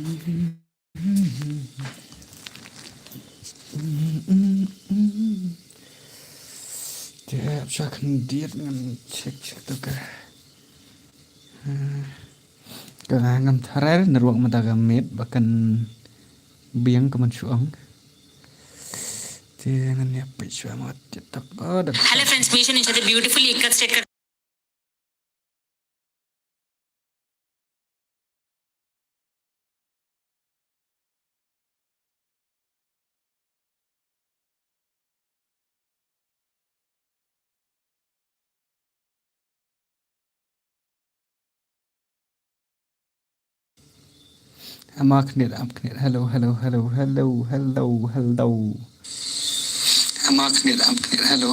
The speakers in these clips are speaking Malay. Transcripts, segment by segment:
Tiap akan dia dengan cek tuh ke ngam tharai neruak mata gamit bahkan biang kemencuang dengan ya pecah mat cetak ada. Hello friends, mission into the beautifully ikat state. Amaknit hello Amaknit hello Amaknit hello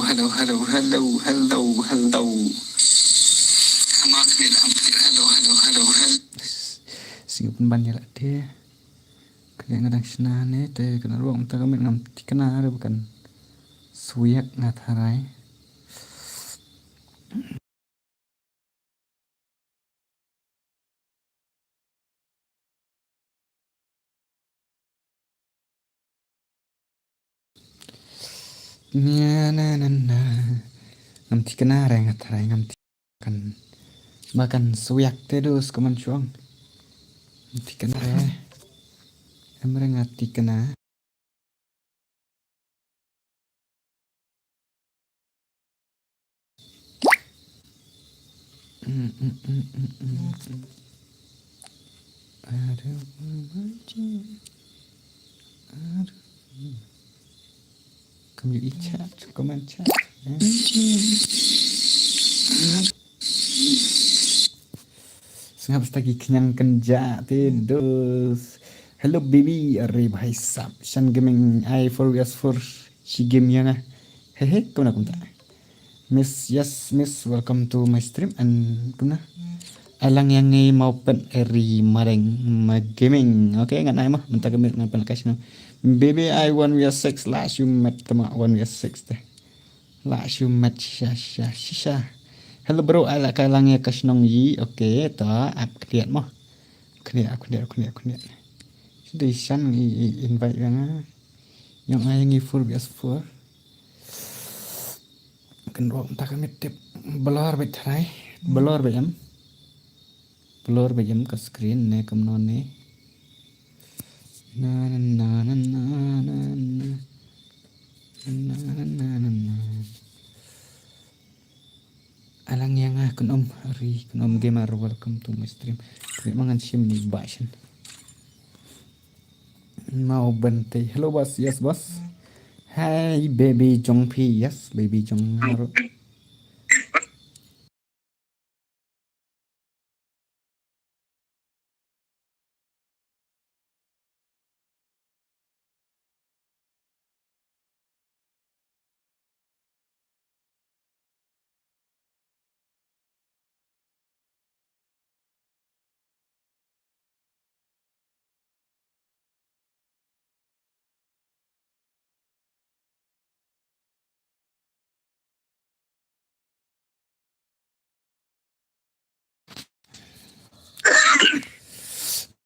singapun banyak lah dia kadang-kadang senane teh kena ruang tak kami ngam tikena ada bukan suyak ngatharai na ngam tikena ada ngatharai ngam kan bahkan suyak terus kemencuang tikena emre ngati kena aduh kamu icat komen chat Sengap lagi kenyang kenja tidur. Hello baby, arif hai sap. Shan gaming I for yes for she game yang hehe kau nak kunta. Miss yes miss welcome to my stream and kuna. Alang yang ni mau pen eri mareng gaming. Okay nggak naik mah mentah gaming ngapain kasih baby I want vs 6 last you met tema 1 vs 6 teh. Last you met sha. Hello bro, ala kalangnya kasnong yi. Oke, ta ap kliat mah. Kliat. Sudah shan invite yang ayangi full bias full. Kenro tak kami tip belor betrai, belor bejam ke screen ne kamnon ne. Na. Alang yang kun gamer welcome to my stream. Kami mangan sim ni bashan. Mau bantai. Hello boss, yes boss. Hi baby Jongpi, yes baby Jong.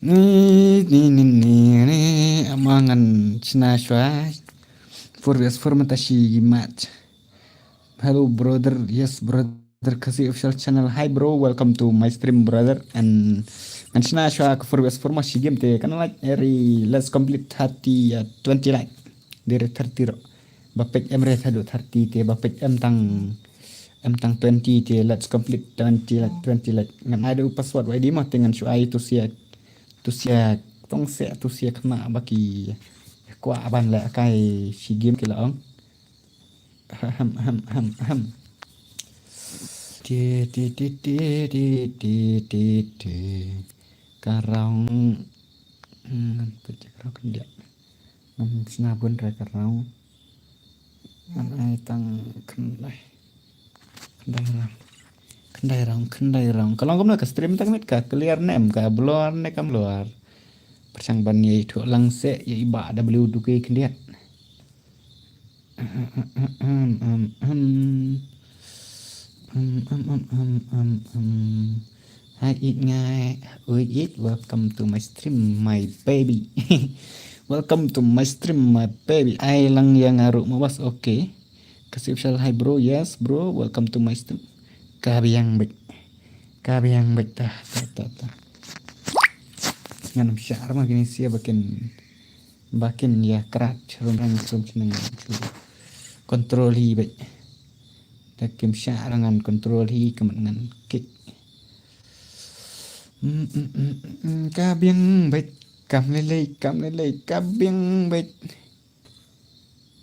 Ni amangan Cina shwa for fermentasi mat. Hello brother, yes brother kasih official channel. Hi bro, welcome to my stream brother and Cina shwa for formasi game te kan like eri let's complete 30 20 like dari 30 ro. Bapek emre thado 30 te bapek em tang 20 te let's complete 20 like ngan ada password ID mah dengan shwa itu siak tu sia tong se tu sia kena baki kwa ban la kai si game ke laong ham ti karang karang kendia sinabun ra karang ai tang kendai rang kalau kamu ke stream tak mit ka clear name ka blur ne kam luar persang ban ye itu langse ye iba w duke kendiat Hi eat ngai. Oi eat. Welcome to my stream, my baby. Welcome to my stream, my baby. Ai lang yang ngaruk mo bas. Okay. Kasih shall hi bro. Yes bro. Welcome to my stream. Kabiang baik. Kabiang baik tah. Nganam syar mah gini sih bakin ya kerat. Rumang seneng. Kontrol hi baik. Takim syar ngan kontrol hi kemenangan kick. Kabiang baik. Kam lele. Kabiang baik.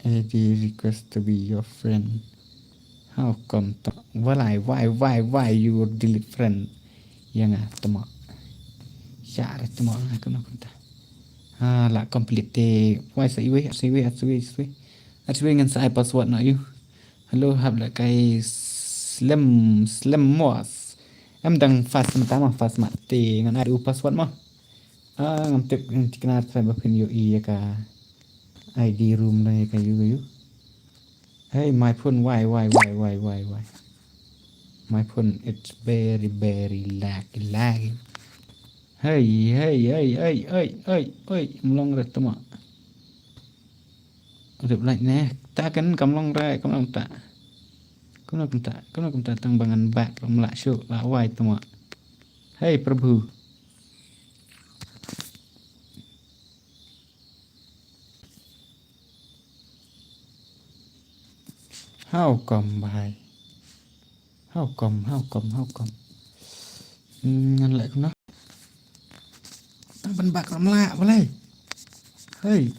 AD request to be your friend. How come? Why you delete friend? Yang temak. Syar temak aku nak kata. La complete. Why say we? Aswe ngan sai password nak you. Hello hab la kai slim moss. Em dang fast mat te ngan ada password mah. Ngam tip kena try bapin yo iya ka. ID room lah ka you. Hey, my phone, why? My phone, it's very laggy. Hey, mulong ra tama. Udah like nè, ta kan kamlong ta. Kamlong ta tang bangan back rom la show la why tama. Hey, Prabhu. How come bài? How come? Ngăn lại không nó? Tăng bên bạc làm lạ vào đây. Hey.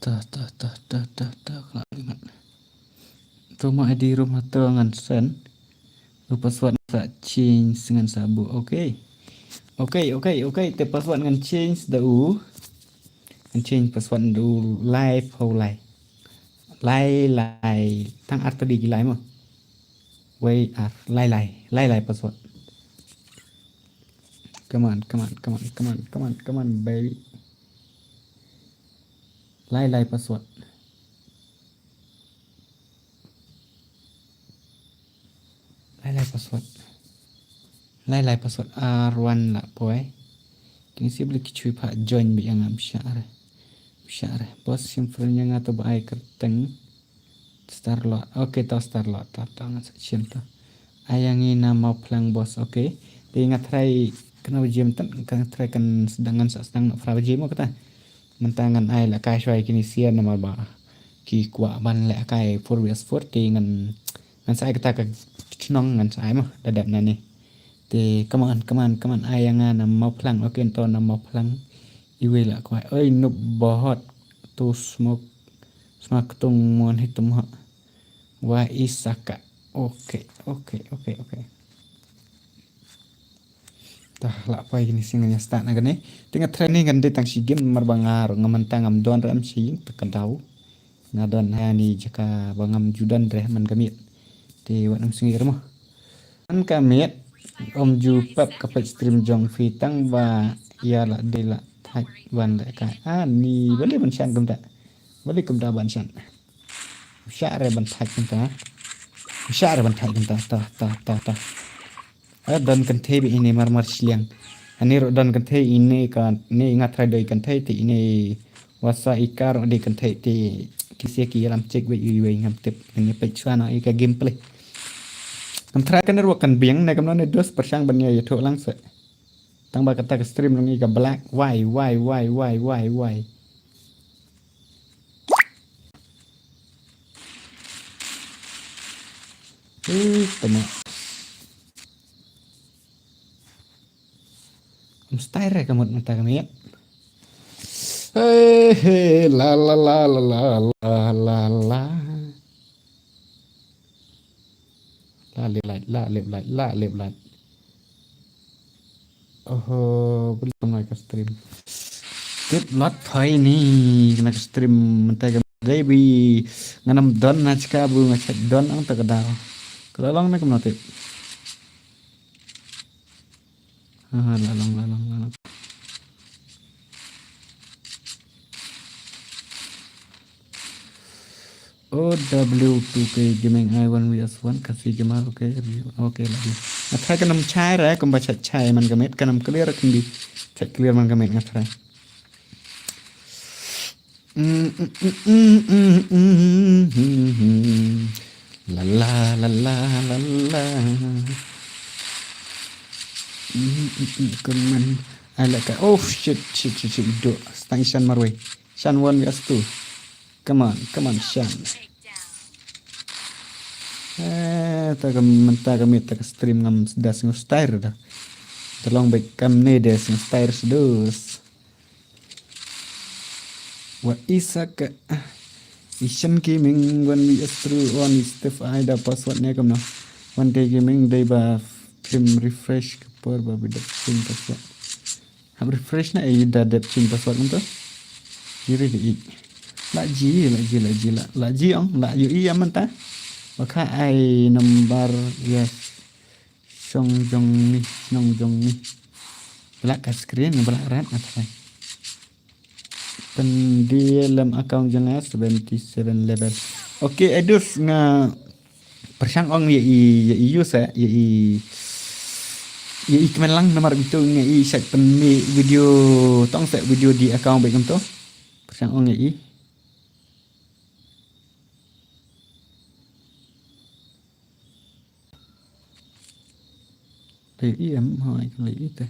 Tah. Rumah di rumah ngan sen. Lupa password sa change dengan sabu. Okay. Te password ngan change dau. Ngan change password dau live whole live. Lai. Tang art tadi gilai mah. Wait, lai password. Come on, baby. Lai password. Lai password R1 lah boy. Kini sih boleh kicui pak join bi yang syar. Bos yang friendnya ngato baik kerteng. Starlord. Okay, tahu Starlord. Tahu nggak section tu. Ayangi nama pelang bos. Okay. Dia ingat try kena ujian kan try kan sedang nak fra ujian mau kata. Mentangan ai lah kai shwai kini sia nama ba. Ki kuat ban lek kai 4vs4 dengan saya kata ke nong ngan saya mah dadap nani. Te come on ayangan nama pelang. Okay, ento nama pelang. Iwe lah kuai. Oi noob bot tu smoke tung mon hitum ha. Wa isaka. Okay. Tah lah pai gini singanya start na gane. Tengah training kan datang si game marbangar ngamantang am don ram si tekan tahu. Ngadon hani jaka bangam judan reh man gamit. Te wat nam singir mah. An kamit om ju pap kapet stream jong fitang ba ya la de la thai ban la ka. Ni boleh ban shan kum tak. Boleh kum da ban shan. Syare ban thai kum ta. Ta. Dan kan te ini marmar siliang. Ani ro dan kan te ini kan ni ingat try doi kan te ini wasa ikar di kan te kisia ki ram cek we ngam tip ini pechuana ika gameplay. Kam try kan ro kan biang na kam no dos persang ban ya tho lang se. Tang ba kata ke stream nang ika black why. Tama. Style kamu mata kami. Hey, la la la la la la la la. La liệp lại, la liệp lại, la liệp lại. Oh, belum naik ke stream. Good lot phai ni kena ke stream mentai ke baby nganam don na cika bu ngacak don ang tak kedal. Kelalong na kemana tip? Lalong lalong lalong. OW2K Gaming I1 vs1 kasih Jamal oke oke lagi. Ngathai kanam chai ra kum baca chai man gamet kanam clear kan di chat clear man gamet ngathai. La la la la la la. Comment. I like it. Oh shit. Do stang Shan Marway. Shan 1 vs 2. Come on, Shan. Ta kami stream ngam das ng style dah. Tolong baik kam ne des ng style sedus. Wa isaka Ishan gaming 1 vs 3 on Steph ada password ne kam no. One day gaming day ba film refresh ke per ba bida film password. Ham refresh na ai da dep film password kan to. Jiri di. La ji ong la yu i aman ta. Maka ai nomor yes song jong ni belak ka screen belak rat atai pen di dalam account jangan 77 level. Okay, edus nga persang ong ye i use ye i kemen lang nomor itu nga i set pen video tong set video di account baik to persang ong ye i lấy em hỏi lấy thế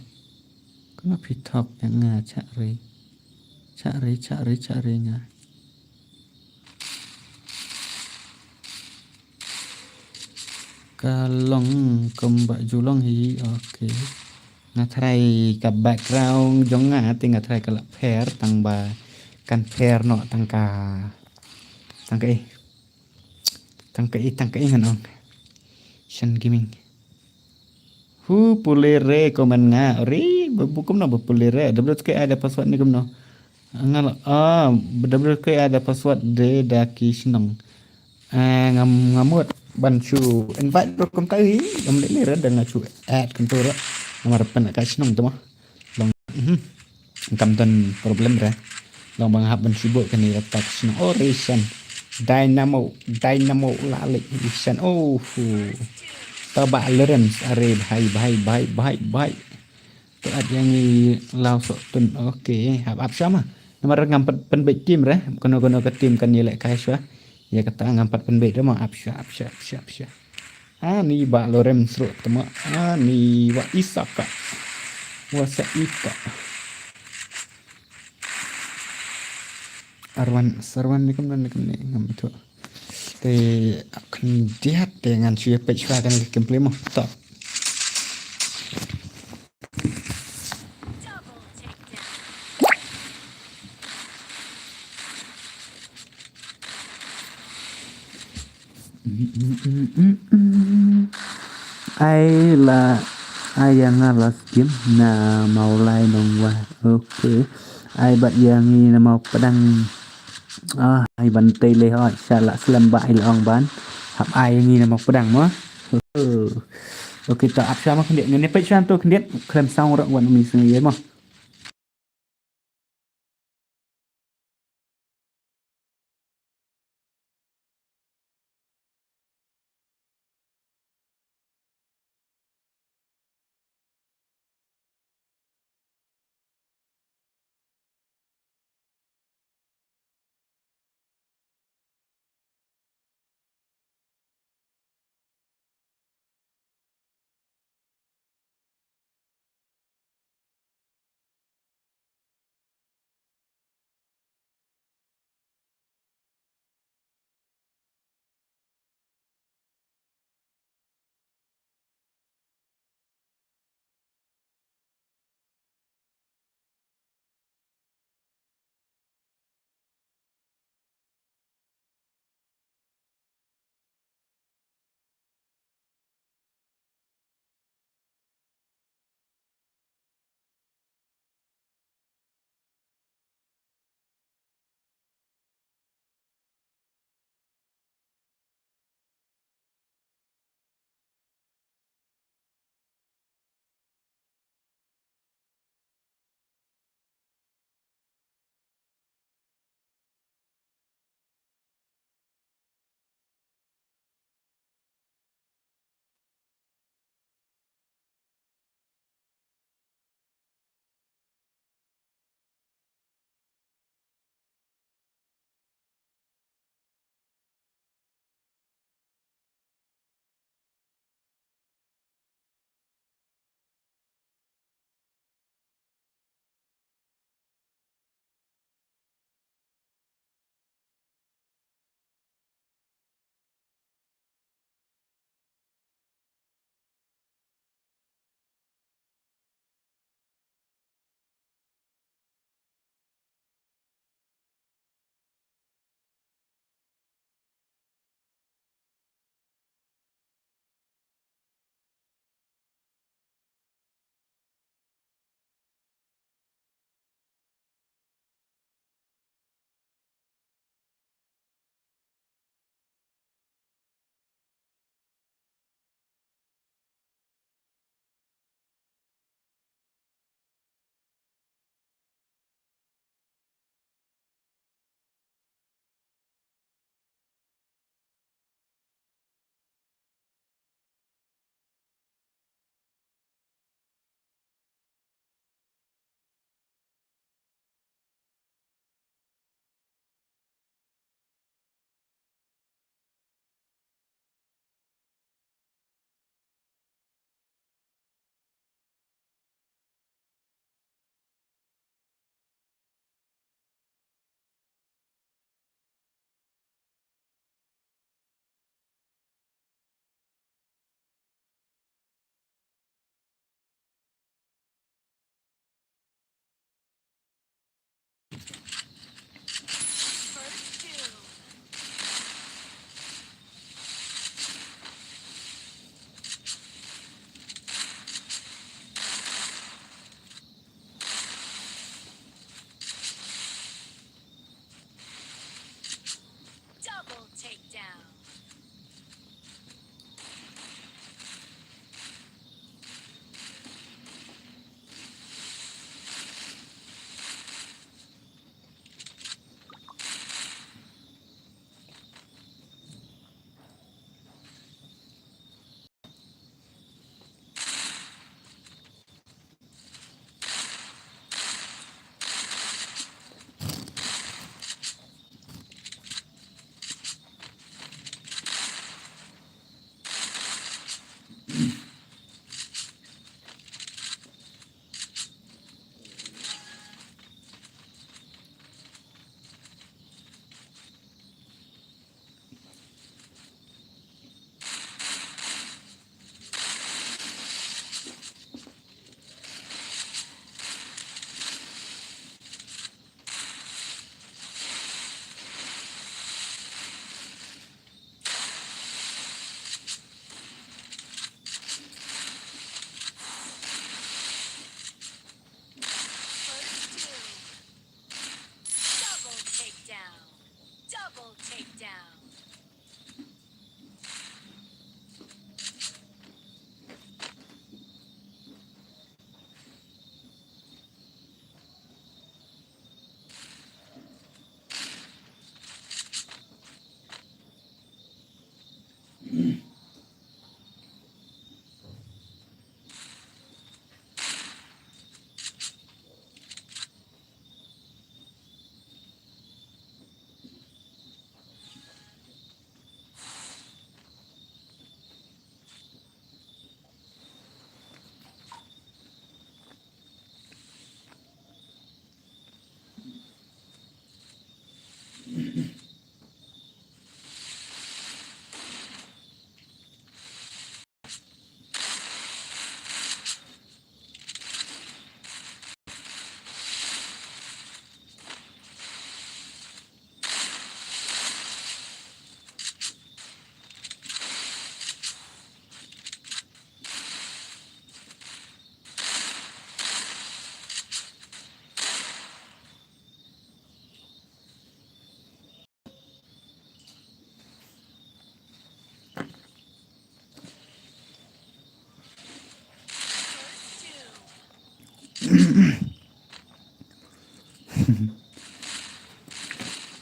có nó bị thọc yang ngà chạ rì ngà kalong kembak julong hi oke ngatrai ka background jong ngà ting ngatrai ka pair tang ba kan pair no tang ka nganong Shan Gaming pulire komen nga ori bukum na pulire WK ada password ni kumno ngal WK ada password de daki snong ngamut banchu invite bukum kai dom le re da ngachu add kantora nomor pen ka snong tu mah long kam ton problem ra long bang hab banchu bo kan ni attack snong oration dynamo lalik isan Taba Lawrence are bahai tu ada yang lau sok tun oke hab sama nomor ngampat penbet tim re kono ke tim kan nilai kaiswa ya kata ngampat penbet mau siap ni ba Lawrence ro temo ni wa Isaka wasa ika Sarwan ni kan ngam tu akan lihat dengan siapa juga akan gameplay mo top ai yang ngalas game na mau lai nong wa oke ai bat yang ni na mau pedang ai bantai le ho salah selam ba ai long ban hab ai ni na mau pedang mo oke ta ap sama kendiat ngene pe chan to kendiat klem sang rak wan mi seng ye mo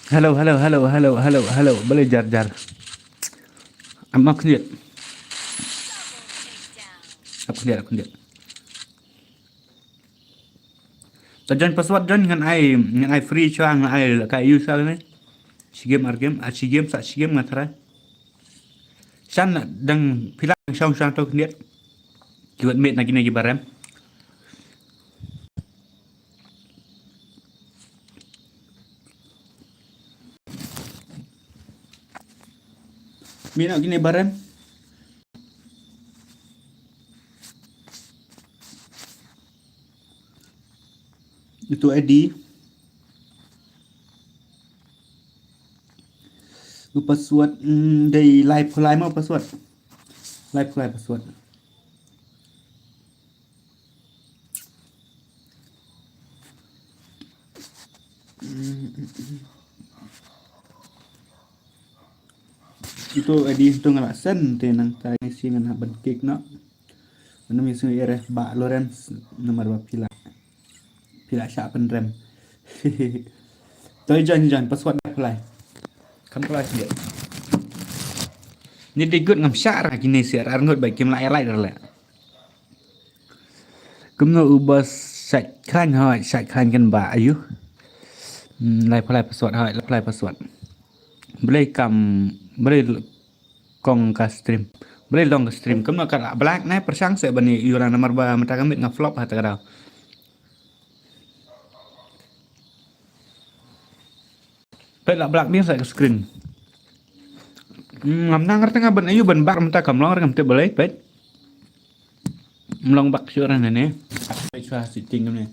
Halo, halo, halo, halo, halo, halo. Boleh jar. Aku lihat. Aku lihat. Jangan password John dengan ai free cho dengan ai kayak you sao này. Si game si game ngatra. San đang pila sang to lihat. Kiwat met lagi barem. Mina gini barem. Itu ID. Password dari live mau password. Live password. Itu ID itu ngelasan tenang tanya sih ngana bentik no. Mana misalnya ya ba Lorenz nomor berapa pila siapa rem. Tapi jangan password apply. Kan apply dia. Ni digut ngam syar gini sih arngot baik kim lai lah. Kumno ubah sạch khan hỏi sạch khan kan ba ayu. Lai password hỏi apply password. Boleh kong ka stream. Boleh long ka stream. Kumno ka black na persang se bani yura nomor ba mata kamit nga flop hata kadao. Pet la black dia sa screen. Ngam nang ngerti ngaben ayu ben bak menta kamlong ngam te boleh pet. Mlong bak syura nene. Pet syura sitting ni.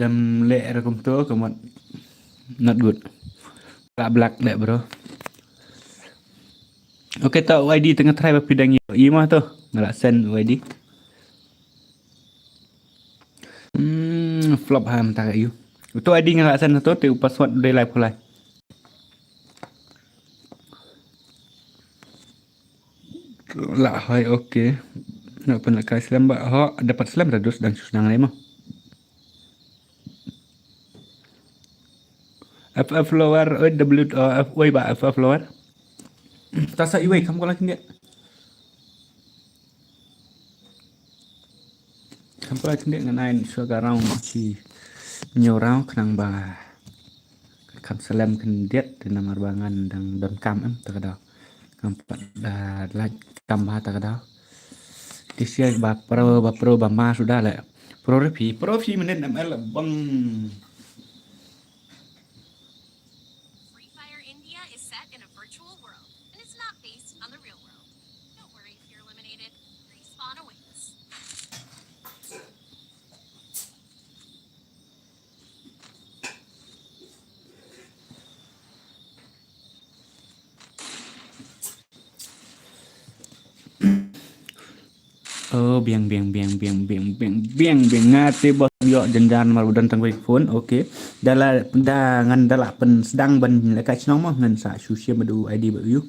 Jam le rekom tu kemat not good. La black dek bro. Oke tak YD tengah try bapidang iya mah tu. Ngalak send YD. Flop ham tak you. Itu ID ngalak send tu tu password dari live pulai. Lah hai okey. Nak pun nak Islam ba ha dapat Islam radus dan susnang lema. FF flower W F way ba FF flower. Tasa iway kamu kalau lagi Sampai tindik ngenain sugarang ci nyorang kenang ba kam salam kendiat di nomor bangan dan kam takada kampat dah like kam ba takada disia ba pro ba ma sudah lah pro fi menit ml bang. Oh biang ngate bos yo jendan marudan tang phone okey dala ngan dala pen sedang ban lekat chnong mah ngan sa sushi madu ID ba you.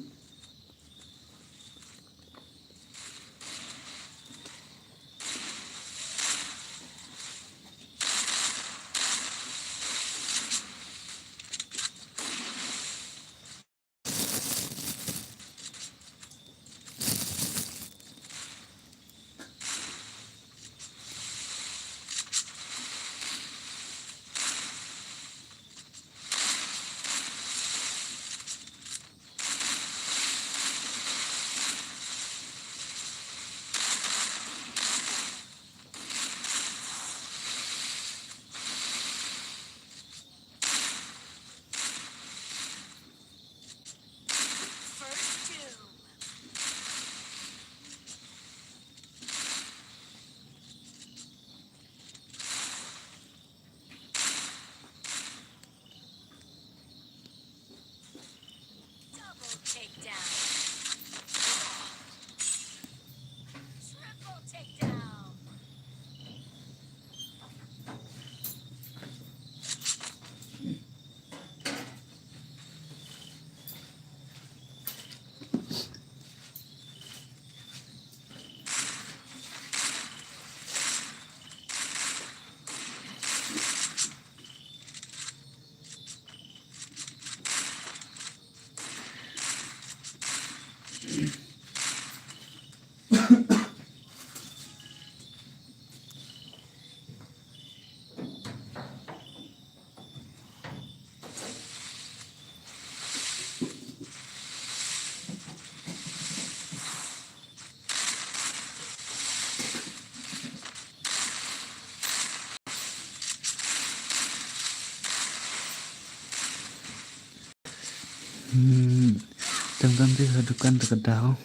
Tenggang dia hadukan terkedau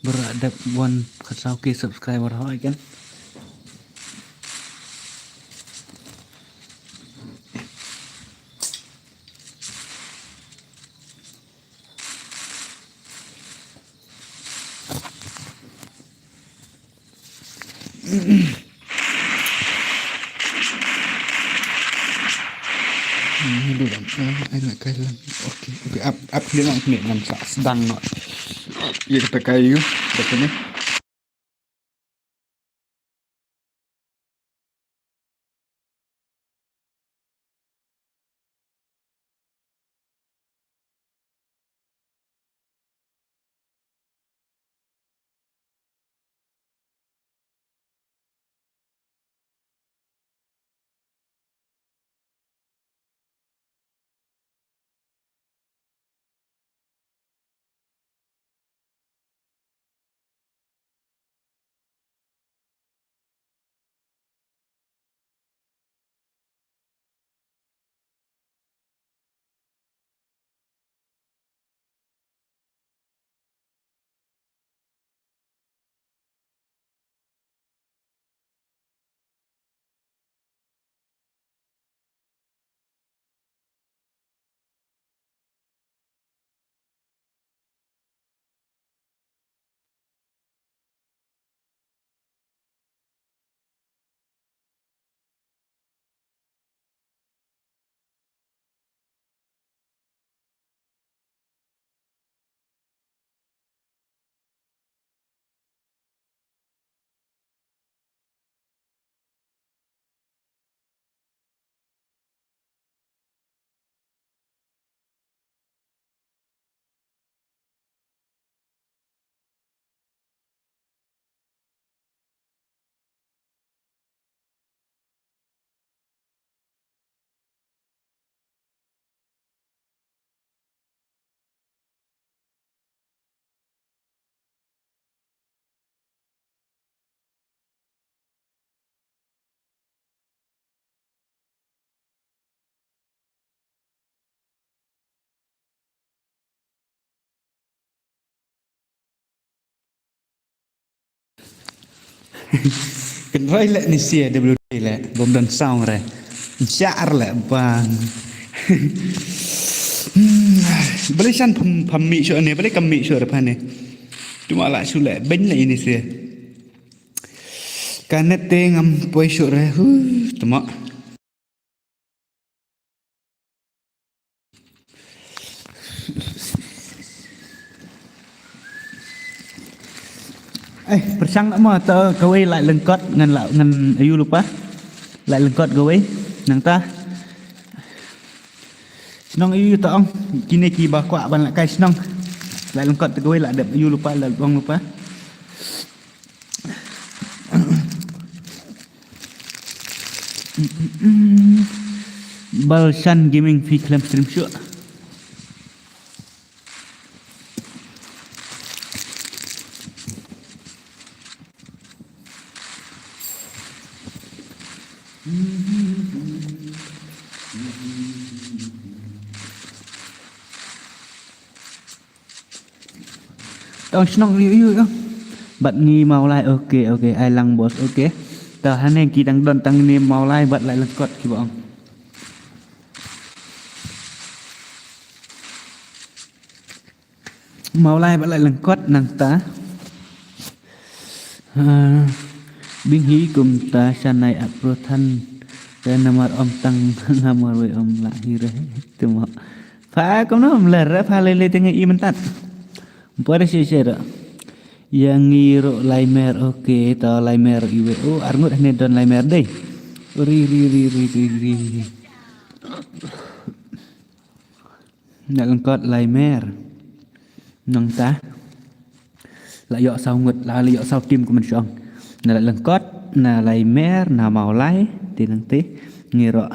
beradab one kasau ke subscriber hoi kan. Ini dulu ai nak kai lang. Okey up dia nak ni nam sedang nak. Ya kita kayu katanya. Kenrai lek ni sia WD lek bom dan sound re. Jar lek bang. Boleh san pam mi syo ni, boleh kam mi syo depan ni. Cuma lak su lek ben lek ini sia. Kanet te ngam poi syo re. Temak. Persang tak mau tau gawe lại lengkot ngan ayu lupa. Lại lengkot gawe nang ta. Senang ayu tak ong. Kini ki ba kwa ban lại kai senang. Lại lengkot gawe lại dap ayu lupa lại bang lupa. Balshan gaming fi klaim stream syuk. Tao senang you bat ni mau lai okey ai lang bos okey ta hane ki dang don tang ni mau lai bat lại lengkot ki bang mau lai bat lại lengkot nang ta bing hi kum ta sanai aprotan dan nomor om tang ngamor we om lahir tu mo fa kom no ler fa le tenge i mentat Puede ser yang ngiro laimer oke ta laimer iwe arngut hne don laimer deh ri nak lengkot laimer nang ta la yo sau ngut la yo sau tim của mình xong na lengkot na laimer na mau lai ti nang te ngiro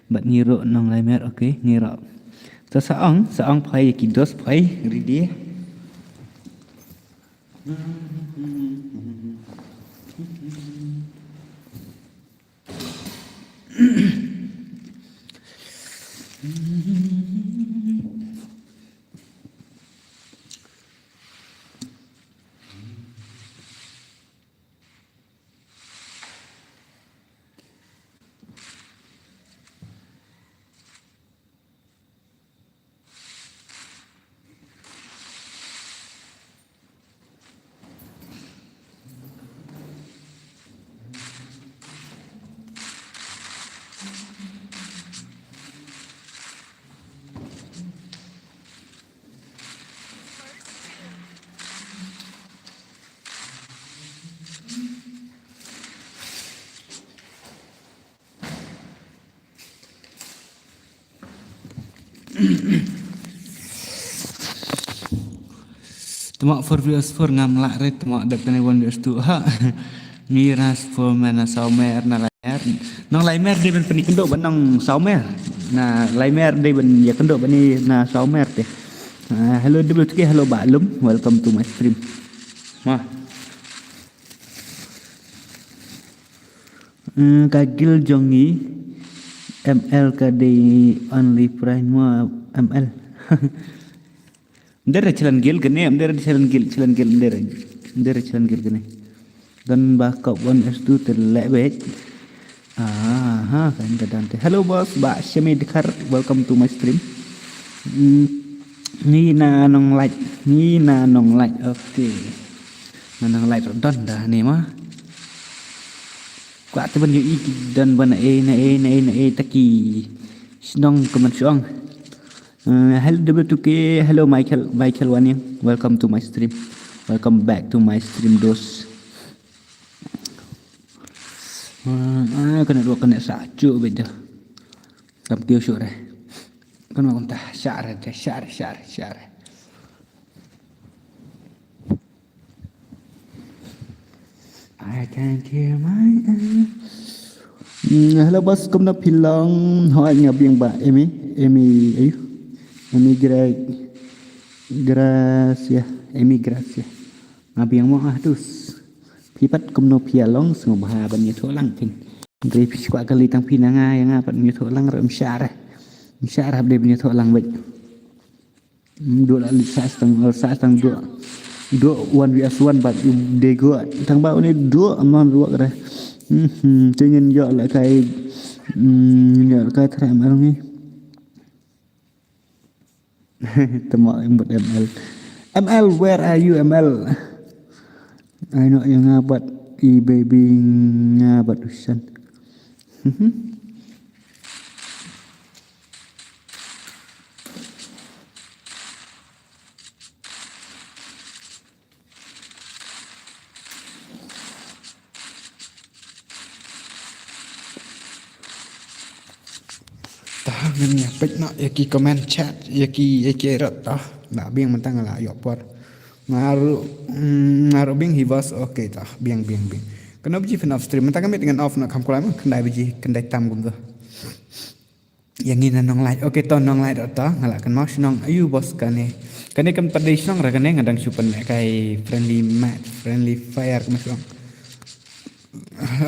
bat ngiro nang laimer oke ngiro ta saong phai kidos phai ri dia Temak for viewers for ngam lak re temak dak tane won viewers tu ha. Miras for mana saumer na layar. Nong laimer dia ben penik kendok benong saumer. Nah, laimer dia ben ya kendok bani na saumer teh. Hello WTK, hello Baklum, welcome to my stream. Mah. Kagil jongi ML kade only prime ML. Ndere jalan gil gene, ndere jalan gil ndere jalan gil gene. Dan bakap one S2 terlek baik. Kan kadante. Hello bos, Mbak Syami Dekar, welcome to my stream. Ni na nong like, okay. Na nong like don dah ni mah. Kuat tu ban yu dan ban na taki. Snong kemen suang. Hello W2K, hello Michael Wanyang, welcome to my stream. Welcome back to my stream dos. Kena sacu beda. Kam kêu sure. Kan mau tah syar. I can't hear my hello bos, kom na pilong hỏi ngập biang ba Emi ayu. Gracia. Ngabi yang mau dus. Pipat kumno pialong sengobha ban nyu tholang tin. Ngri piskwa kali tang pinanga yang apat nyu tholang rem syarah. Syarah de nyu tholang baik. Do la lisas tang do 1vs1 bat de go tang ba ni do amon do kare. Ingin yo lại cái thằng em ni. Temak imut ML, where are you ML? I know yang ngabat baby ngabat usan. Ngân pek nak yaki comment chat yaki rat tah nak biang mentang lah yok pot ngaru biang hibas okay tah biang kenapa biji fan off stream mentang kami dengan off nak kamkulai mah kendai biji kendai tam gum tu yang ini nong light okay ton nong light tah ngalakan mau nong ayu bos kane kan pada isong rakane ngadang supan kai friendly match friendly fire kemasong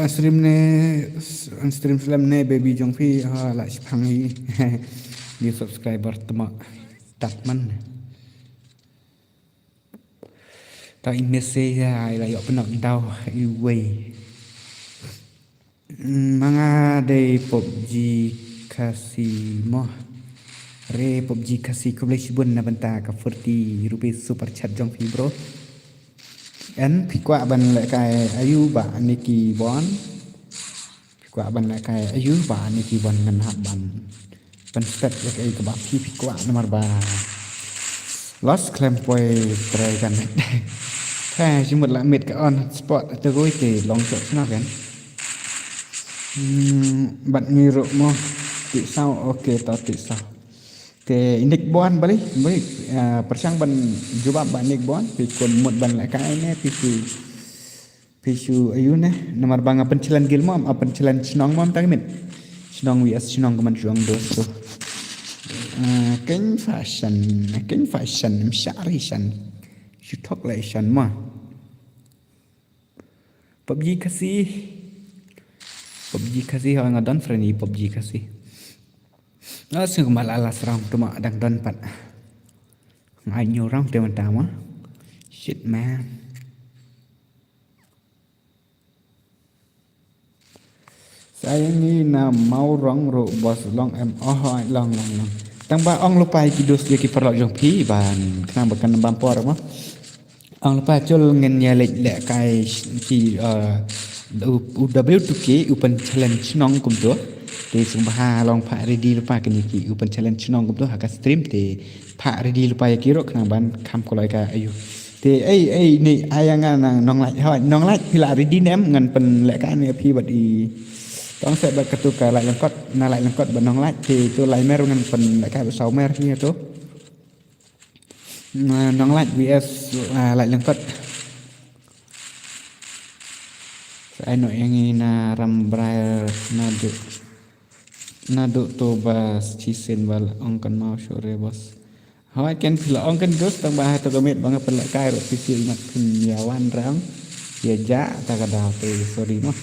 stream film ne baby jongpi la spangi di subscriber temak takman ta imese ya la yo penak dau iway manga de PUBG kasih moh re PUBG kasih ko boleh sibun na banta ka 40 rupiah super chat jongpi bro en pikwa ban lại cái ayu ba niki bon pikwa ban lại cái ayu ba niki bon ngan hab ban step ya cái ba pikwa nomor ba lost claim point try kan kha chimut la mit ka on spot te goi te long shot na kan bạn nghi ro mo ti sao okay ta ti sao ke inik bon balik persang ban jubab ban inik bon pikun mut ban la kai ne pisu ayu ne nomor bang apan chilan gil mom apan chilan snong mom tak mit snong wi as snong man juang dos tu ken fashion syari shan shutok la shan ma PUBG kasih orang ngadon friendly PUBG kasih sing malalas rong tuma dang don pat ngai nyu rong te man tama shit man saya ni na mau rong ro bos long em long tang ba ong lupai kidos ye ki perlo jong pi ban kang bakan bampor ma ong lupai chul ngen ya lek lek kai ki W2K open challenge nong kum tu te sumbaha long pak ready lupa kan iki open challenge nong kum tu haka stream te pak ready lupa ya kiro kena ban kam kolai ka ayu te ni ayanga nang nong like pila ready nem ngan pen lek ka ni pi bat i ต้องsẽ bật ketukar lại lengkot na lại lengkot benong lại thì tu lại mer dengan pen lại kayak 6 mer ni tu nong lại vs lại lengkot saya no yang ina rambrai nadu to bas cisen bal ongkan mau sore bos hoi ken pila ongkan dos tang bah to gamet bang pelak kai ro pisil mak kunyawan rang ya ja ta kada te sorry mah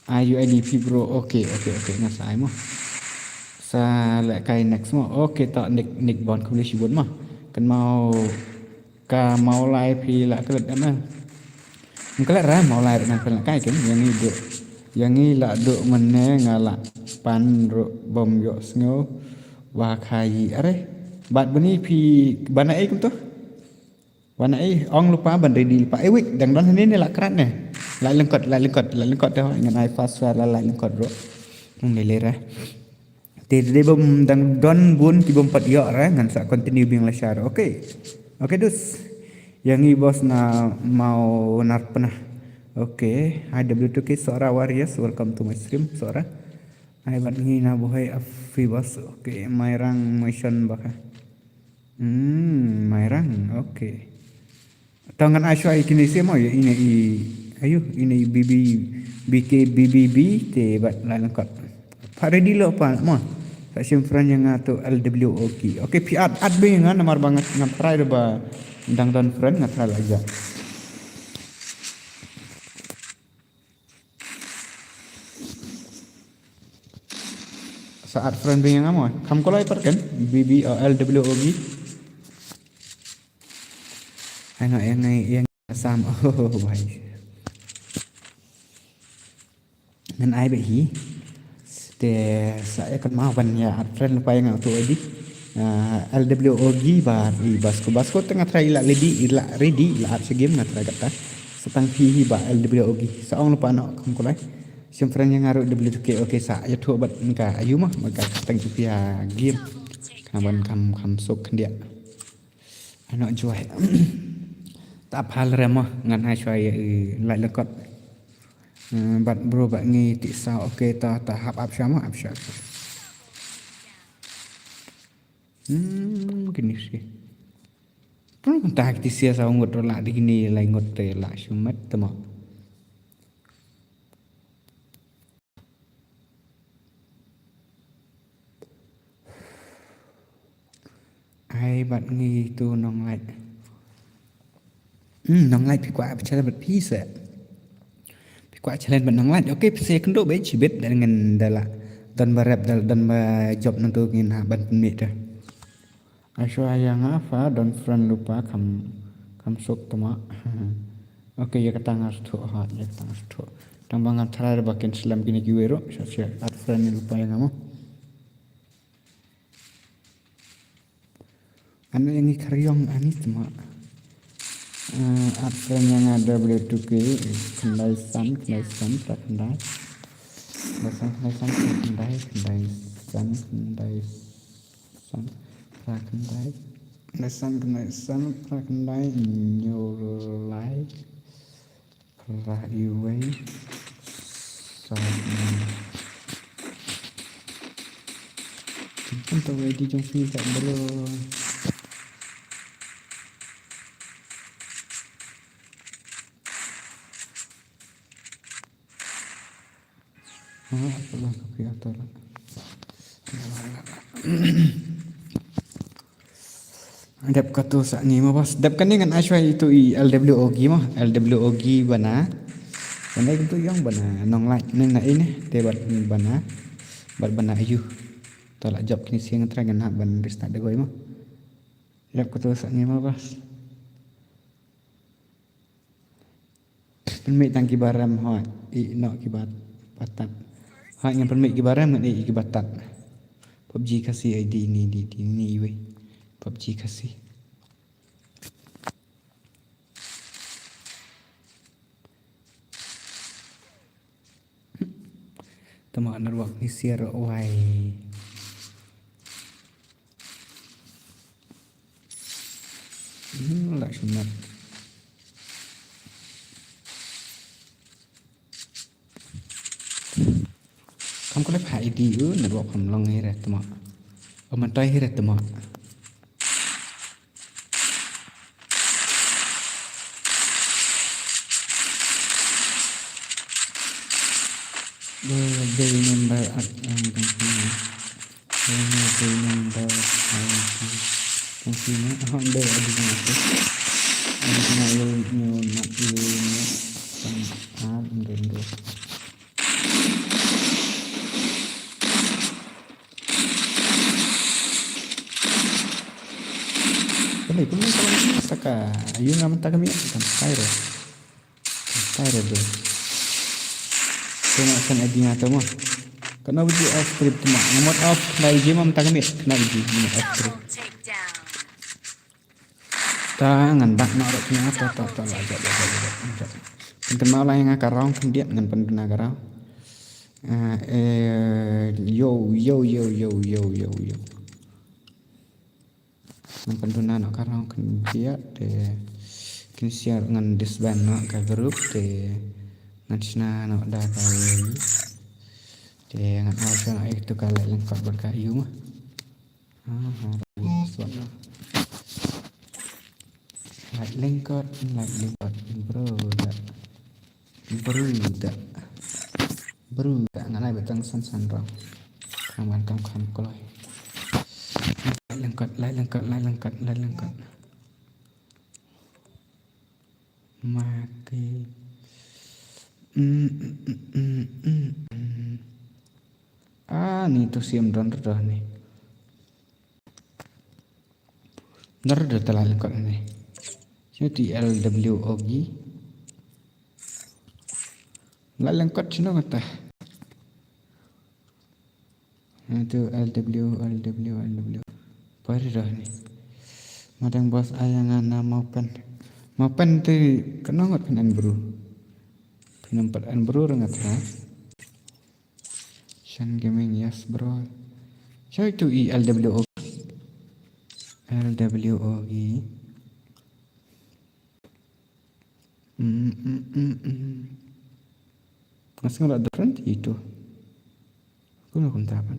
IUIDP bro okay ngasai mah sa lại kai next mah okay tak nick bon kulish bon mah kan mau ka mau lai pi la kelet mah kelet ra mau lai dengan pelak kai kan yang ni la do mene ngala pan ro bom yo sngo wa khai are bat bani pi bana ai kum to bana ai ong lupa ban ready lupa ai wik dang don ni la krat ne lại lengkot dah dengan ai fast lại lengkot ro ni lera te de bom dang don bun ki bom pat yo ra ngan sa continue bing la share okay dus yang ni bos na mau nar pernah okay IW2K Sora Warriors welcome to my stream Sora ai bat ni na bohai afi bos okay mairang mission baka mairang okay tangan aswa ikini semo ya ini ayo ini BKBBB te bat la lengkot pak ready lo pa mo sa simfran yang ato LWOK okay pi ad be nga namar banget ngaprai ba dang don friend ngatra aja saat friend be nga mo kam kolai per kan BB LWOK ano yang sam baik nên ai bị hí để saya akan mau ban ya friend lupa yang tu edi LWOG bar i basko tengah try ila ready ila game ngatra kata setang pi ba LWOG saong lupa nak kam kolai sim friend yang ngaru WK okay sa ya tu bat ka ayu mah maka tang pia game kaban kam sok dia anak juai tak hal remah ngan hai choi lại lekot bat bro bat ngi ti sa okay ta hap ap syama ap syak gini sih pun tak ti sia sa ngot la di gini lai ngot te la shumat temo ai bat ngi tu nong lai nong lai pi kwa ap chala bat pi sa Kuat challenge benang lain. Okey, saya kendo baik cibet dengan dala dan berap dan job nanti ingin ban pemit dah. Asal yang apa dan friend lupa kam sok tama. Okey, ya kata ngas tu hat ya kata ngas tu. Tambangan terakhir bakin selam kini kiwero. Saya at friend lupa yang kamu. Anu yang karyong ani tama. Apa yang ada boleh tukar kendai san prakendai prakendai nyulai praiway untuk wedi jom sini tak belum apalah kepiatan Dap kata sak ni mah bos. Dap kan dengan Ashwa itu LWOG mah LWOG bana itu yang bana nong lai neng na ini tebat bana ayu tolak job kini siang terangan nak ban restart degoi mah. Dap kata sak ni mah bos. Permit tang kibaram hoi nok kibat patat. Hak yang permit kibaram ngan kibatat. PUBG kasih ID ni weh. PUBG kasih. Temak narwak ni siar wai. Lah sunat. Kamu boleh pakai dia, nak buat kamu long heret tu mak. Mantai heret tu mak. Day number at ang konsina. Day number konsina. Day adi na ito. Adi na yun Indo. Kami kalau saka ayun naman ta kami kan Cairo do. Kena kan adi nga to mo. Kana budi off script mo. Nomor off na iji mo ta kami na iji mo off script. Tangan bak na ro kina ta aja. Pengen mau lah yang akarong dia dengan penduna karau. Yo. Yang penduna nak karau kan dia de kin share dengan disband nak ka group de ngan sina nak dah tahu de ngan awak nak itu kala lengkap berkayu mah. Suara. Like lengkap bro dah nganai betang san rong kawan koloi lengkap maki ni tu siam don dah ni dah telah lengkap ni jadi LWOG la lengkap cina kata itu LW pari dah ni madang bos ayangan mapan tu kenangat penan bro penampat an bro rengat ha Shan Gaming yes bro so itu LWOG masih nggak different itu aku nak kuntapan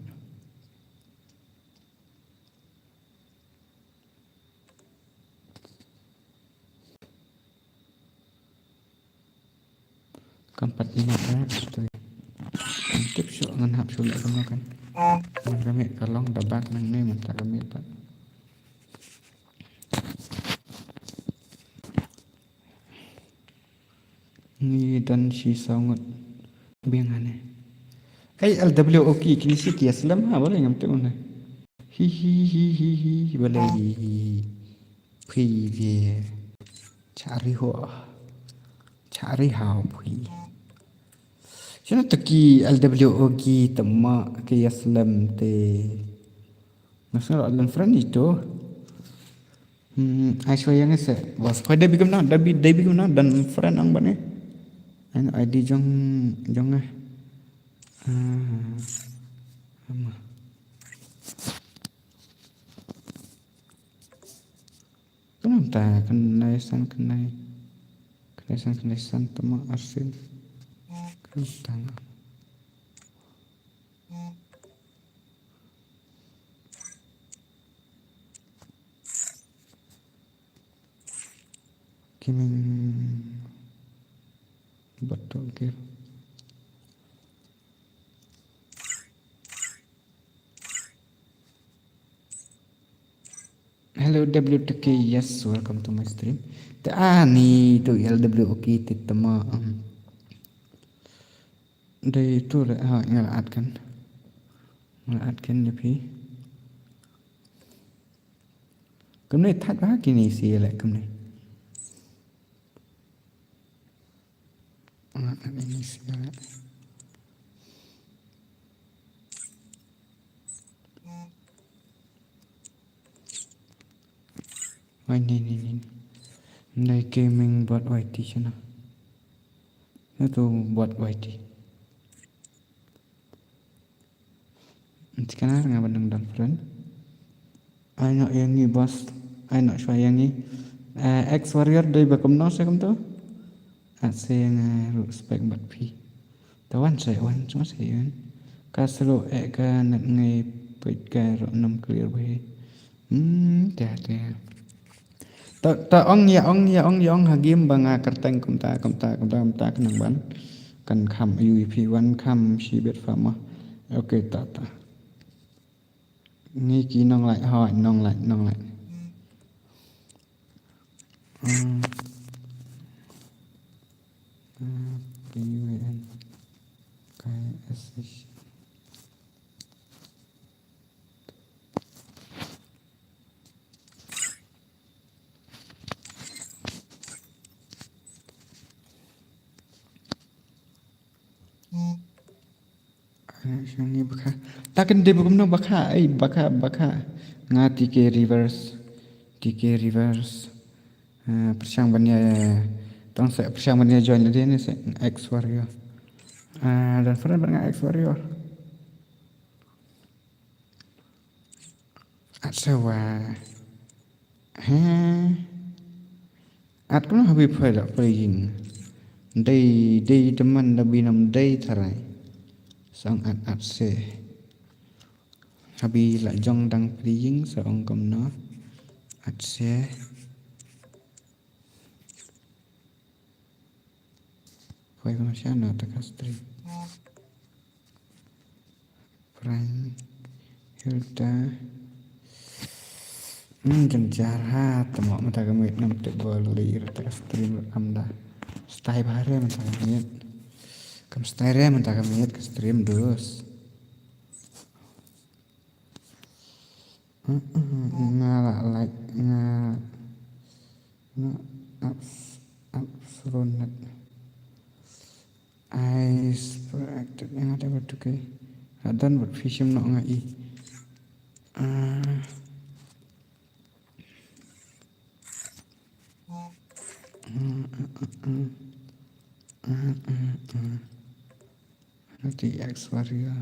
keempat ini itu tip show ngan hap sulit kamu kan kami kalong dabak nang ni minta kami pak ni dan si sangat biangane LWOK kini si kias lam ha boleh ngamte mana hi boleh phi cari hao phi Sino taki LWOG tama kaya slam te masalah alam friend itu Aiswa yang ese was kau dah bikin na dan friend ang bane ano ID jong ama kenapa kenaisan tama arsin tanga kiming betul ke hello WTK yes welcome to my stream ni tu LWOK titama dari itu ngelaatkan lebih kemudian tak bahagia ni sih lah kemudian ini sih lah ini gaming buat YT sana itu buat YT sekarang nggak banding dan friend anak yang ni bos anak saya yang ni X warrior dari bakom nol saya kamu tu saya respect buat pi tawan saya cuma saya kan Kasro ka nat ngai pet ka ro nam clear bhe ta ta ong ya ong hagim banga kartang kumta kenang ban kan kham UEP1 kham si bet fama okay ta ni ki nong lại hỏi nong lại PUN KSH Shani bakha takan de bukum no bakha nga TK reverse persang banya tong se persang banya join dia ni se X warrior dan friend dengan X warrior atsawa at kun habi phaila playing day teman nabi nam day tharai sang at se habi la jong dang playing sa ong kom no at se phai kono siana takastri prime hilda janjara tamo mata gamit nam te boli takastri amda stay bare mata gamit kam stay re mata gamit ke stream dus ngala like nga absolute ice proactive yang ada bertukai dan berfishing no ngai nanti X warrior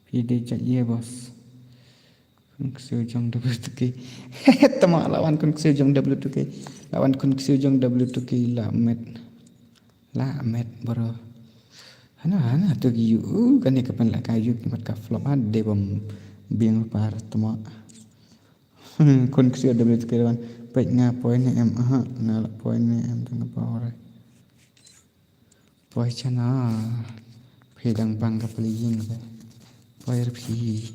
PD cak ye bos kun ksiu jong W2K tama lawan kun ksiu jong W2K lawan kun ksiu jong W2K la met bro hana tu giu kan ni kapan la kayu kimat ka flop de bom biang par tama kun ksiu W2K lawan pek nga point em na la point em tang power poi chana phedang bang ka playing ba poi pi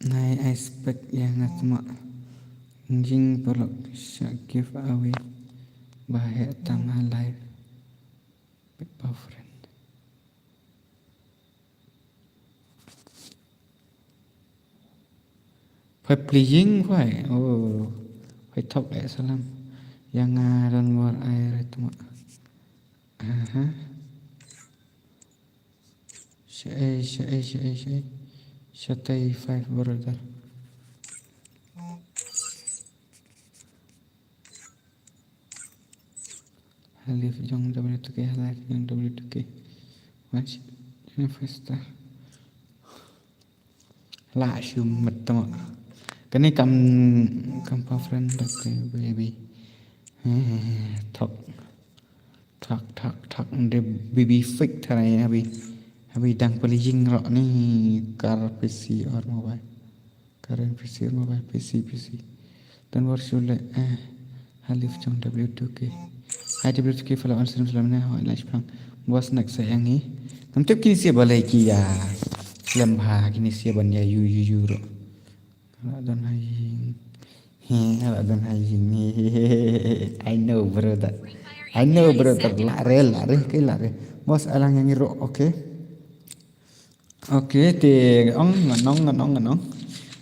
Nai aspek yang atma jing pelok give away bahaya tengah live Peppa friend phải playing phải phải thọc lại salam yang dan war air itu mak Shatai 5 brother Halif jong W2K halif jong W2K Masih Festa La syum metama Kani kam pa friend okay baby Thok de baby fake tharai Habis dang paling rok ni car PC or mobile. Current PC or mobile PC. Dan warshule halif jong W2K. Hai W2K follow on salam na ho live prang. Bos nak sayang ni. Nam tep kini sia balai ki ya. Lembha kini sia ban ya yu ro. Ala dan hai. Ala dan hai ni. I know brother. La re. Bos alang yang ro okay. Okay, thì ông ngon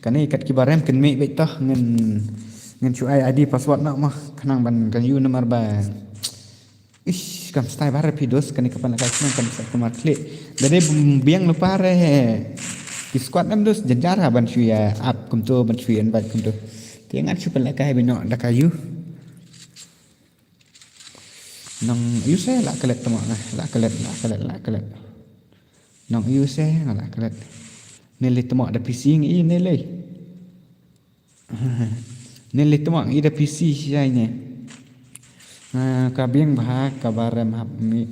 cái này cắt cái barem cần mấy vậy ta ngân chú ai ID password nak mah kenang ban kan you nomor ba ish kam stay bare pidos kan kapan nak kan kamar klik dari biang lupa re ki squad nam dos janjara ban chu ya up kum tu ban chu yan ban kum tu tiếng anh chụp lại cái bên nọ đã kayu nong you say la kelet tamo la kelet nong you say la kelet nele tamo ada PC ngi nele tamo ngi ada PC sianya Kabiang bah kabarem hap mi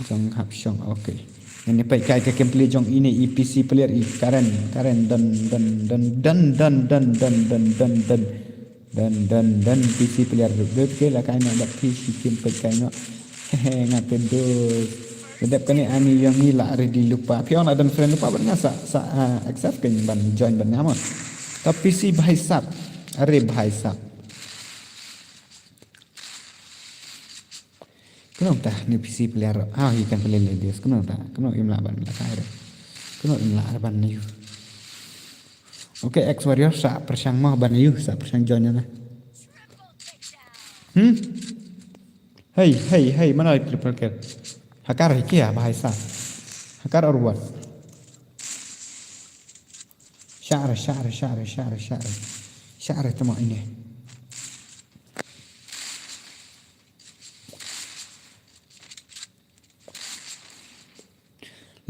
jong hap syong oke. Ini pai kai ke kempli jong ini EPC player i karen dan PC player dut ke lah kai nak dak PC kempai kai no hehe ngaten do. Sedap kani ani yang ni lah ready lupa. Pion ada friend lupa ban sa accept kan ban join ban nama. Tapi PC bahai sap are bahai sap. Kenapa ni PC player ikan player dia kenapa imla ban la kai kenapa imla ban ni oke X warrior sa persang mah ban ni sa persang join na hey mana triple kill hakar kia bahasa hakar orwan syar tama ini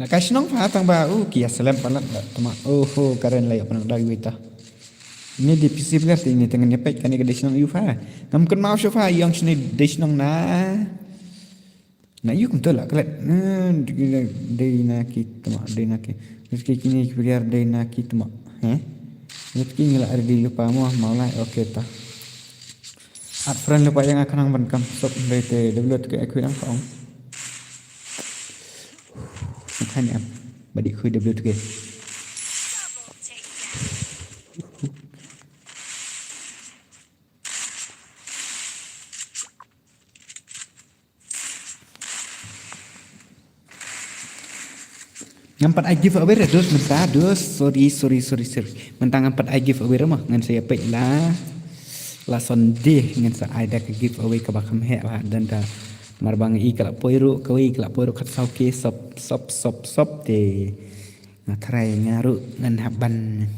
nak kasih nong faham tang ba kia selam palat tama karen lay apa nak lagi kita ini di PC player ini tengah nyepek kan ini desinong yufa nam kun mau sofa yang sini desinong na yu kum tolak kelat de na ki meski kini player de na ki tama meski ngila ada di lupa mau lah oke ta at friend lupa yang akan ban kam stop bete download ke aku yang kong makanya balik ke W tu ke ngampat I give away dos mentah dos sorry mentang ngampat I give away mah ngan saya pek lah sonde ngan sa I dah give away ke bakam he lah dan dah marbang i kalak poiru kat sauke sop te ngatrai ngaru ngan haban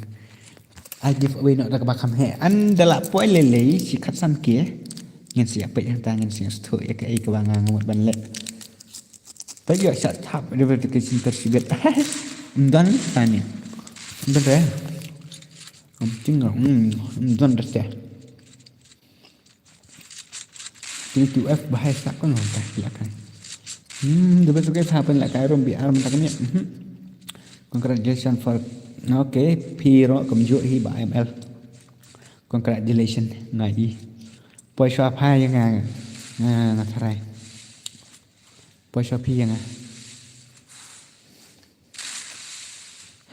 I give away nak dak bakam he an dalak poi lele si kat san ke ngan siapa yang tangan sing sto ya ke ke bangang ngamut ban le tadi ya sat tap dia berkesin tersibet dan tanya betul tinggal dan dah itu F bahasa kan tak silakan dapat suka apa nak kairom biar mentak ni congratulations for Piro kemju hi ba ML congratulations ngai poi shop hai yang ngah tharai poi shop hi yang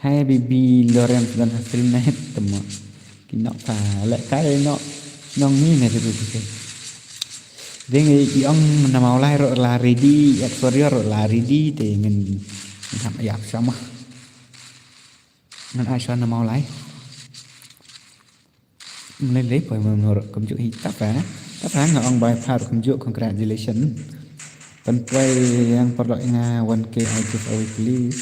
hai bibi Lorenz dan stream net temu kinok pa lek kai no nong ni ne tu dengan yang nama oleh lari di warrior lari di denganทำอยากsama dengan Aisyah nama oleh melihat pai menurut kumjuk hitam tak ngong by par kumjuk congratulations penpai yang perlu ingat 1K I give away please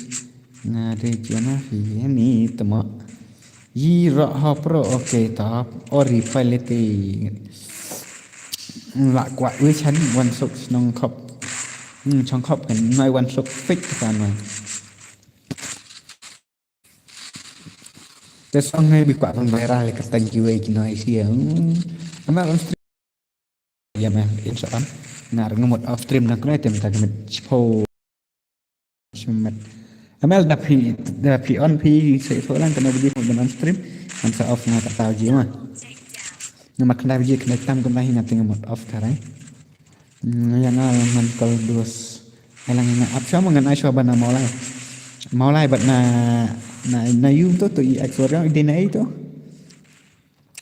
ngade jana ini temo yi ro pro oke top ori pilete lạc quạ với chắn one sục nong khop trong khop cái ngay one sục fix cả màแต่ซ่องให้bị quạ bằng viral cái tên kia về cái nói xìa mà on stream ya mà insyaallah ngar ngemut off stream nak kena tem tak mit po semet amal dapi on pi saya soalan kena video on stream kan sa off ngat tahu je mah nama kena biji kena tam kena hina tengah mod off karai yang man kal dos elang ina apsa mangan Aisyah bana maulai bat na you to i aksoria idena itu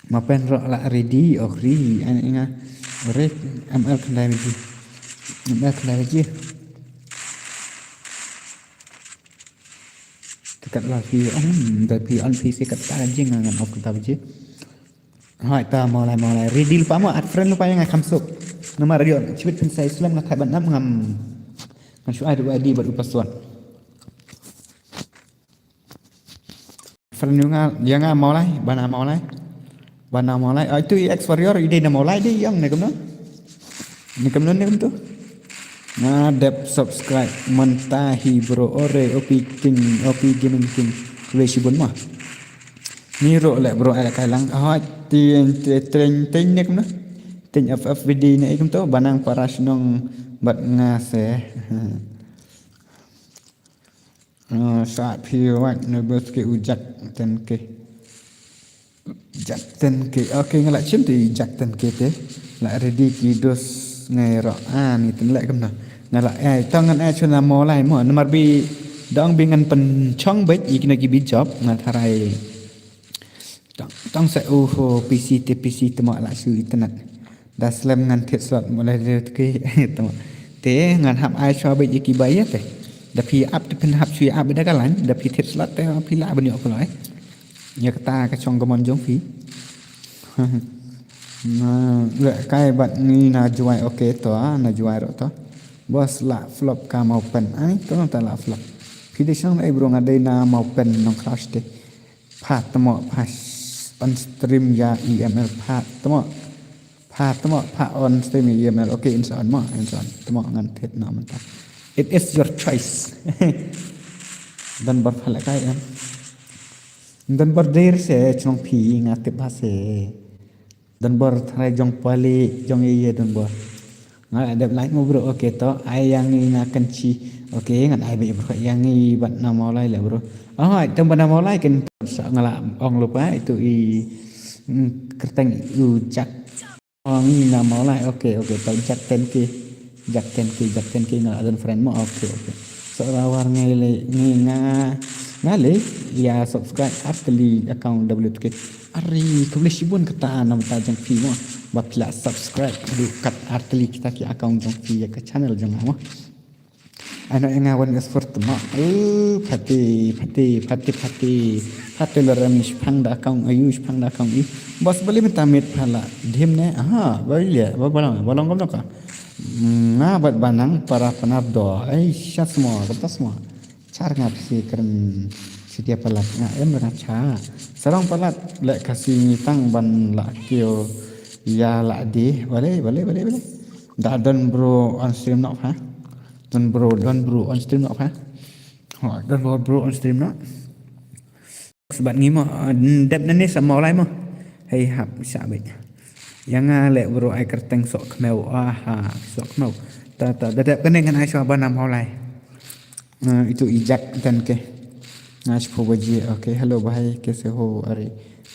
mapen ro la ready okri ina red ML kena biji dekat lagi tapi on PC kata anjing ngan off kata biji hai ta mulai ready lupa mau ad friend lupa yang akan masuk nama radio cipit pun saya Islam nak ban nam ngam kan syuai dua di baru pasuan friend yang mulai bana mulai itu X warrior ide na mulai dia yang ni kemana ni tu ngadep subscribe mentahi bro ore opi gaming king wesi bon mah ni ro le bro ala kai lang tiền ni cũng đó Ting FFVD ni ikum tu banang paras nong bat ngase. Saat piwat nebus ke ujak ten ke. Jak ten ke. Okay ngalak cim tu jak ten ke te. Lak ready ki dos ngai ro ni ten lek kem na. Ngalak tangan chuna mo lai mo nomor bi dong bingan pen chong bet ik na gi bi job ngatharai. Tong sa PC te PC te mak lak su internet. Dah slam ngan tet slot mulai dari ke tengok te ngan hap ai cho be ki bayar te dah pi up te pen hap chui up dah kalan dah pi tet slot te pi la bani ok lai ya kata ka chong gamon jong fi na le kai bat ni na juai okay to na juai ro to bos la flop ka mau pen ai to ta la flop pi de chong ai bro ngadai na mau pen nong crash te phat temo pas on stream ya EML phat temo Pak on stream email. Okay, insan temo ngan tet na mantap. It is your choice. Dan berpalak kaya. Dan berdir se chong pi ngatip hase. Dan bertrai jong pali jong iye dan ber. Ngai ada lain mo bro. Okay to ayang ni na kenci. Okay ngan ai be bro yang ni bat na mau lai le bro. Oh, itu bat na mau lai kan ngala ong lupa itu kerteng ujak. Ni na mau lai okay tau jak 10k ngala dan friend mo okay so rawar ngale ya subscribe arteli account WTK ari kebeli sibun kata nam ta jang pi mo bapla subscribe du kat arteli kita ki account jang pi ya ke channel jang mo anak yang awan expert ma pati laramis phang da account ayush phang da account bos beli minta mit phala dim ne beli ya balong kom ka bat banang para penabdo syat semua kertas semua car ngap si keren setiap pelat em racha sarong pelat lek kasih ngitang ban la kio ya la di boleh da don bro on stream nok ha don bro on stream nok ha don bro on stream nok sebab ni mo dep ni sama lai mo hay hap sabit yang lek bro ai kerteng sok kmeu sok kmeu ta dep kene ngan ai so banam holai itu ijak dan ke आज फोबजी okay hello भाई कैसे हो अरे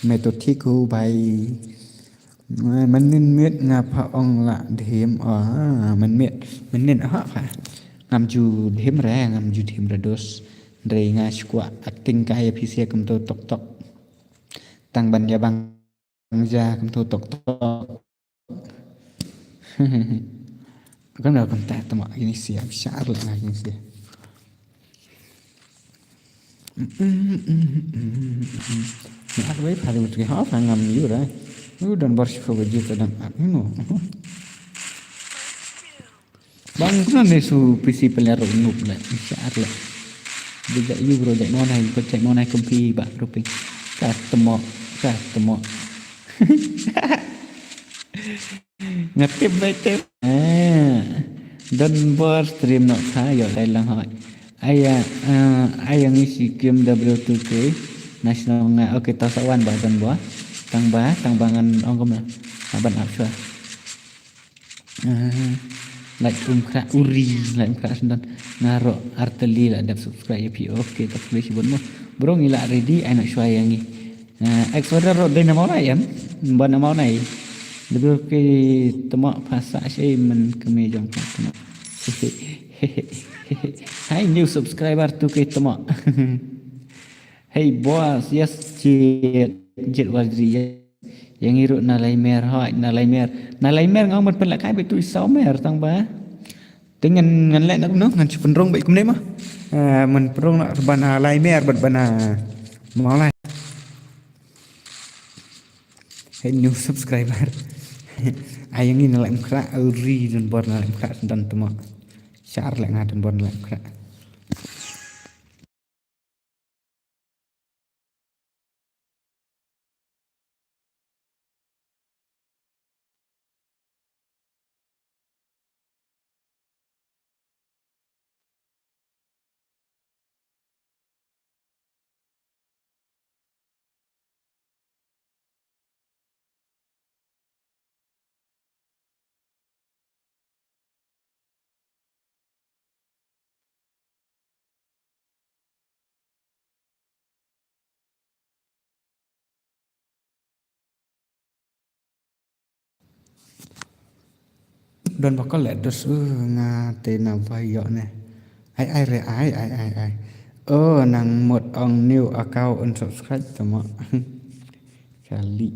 मैं तो ठीक हूँ भाई मन मित ngapa ong la dhem man nen phà ngam ju dhem ra dos dre nga skwa acting kai pc kam to tok tang ban ya bang ja kam to tok kan kam ta tama ini siap syar la ini siap Nak baik hari itu ha ngam yu ra yu dan bar sifa gaji kadang no bang kuna ne su principal ya nup la syar la dia yu bro dek mon hai ko cek mon hai kompi ba ruping ka temo ngatip baik tep dan bar stream no ha yo dai lang ha ayang isi game W2K national nga okay tasawan ba dan buah tang bangan ongkom na aban apsa like kra uri like kra dan ngaro arteli la dap subscribe pi okay tak boleh sibon mo bro ngila ready anak syua yangi exorder ro dai nama lain ban nama nai WK temak phasa sei men keme jong temak Hai new subscriber tu ke temak hey boss yes jet wazri yang irut nalai mer ngau mat pelak kai betu isau mer tang ba dengan ngan lek nak no ngan penrong baik kum ne mah men penrong nak bana lai mer bat bana mau lai hey new subscriber ayang ini nalai kra uri dan bor nalai kra dan temak syar lek ngadan bor nalai kra Don bakal lek dos ngate na vayo ne. Ai re ai. Oh nang mod on new account unsubscribe tama. Kali.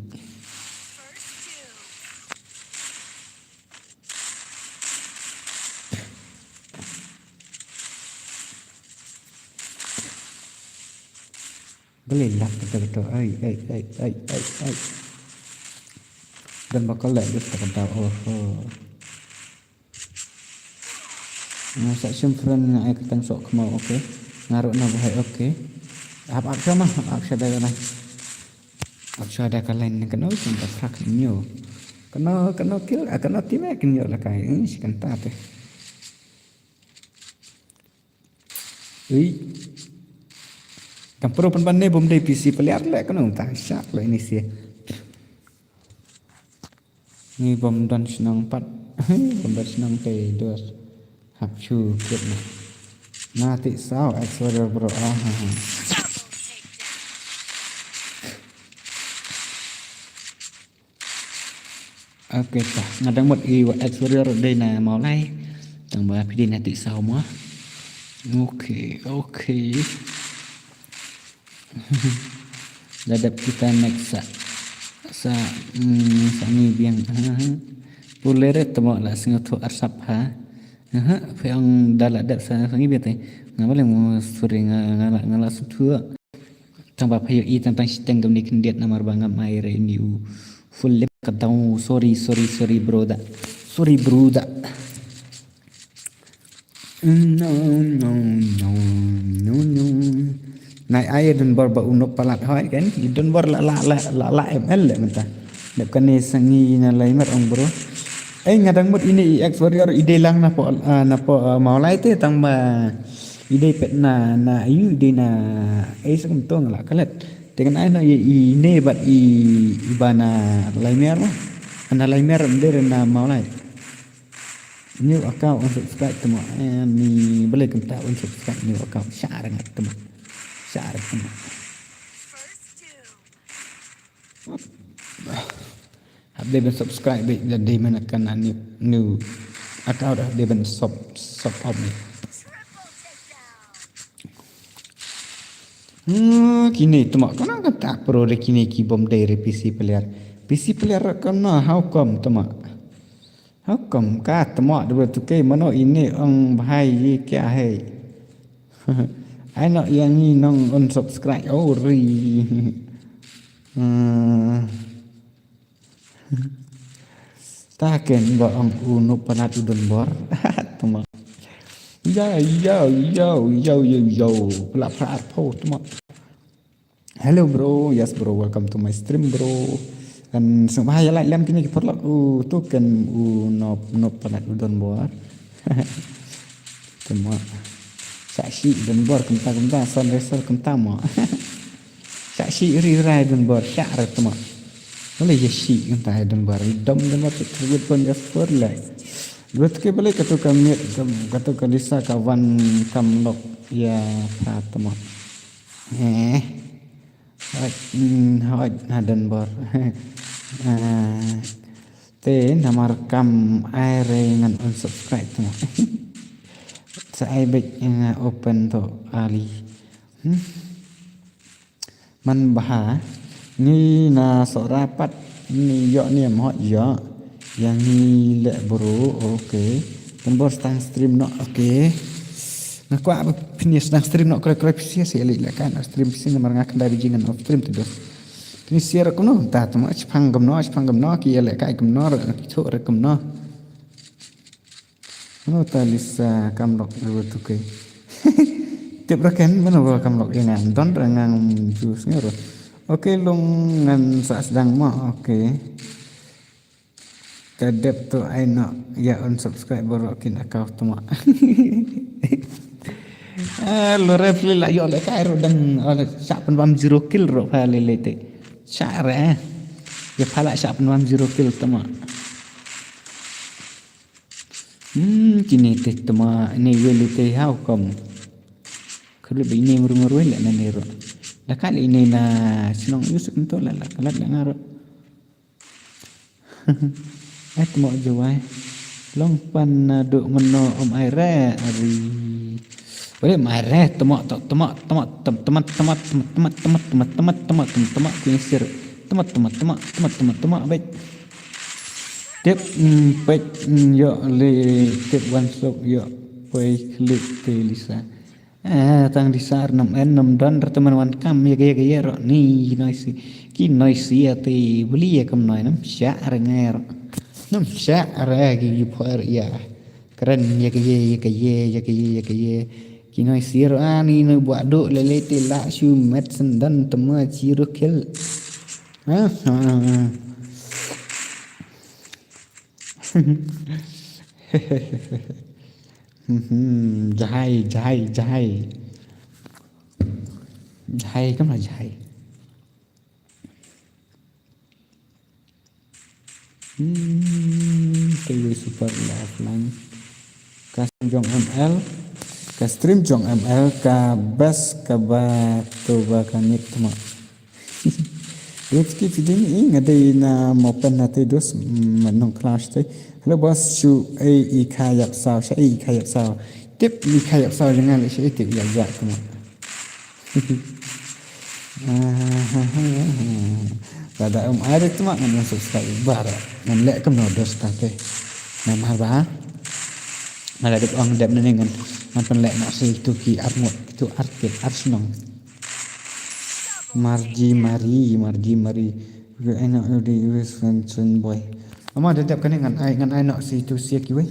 Gelilak betul-betul. Ai. Dan bakal lek dos tak oh. Masa simfran nga ay katang sok mo okay. Ngaro na buhay okay. Apa sama apa ada kana. Apa ada kalain ng kano kung taprak niyo. Kano kill kano time kinyo la kay si kanta te. Uy. Kampuro pan ne bom dei PC paliar le kano ta syak la ini sih. Ni bom dan senang pat. Bom dan senang te dos. Hap chu kết này na tị sao Exodia bro ok ta ngadang một i wa Exodia rồi đây là màu này tầng ba pin này tị sao mà ok đã đập kita next sa ni biang boleh temo lah singa tu asap ha yang dalat dap sana sangi bete ngamal yang sering ngala sutua tambah payo I tentang sistem gam ni kendiat namar bangam air ini full lip katau sorry bro da no naik air dan bar unuk palat hoi kan dan bar la ml le mentah dap kan ni sangi ngalai mar ong bro ngadang mut ini Exodia ide lang na po mau lai te tang ba ide pet na ayu ide na sekum tong la kalet dengan ai no ine bat ibana laimer lah ana laimer ndere na mau lai new account unsubscribe temo ni boleh kenta unsubscribe new account syar ngat temo dia ben subscribe dan dia menekan new account dia ben sub up ni kini temak kana kata pro re kini ki bom dari PC player kana how come temak ka temak dua tu ke mano ini ang bahai kya hai ai nak yang ni nong unsubscribe ri ta ken ba ang uno panat udon bor tama yo pelak prat po tama hello bro yes bro welcome to my stream bro kan semaya like lem kini perlak tu kan no panat udon bor tama saksi udon bor kenta son resor kenta mo saksi ri rai udon bor syar tama boleh yesi entah dan bari dom dan macam tersebut pun ya lah. Berarti boleh kata Lisa kawan kamlok ya patma. Dan bar. Te namar kam air dengan unsubscribe tu. Saya baik open tu ali. Man bahas ni na so rapat ni yo ni mo yo yang ni le bro okay tambor stang stream no okay na kwa finish stang stream no kre sia le kan stream sing mar ngak dari jingan off stream tu ni sia ko no ta tama chpang gam no ki le kai gam no chu re gam no ta lisa kam lok tu ke tip raken mana kam lok yang don rangang jus ngero. Okey long ngan sedang mah okey. Kadep tu I nak ya unsubscribe baru kin account tu mak. Lo refli la yo le kai ro dan sak pen 0 kill ro fa le te. Sak re. Ya pala sak pen 0 kill tu mak. Kini te tu mak ni weli te how come. Kalau begini murmur le na ni ro. Dah kali ini na senang Yusuf untuk lah kalat dah ngarut. Mau jual long pan duk meno ai re ari boleh mai re temak kuisir temak baik tiếp bạch yo le tiếp one slok yo poi klik te lisa tang disar nam don teman wan kam ya ro ni noisi ki noisi ate beli ya kam noi nam sya renger nam sya ragi por ya keren ya ki noisi ro ani no buat do lele te la shu met sendan temu ciru kel Jahai kan là jahai TV super offline ka jong ml ka stream jong ml ka bas ka ba to ba kanit mo Rifki video ni ngadai na mopen na te dos manong clash te hello boss chu ai khayak sao sa ai khayak sao tiếp đi khayak sao jangan le sai tiếp ya tu pada ada tu mak ngan subscribe bar ngan lek kam no dos ta te nam har ba ada dep ong dep ne ngan pen lek nak si tu ki art mot tu art ke art senong Marji Mari enak di Wisconsin boy ama dedap kan ngan ai nak si tu sia ki wei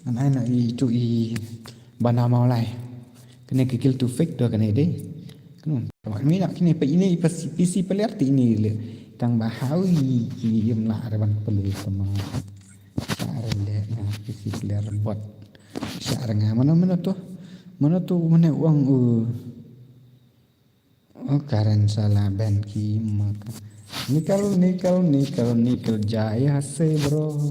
ngan ai nak itu bana mau lai kena kikil tu fake do kan ide kan mi nak kini pe ini PC peler ti ini le tang bahawi ki yem la reban pelu sama sare le na PC peler bot sare nga mana tu mana uang karen salah ben ki maka nikel jaya se bro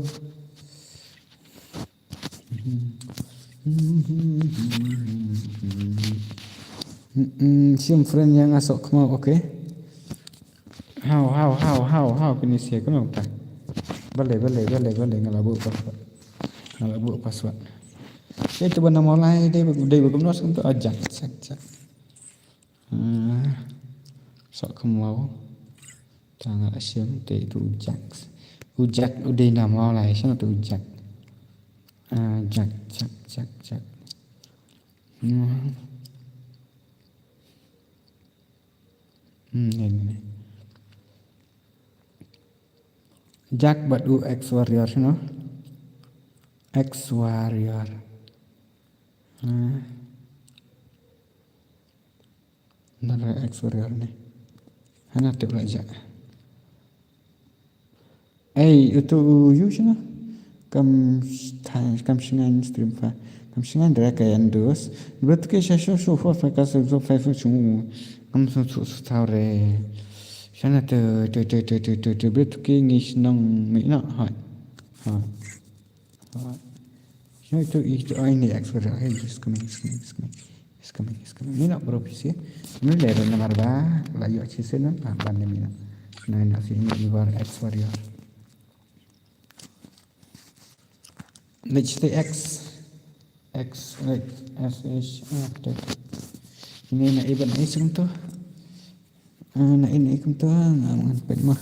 sim friend yang asok kemau oke how kini sia kono ta bale ngalabu password itu bana mulai dei bagumnos untuk ajak cak sok kemau jangan asyam te itu ujak udah nama lah sana tu ujak jak ini jak batu X warrior no X warrior nara X warrior ni hana tu aja itu you sana kam singan stream fa kam singan draka yan dos betul ke shasho so fa ka so fa chu kam so tare sana tu betul ke ngis nong mi na ha itu ini X warrior is coming ni nak beropisi ni level nomor ba la yo chisen ban ni na nak sini ni war X warrior next X ini nak iban ni tu nak ini kum tu ngan pet mah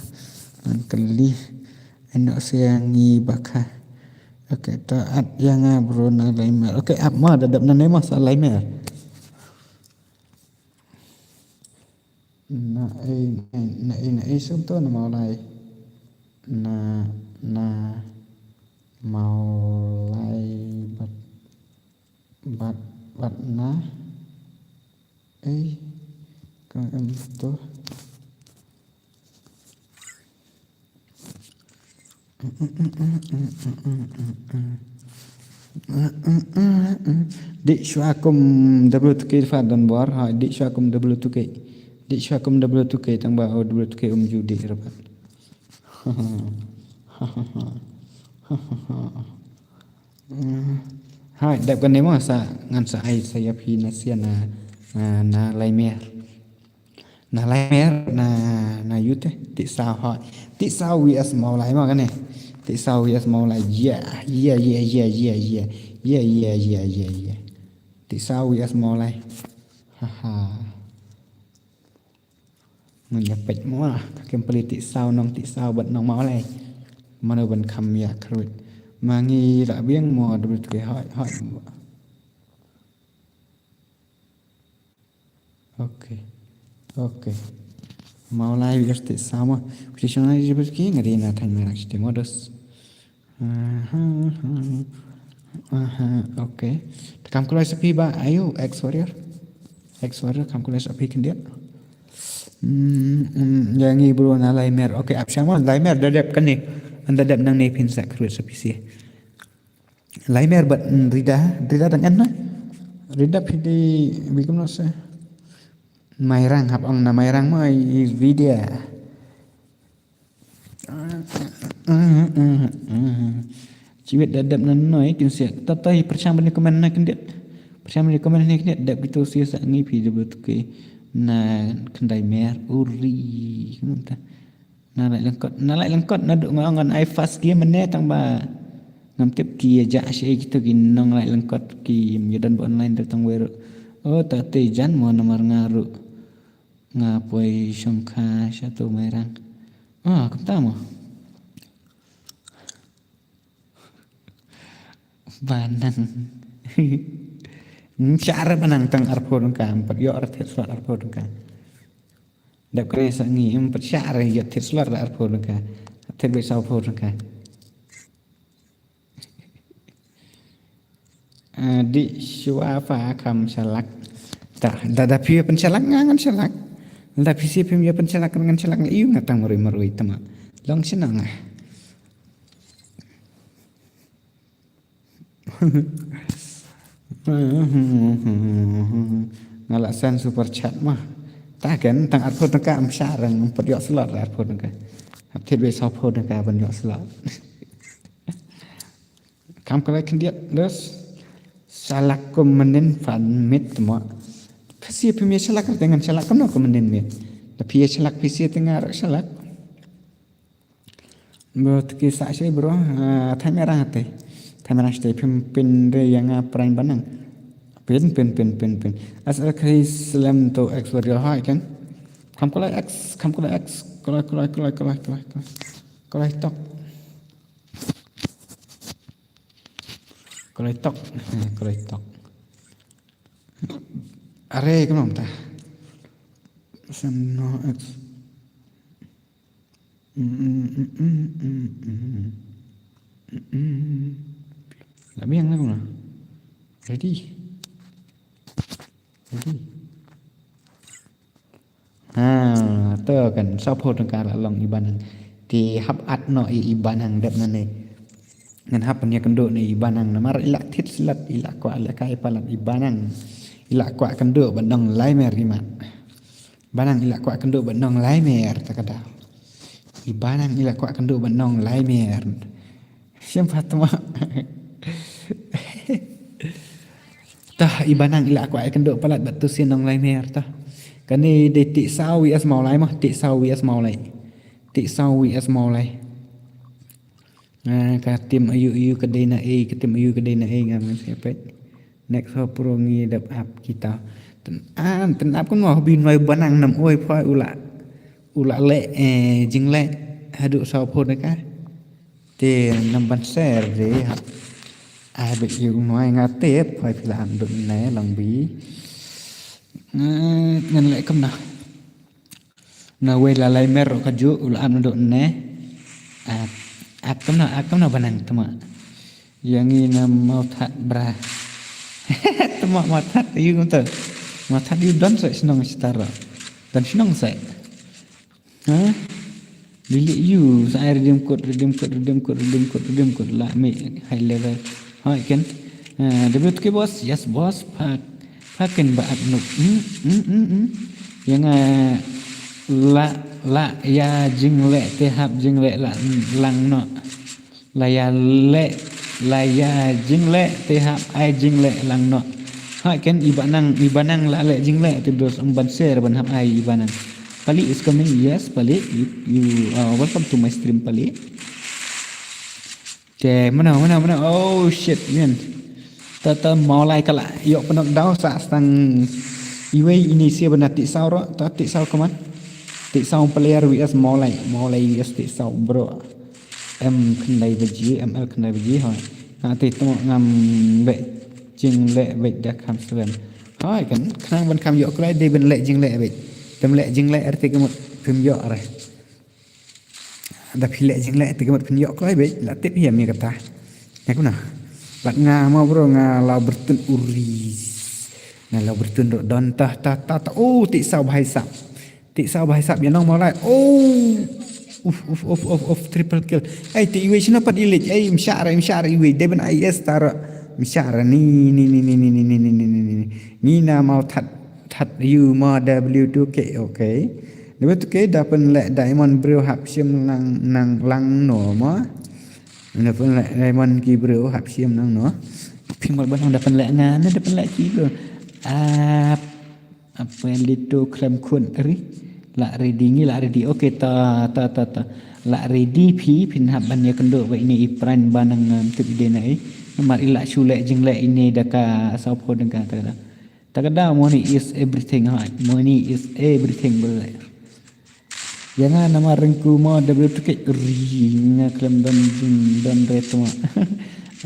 ngan keli enak siangi bakah okey taat yang bro na laimer okey ap ma dadap na nema sa laimer na sum tu na mau lai na mau lai bat na kau tu dik syakum W2K fadan bar ha dik syakum W2K tang ba W2K judi rapat hai dap kan nemo sa ngan sa ai saya pi na sia na laimer na yute ti sa ha ti sa wi as mau lai ma kan ne Tik sau ya small lai. Yeah. Tik sau ya small lai. Haha. Ngepek mua kakem peli tik sau nong tik sau bật nong mau lai. Mana ban kham ya kruit. Mangi rak biang mo debut ke hoi. Okay. Mau lai biar tik sama. Position lai debut ke ngari na thang merak site modus. Okay. Kam kulai sepi ba ayo X warrior kam kulai sepi kendia. Yang ni bro na Laimer. Okay, absyama Laimer dadap kan ni. Dadap nang ni pin sak kruit sepisi. Laimer bat rida dengan na. Rida pidi bikum no se. Mairang hap ang na mairang mo is video. Ciwet dadap nan noi kin sia. Tatai percaya ni komen na kendia. Percaya ni komen ni kendia dadap gitu sia sak ni pi jebut ke. Na kendai mer uri kunta na lai lengkot na duk ngon ai fast game mene tang ba ngam tip ki ja she gitu gin nong lai lengkot ki medan online datang weru ta te jan mo nomor ngaru ngapoi songkha satu merang kata mo banang cara banang tang arpon ka empat yo arti slot arpon ka dak kre sangi empat cara yo tir slot arpon ka tir be sa arpon ka di syuafa kam salak da pi pensalak ngan salak da pi si pi pensalak ngan salak iu ngatang merui tama long senang ngalasan super chat mah takan tang arpon ka am sarang pediok slot arpon ka hapte be sopon ka pediok slot kam kala kendia dos salak komenen fan mit mo pasi pemia salak dengan salak kono komenen mit tapi salak pisi tengah salak bro ki sa sai bro thamera hate Kamera stay pin yang peran banang pin asal kris slam to X warrior hai kan kam kolai X kolai tok are kamu ta slam no X Labi yang lagu lah. Ready. Tu kan support dengan long ibanan di hab atno ibanang dap nane. Ngan hab nya kenduk ni ibanang namar ilak tit silat ilak kwa ilak kai palat ibanang. Ilak kwa kenduk bandong laimer imat. Banang ilak kwa kenduk bandong laimer takada. Ibanang ilak kwa kenduk bandong laimer. Siapa tu mah? Tah ibanang ila aku ai kenduk palat batu sinong lai mer tah kani de tik sawi as mau lai mah tik sawi as mau lai ka tim ayu kedai na ngam sepet next ho prongi dap ap kita ten ap kun mau bin mai banang nam oi phoi ula le jing le hadu sau phon ka te nam ban ser de ai bị yêu nói ngã tiếp phải làm được né lòng bí ngân lại cầm nào nào quay là lấy mer rồi kaju làm được né cầm nào banang teman yang ini mau thật bra teman mau thật yêu không ter mau thật yêu dan saya senang setara dan senang saya Bilik you saya redeem code lah me high level hai kan debut ke bos yes bos pakin baat nuk yang la ya jing le tehap jing le lang no la ya jing le tehap ai jing le lang no hai kan ibanang la le jing le terus umban share ban hap ai ibanang Pali is coming. Yes, Pali. You welcome to my stream, Pali. mana. Oh shit, man. Ta mau lai kala yok penok dau sa stang iwe ini sia benar tik sau ro, ta tik sau kaman. Tik sau player vs mau lai vs tik sau bro. Em kendai beji, ML kendai beji ha. Tik tengok ngam lek jing lek bet dah kam seven. Hai kan, kenang ban kam yok klai dia ben lek jing lek bet. Tem lek jing lek arti kemut pim yok re. Ada pilek jing lek arti kemut pim yok klai bet, la tip hiam ni kata. Nak guna. Lak nga mau bro nga lau bertun uris. Nga lau bertun dok don ta. Oh tik sau bahai sap. Tik sau bahai sap yang nong mau lai. Oh. Uf triple kill. Tik iwe sino pat ilit. Msyara iwe. Deben IS tara. Msyara ni. Ni na mau tat you mau W2K okay. W2K dapat lek diamond bro hap sim nang lang no mo. Mana pun Raymond ki bro hap siam nang no. Pimal banang dapat lek ngana dapat lek ki bro. Apa yang itu krem kun ri. La ready okey ta. La ready pin hap ban ya kendo ba ini ipran banang tip ide nai. Nomor ila sulek jing lek ini daka sapo dengka ta. Takada money is everything ha. Money is everything bro. Jangan nama rengku mau W2K ringa klem dan reto.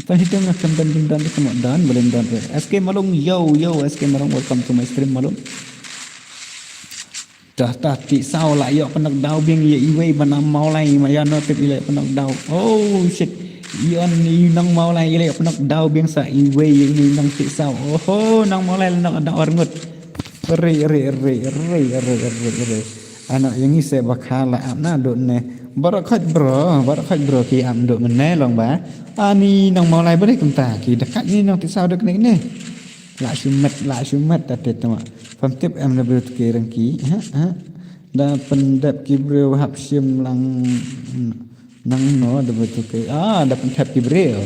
Apa itu ngakam dan semua dan belum dan. SK malung yo SK malung welcome to my stream malung. Dah tik sau lah yo penak dau bing ye iwe banam mau lai maya no tip ile penak dau. Oh shit. Ion ni nang mau lai ile penak dau bing sa iwe ni nang tik sau. Oh nang mau lai nak ada orngut. Re. Anak yang ni saya bakal amna dok ne barakat bro ki am dok mene long ba ani nang mau lai balik kemta ki dekat ni nang tisau dok ni la syumat tate tama pam tip am na bro ki rengki da pendap ki bro hap sim lang nang no da betul ki da pendap ki bro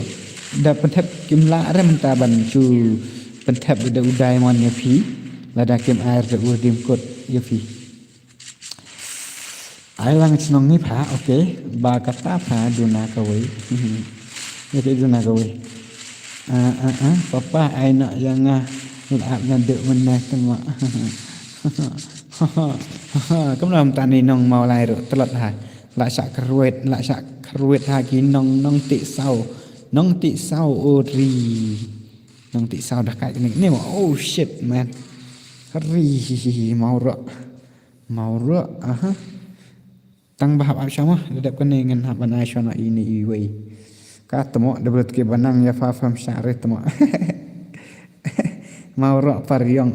da pendap kim la re menta ban chu pendap da udai mon ya pi la da kim air da udim kot ya pi ai lang senang ni pa okey ba kata pa duna kawai jadi duna kawai papa ai nak yang lap ngaduk meneh tengok kamu làm tani nong mau lai rồi telat ha lại sạc kruet ha ki nong tik sau ori nong tik sau dah kat ni oh shit man ri mau ro tang bahap sama dedap kene ngan hap nasional ini iwe ka temo debut ke banang ya fam syare temo mau ro pariong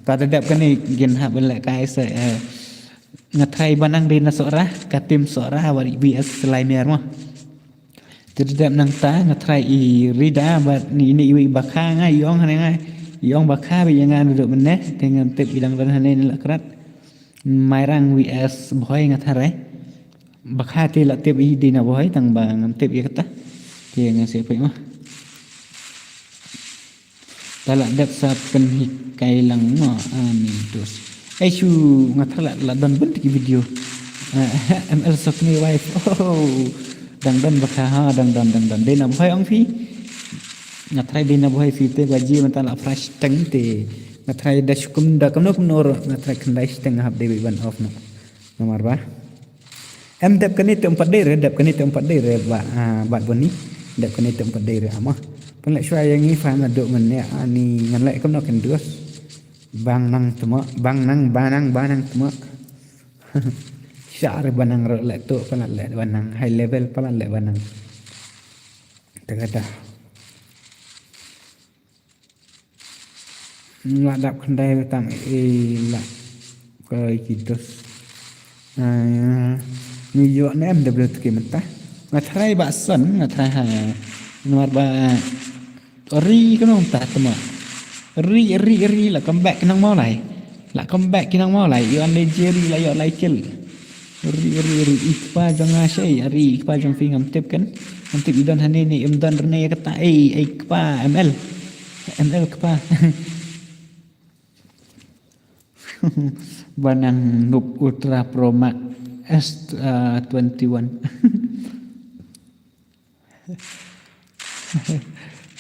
ta dedap kene gen hap lek kai se ngathai banang di nasora ka tim sora wari BS selainer mah dedap nang ta ngathai i rida bat ni iwe bakha ngai yong bakha bi jangan duduk meneh dengan tip idang dan hanen lakrat Mairang WS boy ngathare bakhati la tip i dina boy tang bang tip ya kata dia ngasih pe mah talak dak sa pen hikai lang ma ani dos chu ngathara la don ben ki video ML sokni wife dang dan bakha dang dina boy ong fi ngathare dina boy fi te baji mata la fresh tang te ngathai dash kum da kam nor ngathai khandai steng hab dewi ban off no nomor ba em dap kani tempat dire ba bat boni dap kani tempat dire amah penlek syai yang ni fa ngaduk men ya ani ngalek kam no kan dus bang nang banang temo syar banang ro lek tu palat lek banang high level palat lek banang tagadah ngadap kendai tang la kai kitos ni yo nem WT mentah ngathai ba san ngathai ha nomor ba ri kan ông ta tama ri la comeback nang mau lai yo an Nigeria la yo lai chel ri ikpa jang asai ri ikpa jang fingam tip kan tip idan hanini imdan rene kata ikpa ML kpa Banang Noob Ultra Pro Max S21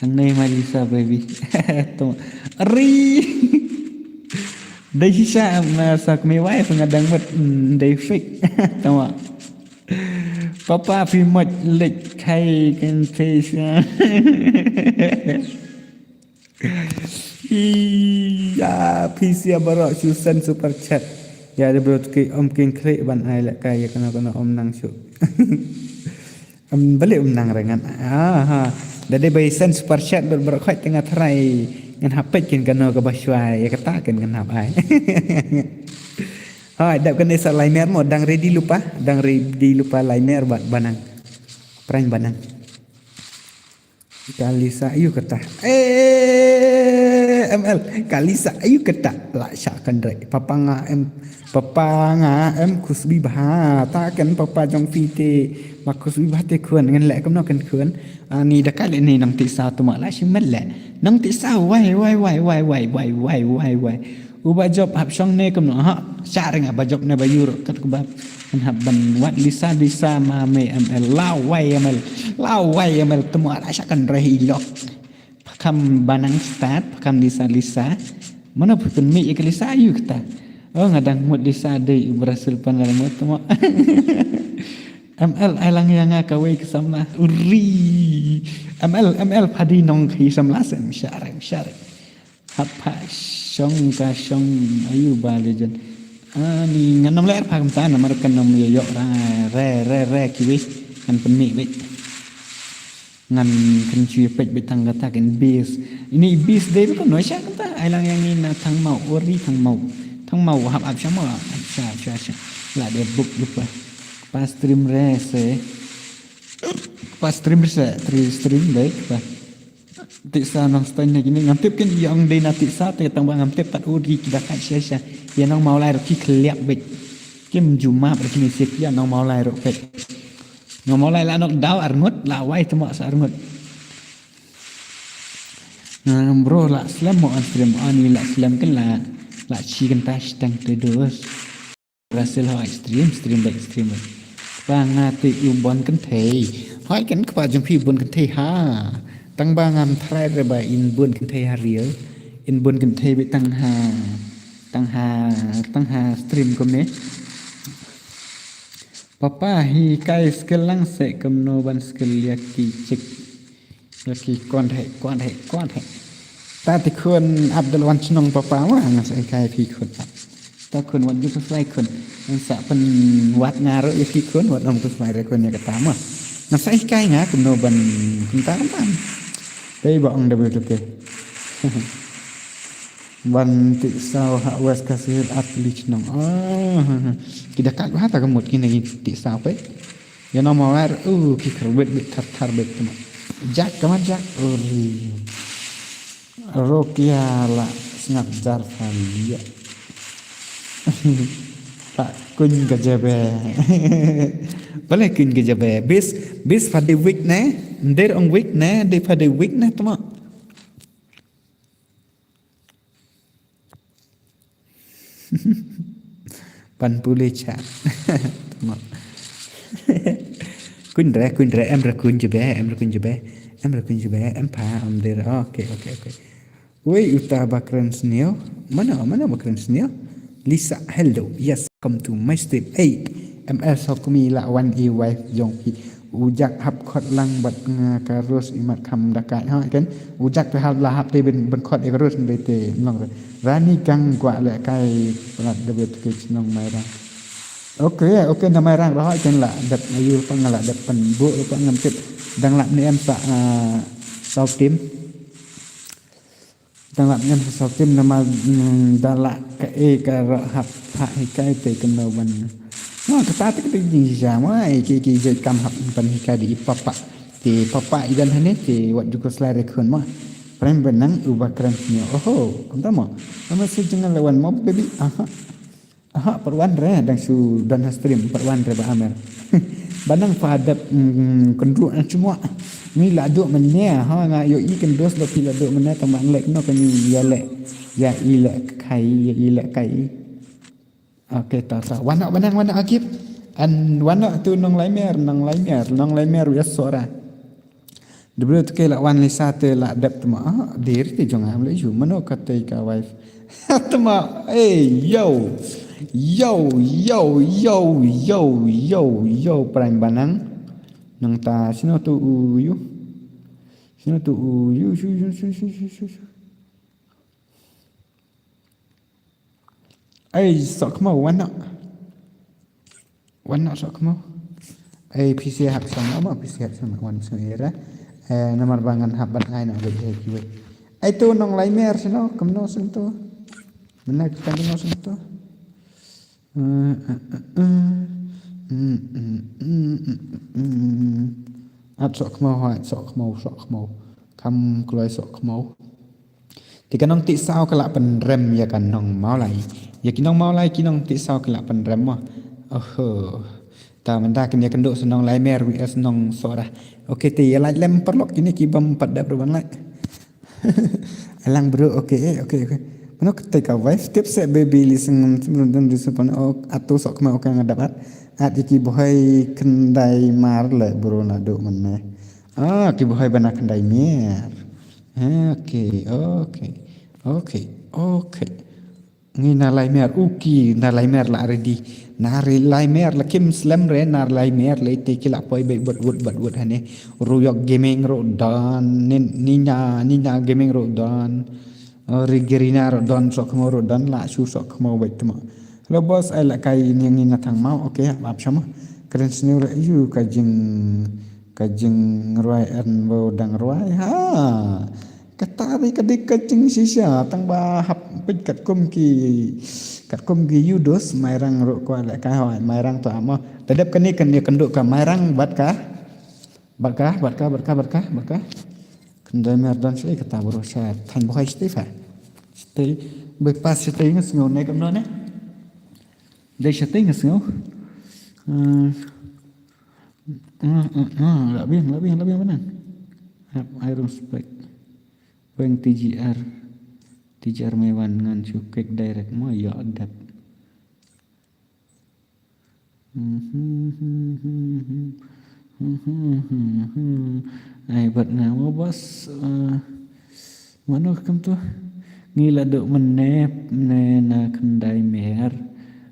Aneh Malisa baby. Tama. Ari. Đây sa mà sak mi wai pengadang mat đây fake. Tama. Papa phi mạch lịch khay kan face. Iya, pisia barok Susan super chat. Ya ada berot ke om king klik ban ai lek kaya kena om nang syuk. Balik nang rengan. Ha. Dari baisan super chat berkhoi tengah terai ngan hapet kin kena ke baswai ya kata kan hap ai. Ha, dap kena sa liner mo dang ready lupa liner bat banang. Perang banang. Kalisa ayu kata. ML Kalisa ayu kata la syakan rek papanga em kusbi bah ta kan papa jong fite makusbi bah te khuen ngan lek kom no kan khuen ni dekat ni nang ti sa tu mak la shimet lek nang ti sa wai uba job hab song ne kom no ha sya renga ba job ne ba yuro kat ku ba kan hab ban wat lisa ma me ML la wai ML temu la syakan reh ilok pakam banang start pakam lisa mana pun mi ik lisa ayu kita oh ngadang mut lisa dei berhasil panal mut temu ML alang yang kawai kesamla uri ML padi nong ki samla sem syarek apa syong ayu balejan ni nganam ler pakam tan namar kan nom yo re kiwi kan pemi wit ngan kan cuy pet betang kata kan bis ini bis deh kan no sya kata ailang yang ini thang mau ori thang mau hab ab sama sya la de book lupa pas stream rese stream deh pa tiksa nang stay ni gini ngantip kan yang de na tiksa te tang bang ngantip tat ori kita kat sya ya nang mau lai ro ki kliap bet kim juma begini sik ya nang mau lai ro pet ngomong lai lah nak daw arngut lah wai tu mak arngut bro lah slam mo stream ani lah slam kan lah chicken tash tang terus berhasil hoi stream baik stream bangati ubon kan thei hoi kan kapa jeng phi bun kan thei ha tang bangam thrai re ba in bun kan thei ha riel in bun kan thei be tang ha stream kom ne Papa hi kai skill lang se kamno ban skill yaki cik yaki kon hai ta ti khun Abdul Wan chnong papa wa ngas ai kai phi khun ta khun wan ju sai khun an sa pen wat nga ro yaki khun wat om ku sai re khun ya kata ma ngas ai kai nga kamno ban kun ta kan dei ba ong double ke ban ti sao ha wes kasih atlich nong kita kat bah ta kemut kini ti sao pe ya no mau air ki kerbet bit tar bet tu jak kaman jak rokia la snap jar falia tak kun gajabe balik kun gajabe bis pada week ne der on week ne de pada week ne tu pan pulih chat kun re em rakun je be em pa om der okay wei uta bakran sneo mana bakran sneo Lisa hello yes come to my stream ML sokmi la wan e wife jong pi ujak hap khot lang bat karus imat kham dakai ha kan ujak pe hab la hab te ben khot e karus be te nong rani gang kwa le kai plat de bet ke nong mai ra okay na mai rang ro kan la dat ayu pangala dat pan bu pa ngam tip dang lap ni em sa sau tim dang lap ngam sau tim nama dala ka e ka hab ha kai te kan no ban no kata tu kita jinja mai ki je kam hap pan hika di papa idan hane ti wat juga selare khun ma prem benang ubakran ni kunta mo ama si jangan lawan mo baby perwan re dang su dan stream perwan re ba amer banang padap kendru semua ni la duk menne nga yo i kan dos do pila duk menne tambang lek no kan ya ilek kai okay ta wana akip an wana tu nong lai mer ya suara Dulu tu ke la wan lisa te la dep tu ma dir te jong am le ju mano kate ka wife. Tu ma yo. Yo prime banang. Nang ta sino tu uyu. Sino tu uyu shu. Sok mau wan sok mau. PC hak sama PC hak sama wan sengera. Nomor bangan habat ai nak bagi kiwe. Tu nong lai mer sino kamno sento. Benar kita kamno sento. Sok mau. Kam keloi sok mau. Thì cái nong tị sao cái lạ phần rem ya kan nong mau lai. Ya ki nong mau lai ki nong tị sao cái lạ phần rem mo. Ta menda kini kan duk senong lai mer wi senong sora. Okey ti ya lai lem perlok kini ki bam padap ruban lai. Alang bro okey. Mano ketika wife tip set baby liseng sebelum du sepan atau sok mau kan dapat. At ki bohai kendai mar le bro na duk men. Ki bohai bana kendai mer. Okey. Ngi na lai mer na lai mer la ready. Nari lai mer la kim slam re nar lai mer le te kila poi be but hane ruyok gaming ro dan ninya gaming ro dan rigerina ro dan sok mo ro dan la su sok mo be tma lo bos ai la kai ni na thang mau okey ap sama keren sini re yu kajing roi an bo dang roi katari kadik kajing sisa tang ba hap pit kat kum ki yudos mairang ro ko la ka hoi mairang to amo tadap kani kenduk ka mairang batka kendai mer dan sei kata bro sa than boy stifa stay be pas stay ngas ngau ne kam no ne dei stay ngas ngau lebih mana I respect Bang TGR mewan ngan cukek direct mo ya adap. Ai bat nama bos mano kam tu ngila duk menep na kendai mer.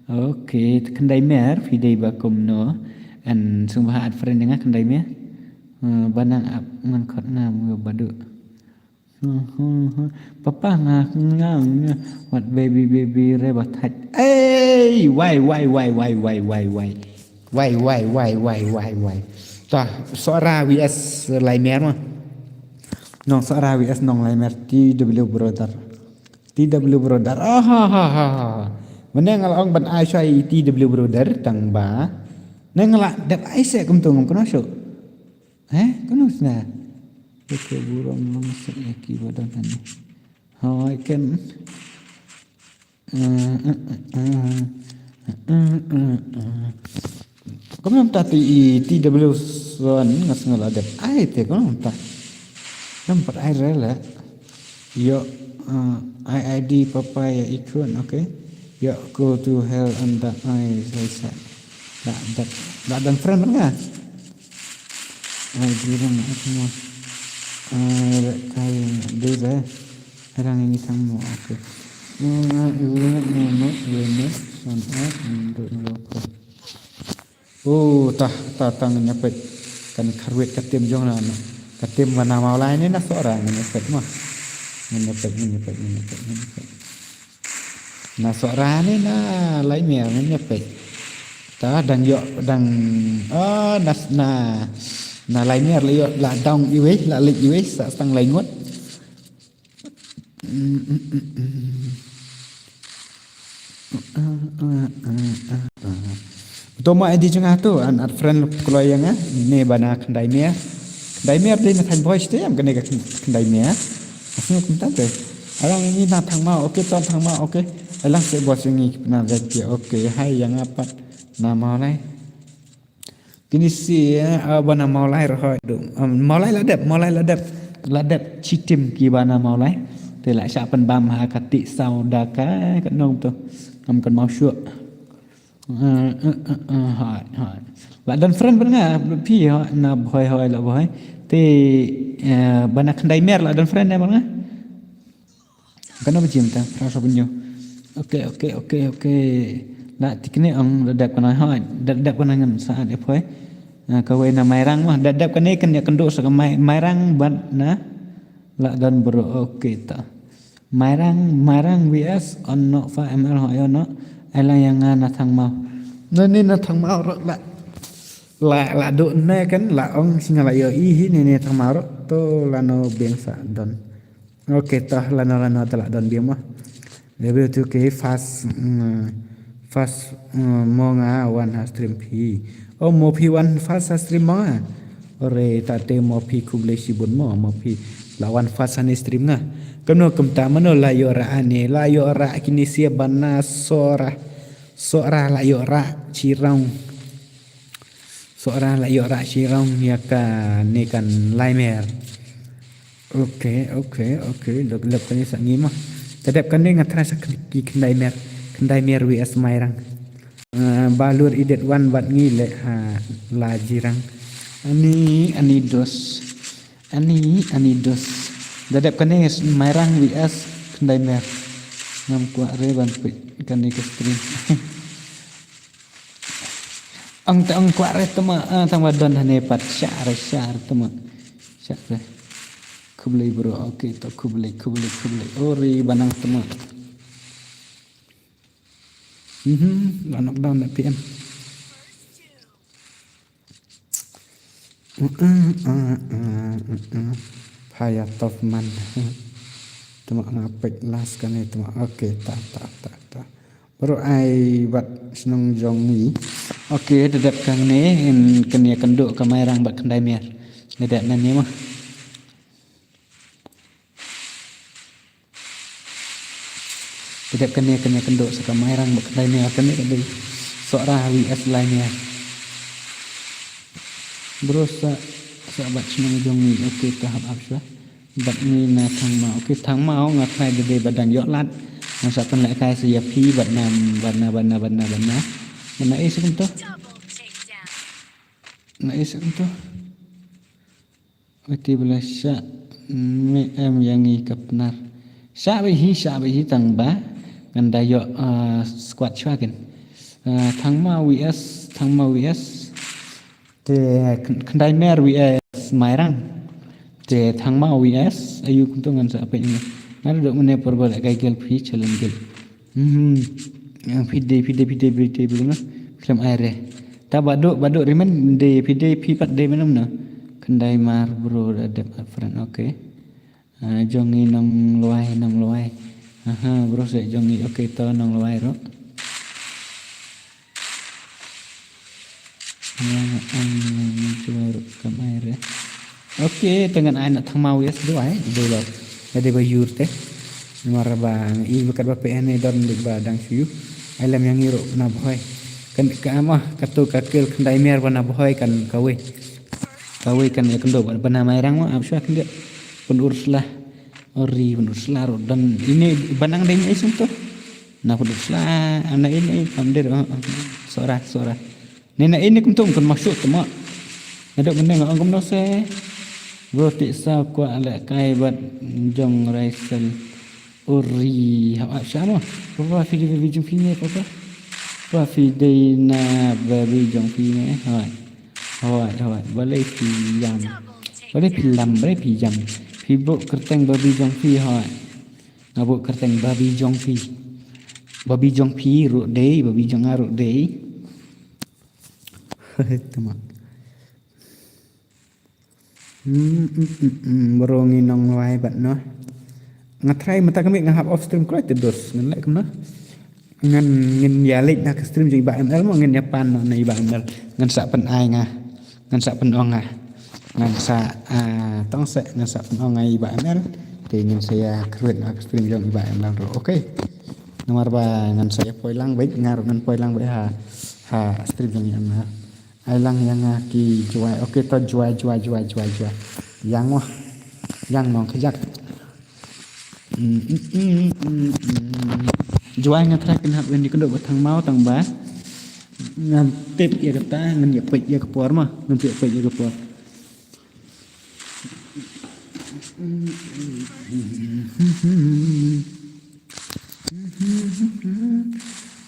Okey kendai mer fidei bakum no an sumpah ad friend dengan kendai mer. Banang ap ngangkot nam badu. Papa ngang what baby rebat hat. Why. Tah suara WS Laimer mah. Nong suara WS nong Laimer TW brother. Meneng ngalong ban ai sai TW brother tang ba. Neng ngalak dap ai se kum tungum kono so. Kono sna. Oke burung langsung ki badan ni. I can Kau minta TW son ngas ngaladap. Ai te kau minta. Nampak air rela. Yo IID papaya ikon okay. Yo go to hell and that I say that dan friend mana? Ai bilang semua. Kaya dulu orang ini sama aku. Ini sampai untuk loko. Tatang nyepet kan karwet katim jong lah. Katim mana mau lain ini nak seorang nyepet mah. Nyepet. Nah seorang ini nah lain ya nyepet. Dan na lai mer le la dong iwe la lik iwe sa stang lai ngot to ma edi janga tu an friend kloyanga ne bana khandai mer de na than boy ste am kane ka khandai mer asne kum ta te alang ni na thang ma okay ton thang ma okay alang se bos ngi na ja ki okay hai yang apa na ma lai kini si bana maulai roh do maulai ladap citim ki bana maulai te la sha pan bam ha kati saudaka kat nong tu am kan mau syuk hai la dan friend bana pi na boy la boy Ti banyak kendai mer lah dan friend ya bang ah. Kenapa cium ta? Rasa punya. Oke. Nak tikni ang dadap kana ha, dadap kana ngam saat dia poi. Kawai na mairang mah dadap kana kan ya kenduk sa mairang ban na la dan bro oke ta. Mairang vs onno fa ml ho yo no. Ala yang na thang mau. Nah ni na thang mau ro la do na kan la ong singa la yo I ni thang mau ro to la no bengsa don. Oke tah la no talak don dia mah. Level tu ke fast mo nga one stream pi. Oh mo pi one fast stream mo ah. Ore tate mo pi kuble sibun mo pi lawan fast ane stream nga. Keno kemta mano la yo ra ane la yo ra kini sia bana sora la yo ra cirong. Sora la yo ra cirong ya ka ne kan laimer. Oke, lep kan sa ngima. Tadap kan dia ngatra sa kendai mer WS mairang. Balur idet wan bat ngile ha la jirang. Ani dos. Tadap kan dia mairang WS kendai mer. Ngam kuat reban kan dia ke stream. Ang kuat re tama tang wadon hane pat syar tama. Syar. Kublai bro, oke to kublai. Ori banang tema. Knockdown na PM. Paya top man. Tema ngapek las kan itu. Oke, tak. Baru ai bat seneng jongi. Oke, dedap kang ne kenia kenduk ke mairang bat kendai mer. Dedap nan ni mah. Tidak kena kenduk saka mairang bak kendai ni kena kendai seorang WS lainnya. Berusaha sahabat senang jongi okey tahap apa bat ni na thang mau okey thang mau ngakai de badan yok lat masa kan lek kai sia pi bat nam bana mana is kunto na is kunto okey belasya me em yang ikapnar Sabihi tang ba ngandayo squad chwagen thang mau WS te kendai mer WS mairang te thang mau WS ayu kunto ngan sa apa ini ada dok mene perbal kai gel phi challenge gel pide belum film air ta baduk rimen de pide phi pat de menam na kendai mar bro ada friend okay jongi nong luai bro se jongi okay to nong luai ro coba rekam air ya okay dengan anak thang mau yes do ai do lo ada bayur teh marabang I bekat bapak ni don di badang siu alam yang ngiro na boy kan ka amah katu kakil kendai mer bana boy kan kawe kan ya kendo bana mairang mah absya kan dia penuruslah ro dan ini banang deng isum tu na penuruslah anak ini kamdir sora nena ini kuntum kun masuk tu mak ada benda ngak angkum nose roti sa kwa ala kai bat jong raisal uri ha syama apa video jong fi ni apa video na baby jong fi ni hai boleh pinjam Phi bộ kerteng babi jong phi hỏi bộ kerteng babi jong phi ro dei babi jong aro dei teman berongi nong wai bat no ngatrai mata kami ngahap off stream kau terus ngan lek kemana ngan yalik nak stream jadi ba ml mo ngan Japan no nai ba ml ngan sa pen ai nga ngan sa pen ong nga ngan sa tong se ngan sa ong ai ba ml te ngan saya kruet nak stream jong ba ml ro okey nomor ba ngan saya poilang baik ngar ngan poilang baik ha stream jong ml ai lang yang ki juai okey to juai yang wah yang nong khajak juai ngatrai kenap ni kendok batang mau tang ba ngan tip ya kata ngan ya pek ya kepor mah ngan pek ya kepor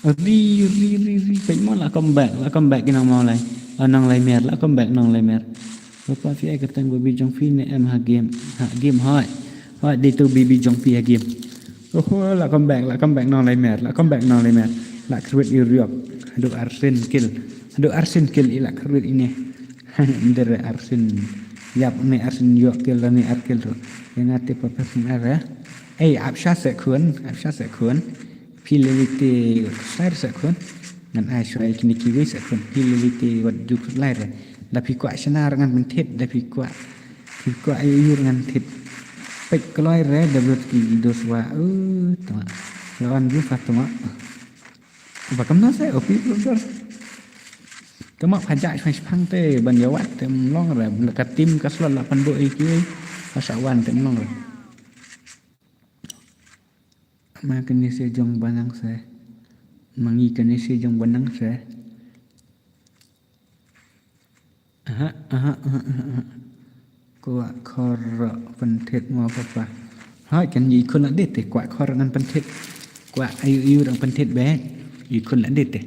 ri phải món là comeback cái nào mau lại nong lại mer là comeback nong lại mer Papa phi ai katang baby jong phi ne em ha game hỏi đi tu baby jong phi ha game là comeback nong lại mer là create Europe do Arsen kill ila create ini dari Arsen yap ne Arsen yo kill la ne ar kill ro yang ate papa semara apsha sẽ khuôn Pililiti slide sẽ khuôn ngan ai xoay kini kiwi sẽ khuôn pililiti wat juk slide da pi kwa senar ngan mentit da pi kwa ayur ngan tit pek keloi re da blot ki dos wa tama lawan ju fatuma ba kam no se opi blot tama phajak phai phang te ban yawat tem long re ka tim ka slot 8 bo iki pasawan tem long re Makanya saya jong banang saya mangikan saya jong banang saya kuat kor pentit mau apa hai kan yi kun la det te kuat kor ngan pentit kuat ayu dang pentit be yi kun la det te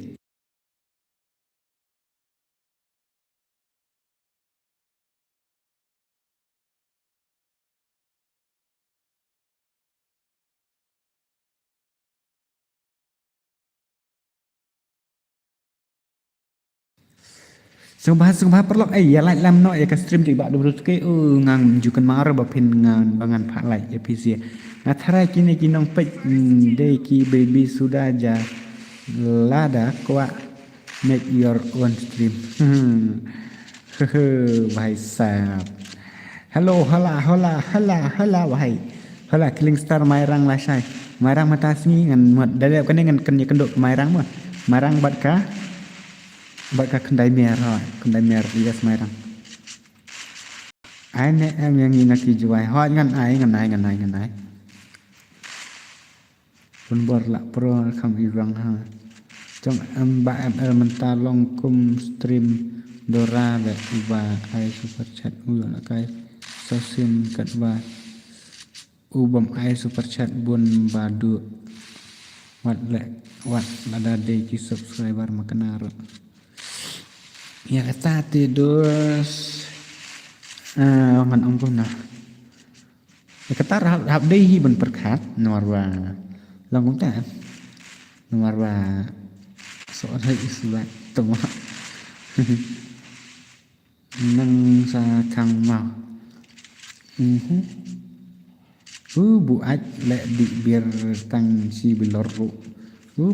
Sungguh perlu ya like lam no ya ka stream ti ba do ke ngang jukan mara ba pin ngang bangan pha like ya pc na thara kini kinong pek de ki baby sudah ja lada kwa make your own stream भाई साहब hello hala भाई hala killing star mairang la sai mairang mata singi ngan mat dale kan ngan kan kendok mairang bat ka kendai mer dia semarang ai ne em yang ni nak juai hot ngan ai pun bor la pro kham irang ha trong em ba em elemental long kum stream dora ve ba ai super chat la kai sosim kat ba ubam ai super chat bun badu wat ada de ki subscriber makanaro ya kata tidur man ampun nah ya kata rahab dei ben perkat nomor long ta nomor soal isbat tuma nang sa kang mau buat le di biar tang si biloru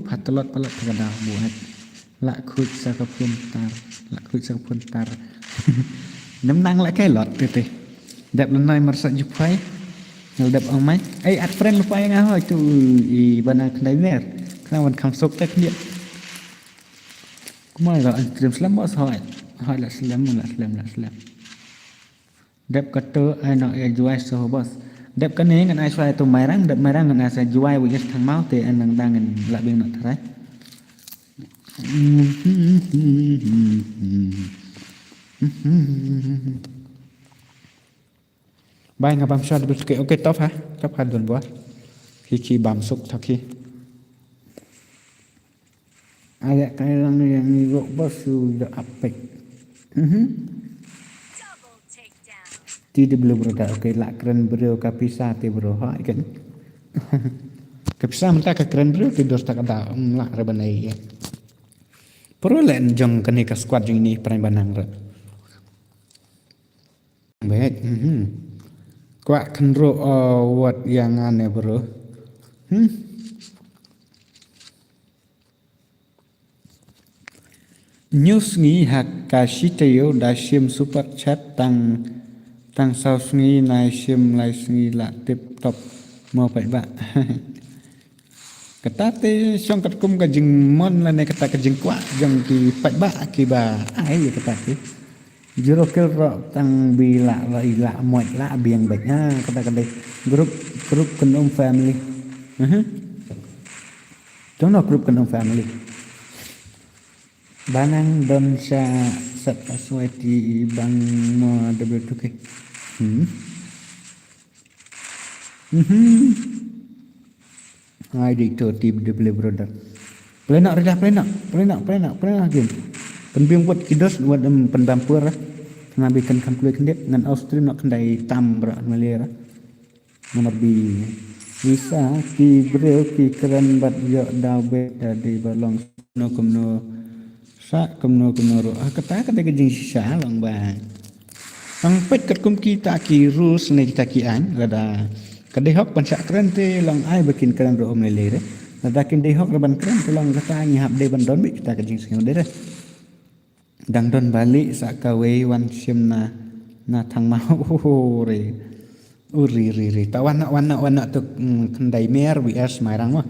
patlot palat kada buat la khut sa ka pun tar nắm năng lại cái lọt tê đẹp lần này mà sợ chụp phái đẹp ông mấy ad friend lu phái ngah tu I bana knai mer khang wan kham sok tek niệm kuma là anh stream slam boss hỏi là slam đẹp cả tơ ai nói juai so boss đẹp cái này ngan ai xoay tu mai rang đẹp mai rang ngan ai sa juai với thằng máu tê anh đang ngan lại bên nọ thái Bay ngabam shot betul oke top hadun buat kiki bam suk thaki ada kailang yang ngirok bos sudah apek tidak belum berada oke lak keren bro kapisa te bro ha ikan kapisa mentah ke keren bro tidur tak ada lak rebanai ya perlu len jong kene ka squad jong ini pernah banang re baik kwa kenro wat yang aneh bro news ngi hak ka shiteo da sim super chat tang sau ngi nai sim lai ngi la tip top mau phải bạn kata te song kat kum ka jing mon la ne kata ka jing kwa jang ki pai ba ki ba ai ya kata te jero kel ro tang bi la moi la biang baik kata dei grup kenom family no grup kenom family banang don sa sat aswati bang mo double tuke Hai dito tim dia boleh brother. Pelenak redah pelenak game. Penbiang buat kidos buat pendampur ngabikan kampung kendep dengan Austria nak kendai tam berak Malaysia. Nomor B. Bisa ki bril ki keren bat yo dawe dari balong no kumno sa kumno ro kata kejing sisa lang bang. Ang pet kat kum kita ki rules ne kita ki an rada kadai hok pansak keren te lang ai bikin keren ro Malaysia. Rada kin dai hok raban keren te lang kata ngihap dai bandon bi kita kejing sing deh. Dang don balik sak kawe wan sim na thang mau re ri ta wana tu kendai mer BS mairang mah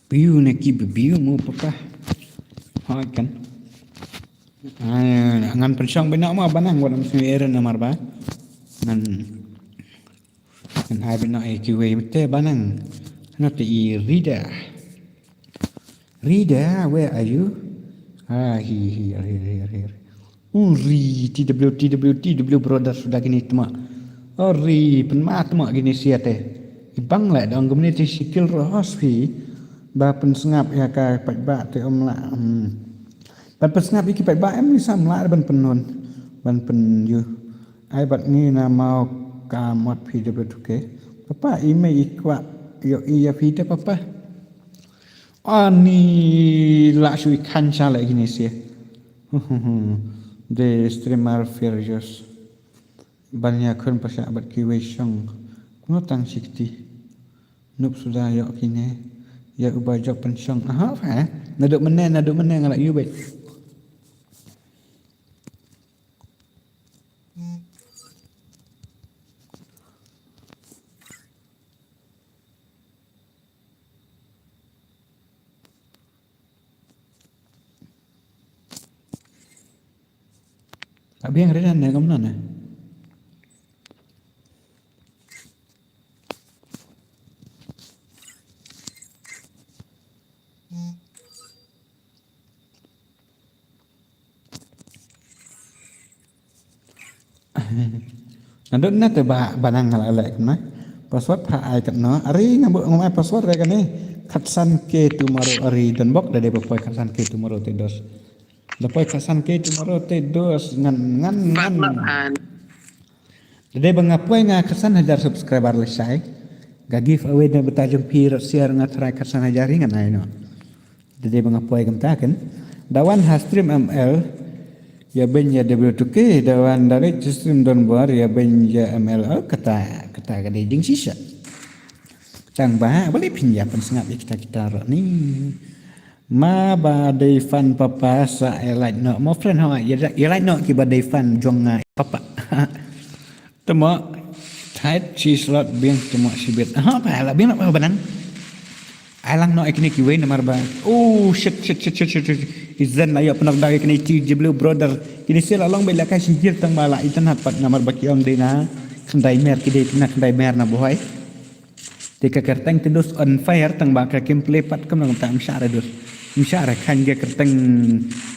biu ne ki biu mu papa hai kan ngan pensong benak mah banang wan sing eren amar ba ngan ai benak e ki we mete banang not Rida, where are you? Here. Uri, TW brother sudah gini temak. Uri, penmat temak gini siate. Ibang lah dalam community sikil rohos fi. Ba pensengap ya ka pai ba te om la. Ban pensengap iki pai ba em ni sam la ban penun. Ban pen you. Ai bat ni na mau ka mot PW tuke. Papa email ikwa yo iya vida papa ani la sui kancha la gini sih de streamer furious banyak kan pasal abad kiwe song kuno tang sikti nup sudah yo kini ya ubah job pensong aha fa naduk menen ngalak you baik Abi yang redan ya kamu nana. Nandun na te banang ngalak na. Password pa ai kat no. Ari ngomai password re kan ni. Katsan ke tomorrow ari dan bok dari bapak katsan ke tomorrow te dos. Dapat katsan ke tomorrow te dos ngan. Jadi bengapoy nga katsan hajar subscriber lesai. Ga giveaway na betajong pirot share nga try katsan hajar ngan ai no. Jadi bengapoy gamtaken. Dawan stream ML ya ben ya W2K dawan dari stream don bar ya ben ya ML kata kading sisa. Cang ba boleh pinjam pensengap kita ni. Ma ba day fan papa sa like no mo friend ha ya like no ki ba day fan jong papa. Temo tight cheese lot biang temo sibit. Ha pa la biang apa banang. Alang no ikni ki we nomor ba. Oh shit. Izan ayo penak dai kini TW brother. Kini sila long bela kai sijir tang bala internet pat nomor baki om dina. Kendai mer ki dei nak kendai mer na boy. Tika kerteng tindus on fire tang baka gameplay pat kam nang tam syara dus. Syara kan ge kerteng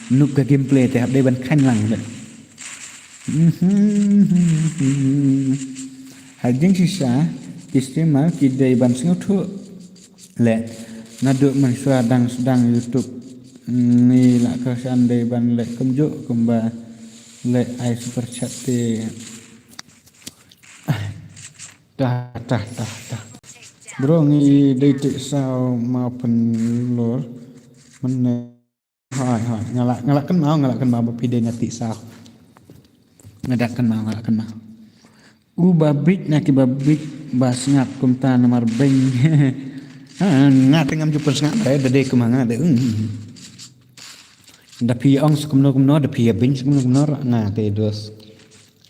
nuk ga gameplay te hab dei ban kan lang de. Hajing sisa istimal ki dei ban singu thu le naduk man sedang YouTube ni la ka sandai ban le kumjuk kumba le ai super chat te dah bro ngi dei te sao mau pen lor men hai ngalakkan mau bapide nati sao ngadakan mau babik nak babik bas ngap kumta nomor beng ngate ngam jupan ngap de de kemanga de dapi ong kumno dapi beng kumno ngate dos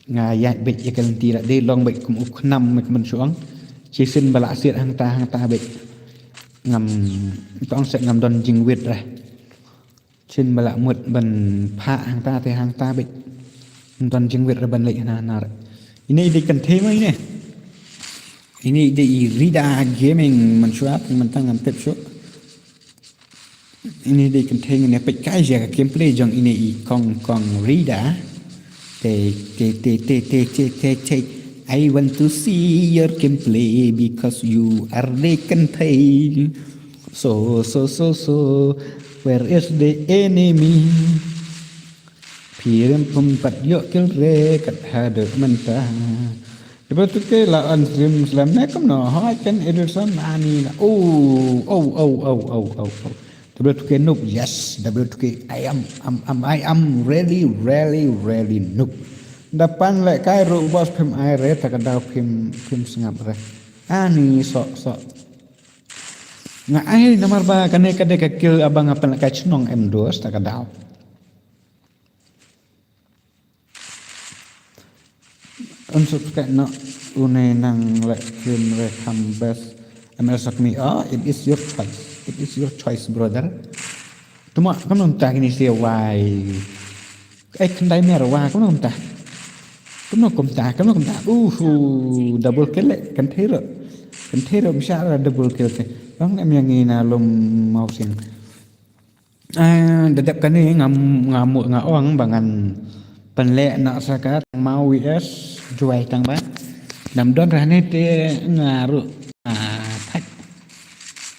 ngayat bek ya kan tira de long bek kum uknam mek men suang chisin bala siat hang ta bek ngam tong sek ngam don jing wit ra chin bala mut ban pha hang ta bek don jing wit ra ban lek na ini ide kan tema ini ide Rida gaming mensuap mentang am tip show ini dia contain ini pekai jaga gameplay jong ini kong rida te I want to see your gameplay because you are the contain so where is the enemy Piram pempat yok kil re kat hada mentah Lepas tu ke lawan Islam ni kam no hai kan Ederson ani na oh Lepas tu ke noob yes lepas tu ke I am really noob Depan lek kai ru bos pim air tak ada pim sengap re ani sok ngai nomor ba kane kade kil abang apa nak kai cunong M2 tak ada Unsur kat nak une nang lek film rekambas ML sakmi it is your choice brother tuma kamu entah ini sia wai kendai mer wa kamu entah double kill kan thero bisa ada double kill ke bang em yang ina lom mau sing dedap kan ni ngamuk ngaong bangan penlek nak sakat mau WS juai tang ba nam don rane te ngaru thách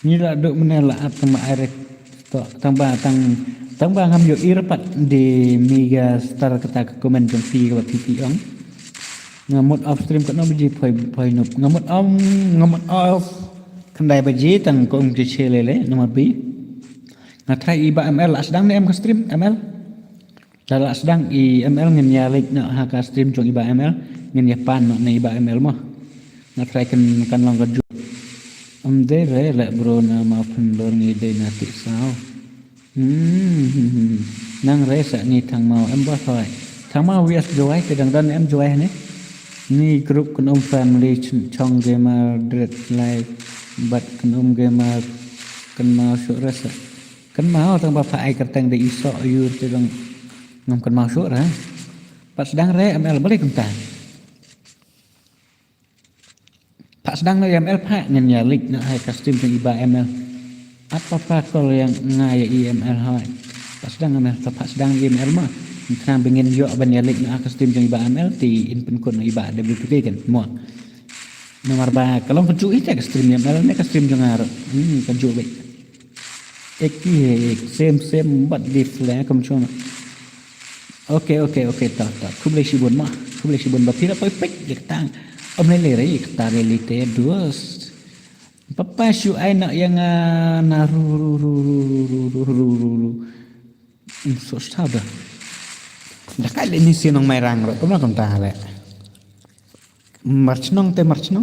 ni la duk menela atang air to tang ba ngam yo irpat di mega star kata komen jong pi ka pi ong ngamut off stream kat no biji phoi nup ngamut off kendai baji tang ko ung chelele nomor bi ngatrai iba ml sedang ni em ka stream ml Dalam sedang ML ngin yalik nak haka stream jong iba ML ngin ya pan nak iba ML mah nak try kan long kerja de re lek bro na ma pendor ni de na ti sao nang re sa ni thang mau em ba thôi thang mau wias joy ke dang dan em joy ni group kan family chong gamer dread live but kan gamer kan mau syuk rasa kan mau tang ba ai katang de iso you te dang ngam masuk lah. Pak sedang re ML boleh kentang. Pak sedang re ML pak nyalik nak hai custom dengan iba ML. Apa kalau yang ngaya IML hai. Pak sedang ML pak sedang IML mah. Kenang pengen yo ban nyalik nak custom dengan iba ML ti input kon iba WPK kan semua. Nomor ba kalau keju itu custom ML ni custom jangan keju baik. Same but different kamu cuma Okay, tak. Aku boleh sibun bapir apa pek je tang. Om lele kita relate duas. Papa syu ai nak yang naru. So stada. Dah kali ni sinong mai rang ro, kamu nak tahu le. Marchnong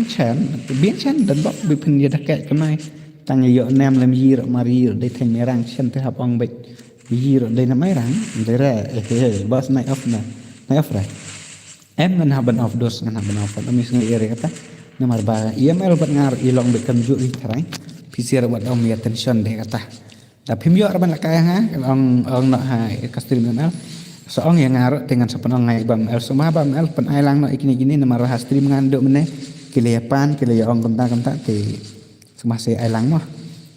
chan, bien chan dan bak bipin dia dah kat kemai. Tang yo nam lam yir mari de thang merang chan te hap ong bek. Hero đây là mấy rắn đây boss night off right em ngân haban off dos ngân haban off kami sengai area kata nomor ba EML buat ngar ilong bekan ju ri tarai PC buat om ya tension deh kata tapi mio raban lakai ha ong nak hai custom ML soong yang ngar dengan sepenuh ngai bang el semua bang el pen ai lang nak gini nomor ha stream nganduk meneh kiliapan kilia ong kontak te semasa ai lang mah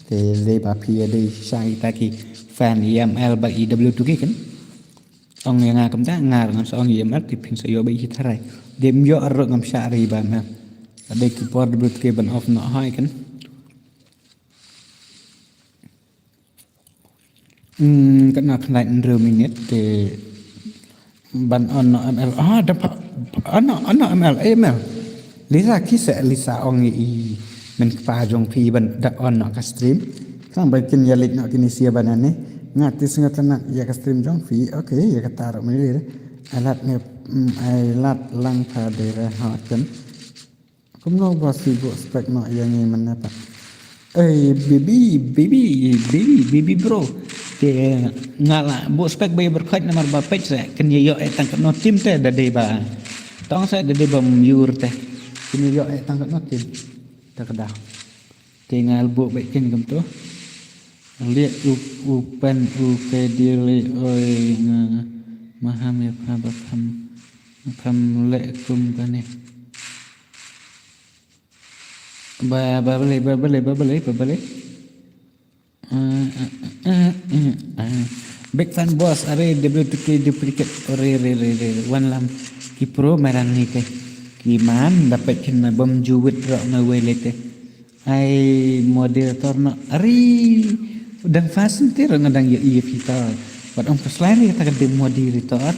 te le ba pi de sai taki fan EML bagi IW2K kan ong yang ngam ta ngar ngam soong EML ti pin sayo bai hitarai dem yo arok ngam syari ba ma ada ki por WTK ban off nak hai kan kena kena 2 minit te ban on ML dapat ana ML lisa kisah lisa ong i men pa jong pi ban da on nak stream sampai kin yalik nak kini sia banane ngati sengat nak ya ka stream jong fi okay ya ka taruh menir alat ne alat lang pada ha kan kum no basi bu spek nak yang ni mana pak baby bro te ngala bu spek bay berkat nomor ba page saya ken yo tangkat no tim te da de ba tong saya da de ba myur te ken yo tangkat no tim ta kedah tinggal bu baik ken gam tu lihat upan upedile oi maham ya paham lekum kane ba bale Big fan bos, are W2K duplicate, one lam ki pro marang ni ke, ki man dapat kena bom juwit rak na welete, ai moderator no, are udang fasen tira ngadang ya iya kita, buat orang peslain kita kena moderator,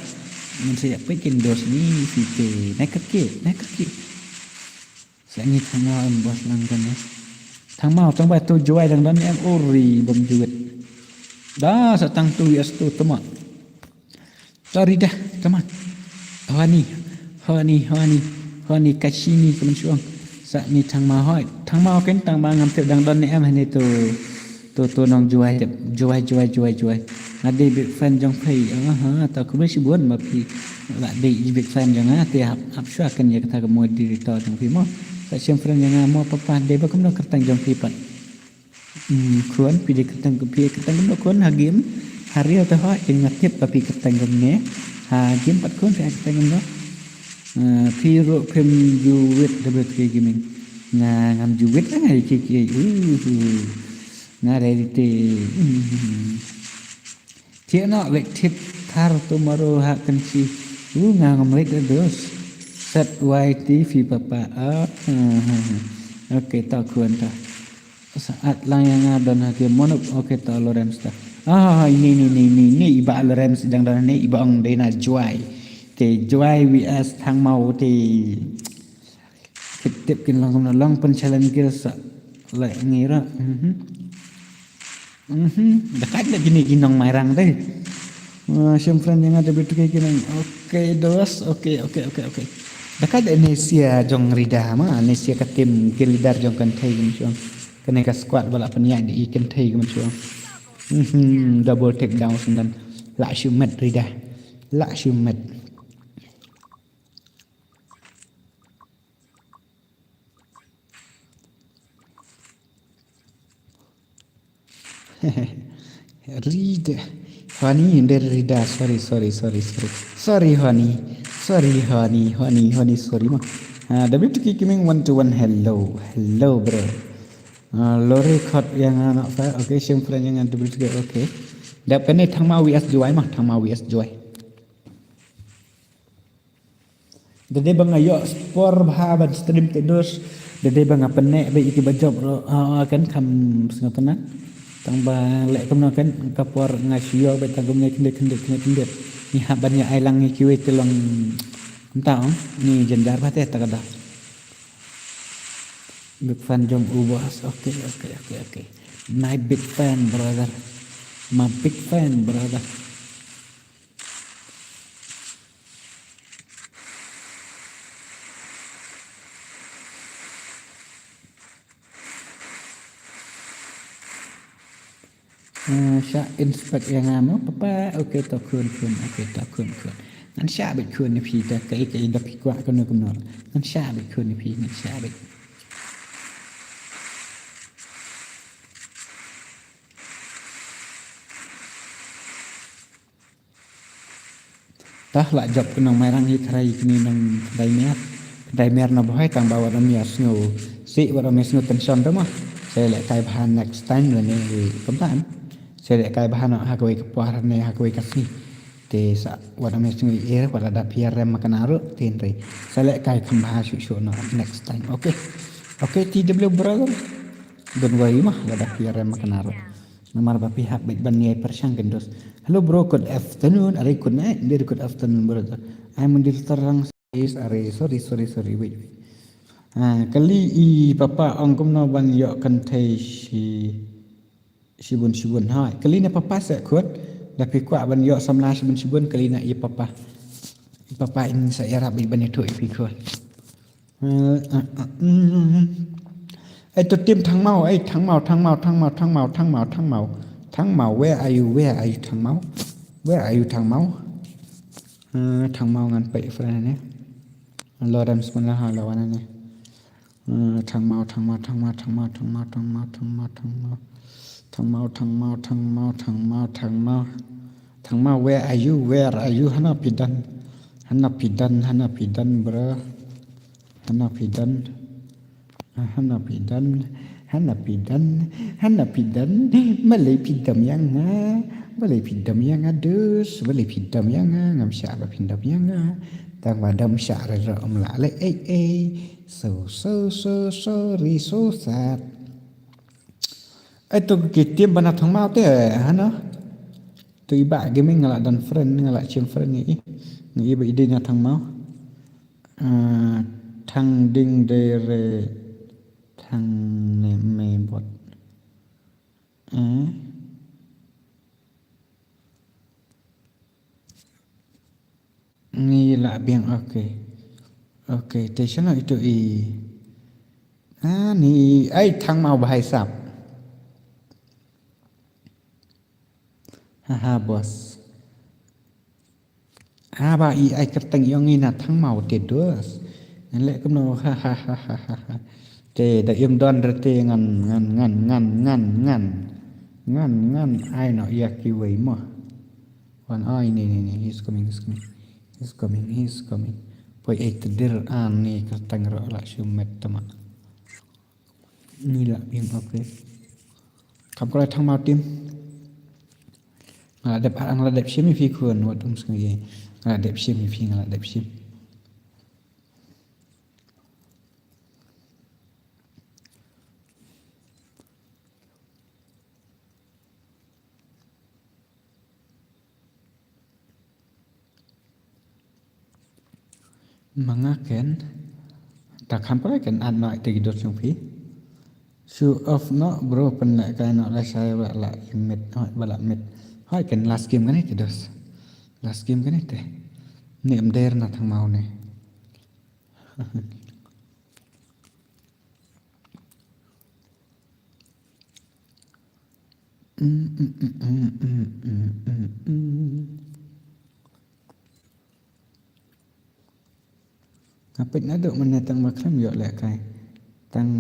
man saya pekin dos ni fite, naik ke, saya ni tengah bos langgan ya. Thằng mau trong bài tôi joy đằng đó em ori bom juwit dah satang tu yes tu teman sorry dah teman hani kashini kemen chuang sa ni thằng mau cái thằng ba ngam tiêu đằng đó em này tu nong joy ada big fan jong phai tao cũng biết buồn mà khi lại đi big fan jong thì hấp xóa kan ya kata moderator jong phai mo sa siam friend yang mo papa de ba kumno kertang jong phai pat kuan pilih ketang kumno kuan hagim hari atau ha ingat tip tapi ketang kumne hagim pat kuan saya ketang kumno piro pem juwit dapat ke gaming ngam juwit ngai ki ngare te dia nak lek tip thar tomorrow ha kan si ngam lek dos set YT fi papa okey tak kuan ta saat layangan dan hakim monop okey tak Lawrence ta ini iba Lawrence sedang dan ni iba ong dena joy te joy vs thang mau te tip kin long pen challenge kira sa lek ngira dekat dah gini ginong marang deh siam friend yang ada betul kayak gini okey dos okey dekat Indonesia jong rida ma Indonesia ka tim gilidar jong kan thai gum chuang kene ka squad bala penyan di kan thai gum chuang double take down sendan la shumet rida la shumet rida honey der rida sorry honey sorry ma WTK Gaming 1-1 hello bro lo record yang anak file okay sim friend yang WTK okay dapat ni thang mau vs joy dede bang ayo spor bahaban stream terus dede bang apa nek baik iki bajob kan kam sengatana tambah lek kemna kan kapor ngasio baik tagum nek kendet ni habannya ailang ni kiwe telong entah ni jendar pate takada big fan jong ubas okay my big fan brother Sya inspect yang amo papa okey tak kun nan sya bet kun ni pi ta kai dah pi kwa kan nak nor nan sya bet kun ni pi nan sya bet tah la job kenang marang hi thrai kini nang dai mer na boy tang bawa ramia snow si wa ramia snow tension dah mah saya lek kai bahan next time lah ni pemban saya kai bahan hakoi kepuaran ni hakoi kasih te sa wada mesngi air wada da PRM makanaro tenre saya kai kembah syuk no next time okay TW brother don't worry mah wada PRM makanaro nomor ba pihak baik bani persang gendos hello bro good afternoon are good night very good afternoon brother I'm on terang is are sorry wait kali i papa ongkom no ban yo kan thai Sibun hai kali na papa sa kuat tapi kuat ban yo samla sibun kali na i papa in sa era bi ban itu i kuat ai tu tim thang mau where are you thang mau thang mau ngan pe friend ne Lawrence pun lah lawan ne thang mau where are you hana pidan bro hana Hanapidan malay pidam yang balay pidam yang dus balay pidam yang ngam syara pidam yang tang madam syara ram la le so sorry so sad itu kita bana thang mau te hana tu iba game ngala dan friend ngala chem friend ni iba ide nya thang mau thang ding de re thang ne me bot ni la biang okay te sana itu ni ai thang mau bahai sap haha bos ba ai kerteng yang ni na thang mau te dos lek kem no ha te da im don rete ngan ai no yaki wei mo wan ai ni he's coming poi tedir an ni kerteng ro la shumet tama ni la bim okay kam ko thang mau tim ngala dep shim fi khun wat sngi ngala dep shim fi ngala dep shim mangaken tak hampa kan an nak te gidot sung phi show off no bro pen nak kai no la sai la met bala met hai kan last game kan te dos last game kan te nem der na thang mau ne apa nak duk mana tang makram yo lek kai tang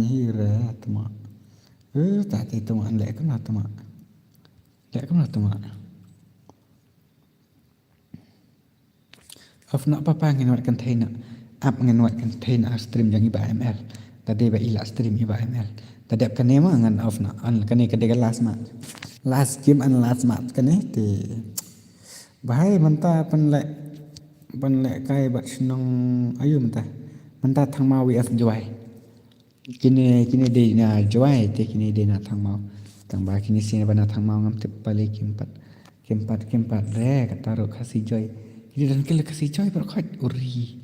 hira tama tak ti tama lek kan tama of nak papa ngenwat container up ngenwat container stream yang iba ml tadi ba ila stream iba ml tadi kan nema ngan of nak an kan ni kedega last game an last match kan ni te bahai manta pen lek kai bat senong ayu menta thang mau vs joy kini de na joy te kini de na thang mau tang ba kini sini bana thang mau ngam tip pale kempat re kataro khasi joy kini dan kel khasi joy per khat uri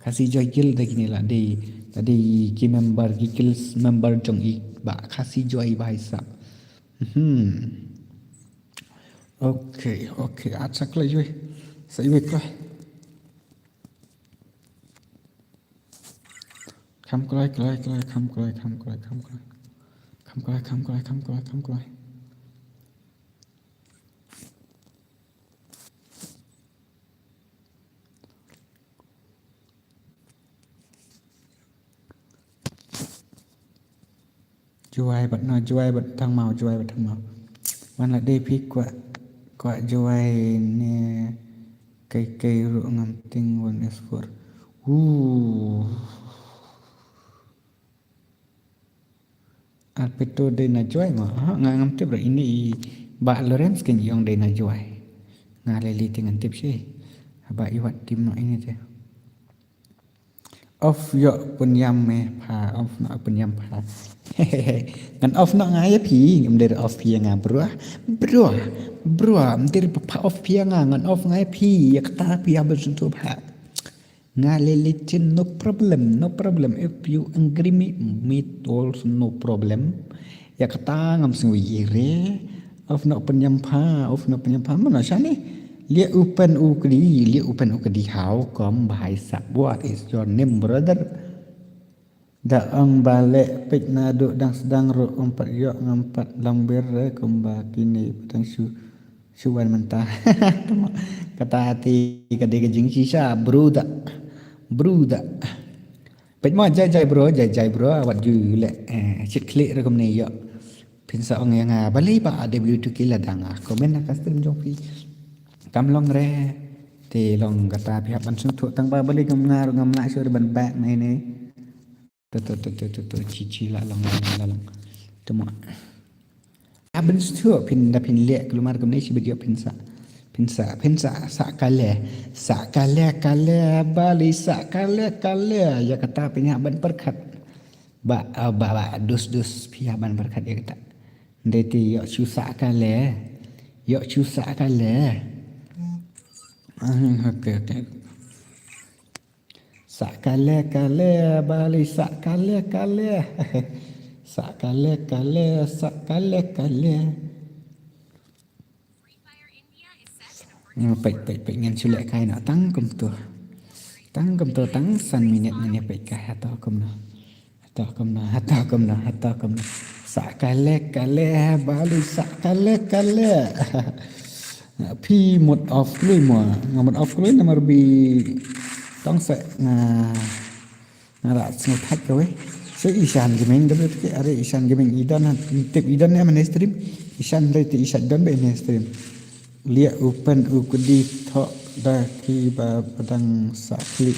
khasi joy gil de kini la de tadi ki member ki kills member jong ik ba khasi joy bai sa Okay, acak lah jual. Saya baik lah. Kam kelai. Jual bat thang mau. Mana day pick Kwa juai ni kai ru ngam ting 1s4 alpeto de na juai ma ngam tip ini ba Lorenz kan yang de na juai ngaleli dengan tip sih ba iwat tim no ini je off yo pun yam me pha off no pun yam pha kan off no ngai pi ngam de off pi nga bro mtir pa off pi nga ngan off ngai pi ya kata pi abel suntu pha ngaleli chin no problem if you agree me also no problem ya kata ngam sing wi re off no pun yam pha mana sani lia open ukdi how kom bahai sak what is your name brother da ang balik pik na duk dang sedang ro empat yok ngampat lamber komba kini petang suwan mentah kata hati kadai kejing sisa bruda pik mo jai bro wat ju le chit klik rekom ne yok pinsa ong yang bali ba w2k la dang komen nak stream jong pi kam long re te long kata pihak ban sung thu tang ba bali ngam na sur ban back mai ne tu cici lalang temu abin stu pin lek kelumar kemni si bedio pinsa sak kale bali sak kale ya kata pinya ban perkat ba dus pia ban perkat ya kata ndeti yo chu sak kale okay sak kale bali sak kale sak kale Pek ngan sulek kai nak tang kum tu tang san minit ni pek kai atau kum na sak kale bali sak kale pi mode off lui mo ngamot off lui nomor bi tong se ra smut hat ko we se isan gaming da ke are isan gaming idan tip idan ne man stream isan dai ti isan dan be ne stream lia open ukudi tho da ki ba padang sa klik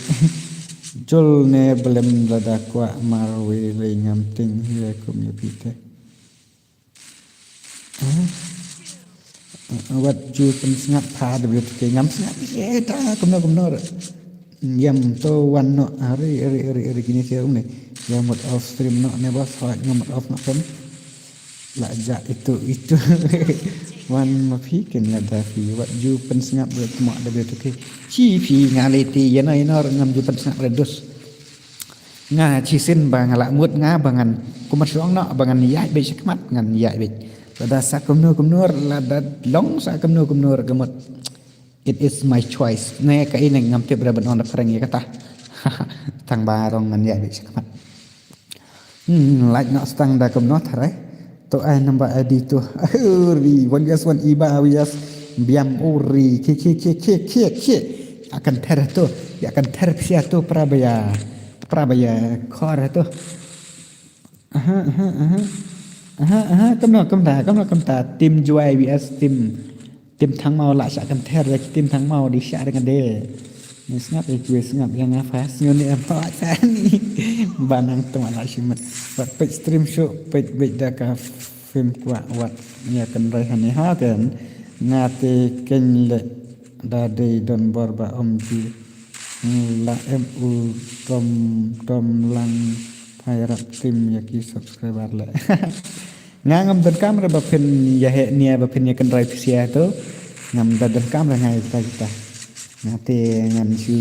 jol ne belem lada kwa marwe le ngam ting le kum ye pite wat ju pen snap pha de ke ngam snap ye ta kum no yam to wan no ari gini siang ne yam mode off stream no ne bos ha ngam off no kan la ja itu wan ma phi ken la da phi wat ju pen snap ber ma da ber ke chi phi ngaleti ya nai no ngam ju pen snap redus nga chi sin ba ngala mut nga bangan kumat suang no bangan yai be sakmat ngan yai be pada sa kumnur la da long sa kumnur gemot it is my choice ne ka ini ngam te beraban on perang ya kata tang barong ngan yai be sakmat like no stang da kumnur thare to ai namba adi tu uri wan iba wias biam uri ke akan ter tu ya akan ter sia tu prabaya khor tu kam ta tim juai vs tim thang mau la sa akan ter tim thang mau di sya dengan de ni snap ngap yang fast ni apa ni banang tu ala simat buat page stream show page da ka film kwa wat nya kan rai han ha kan ngate ken le da de don borba ji la mu tom lang phairat tim yaki subscriber le ngam dan kamera ba pen ya he nia ba pen ya kan rai sia tu ngam dan kamera ngai kita ngate ngan su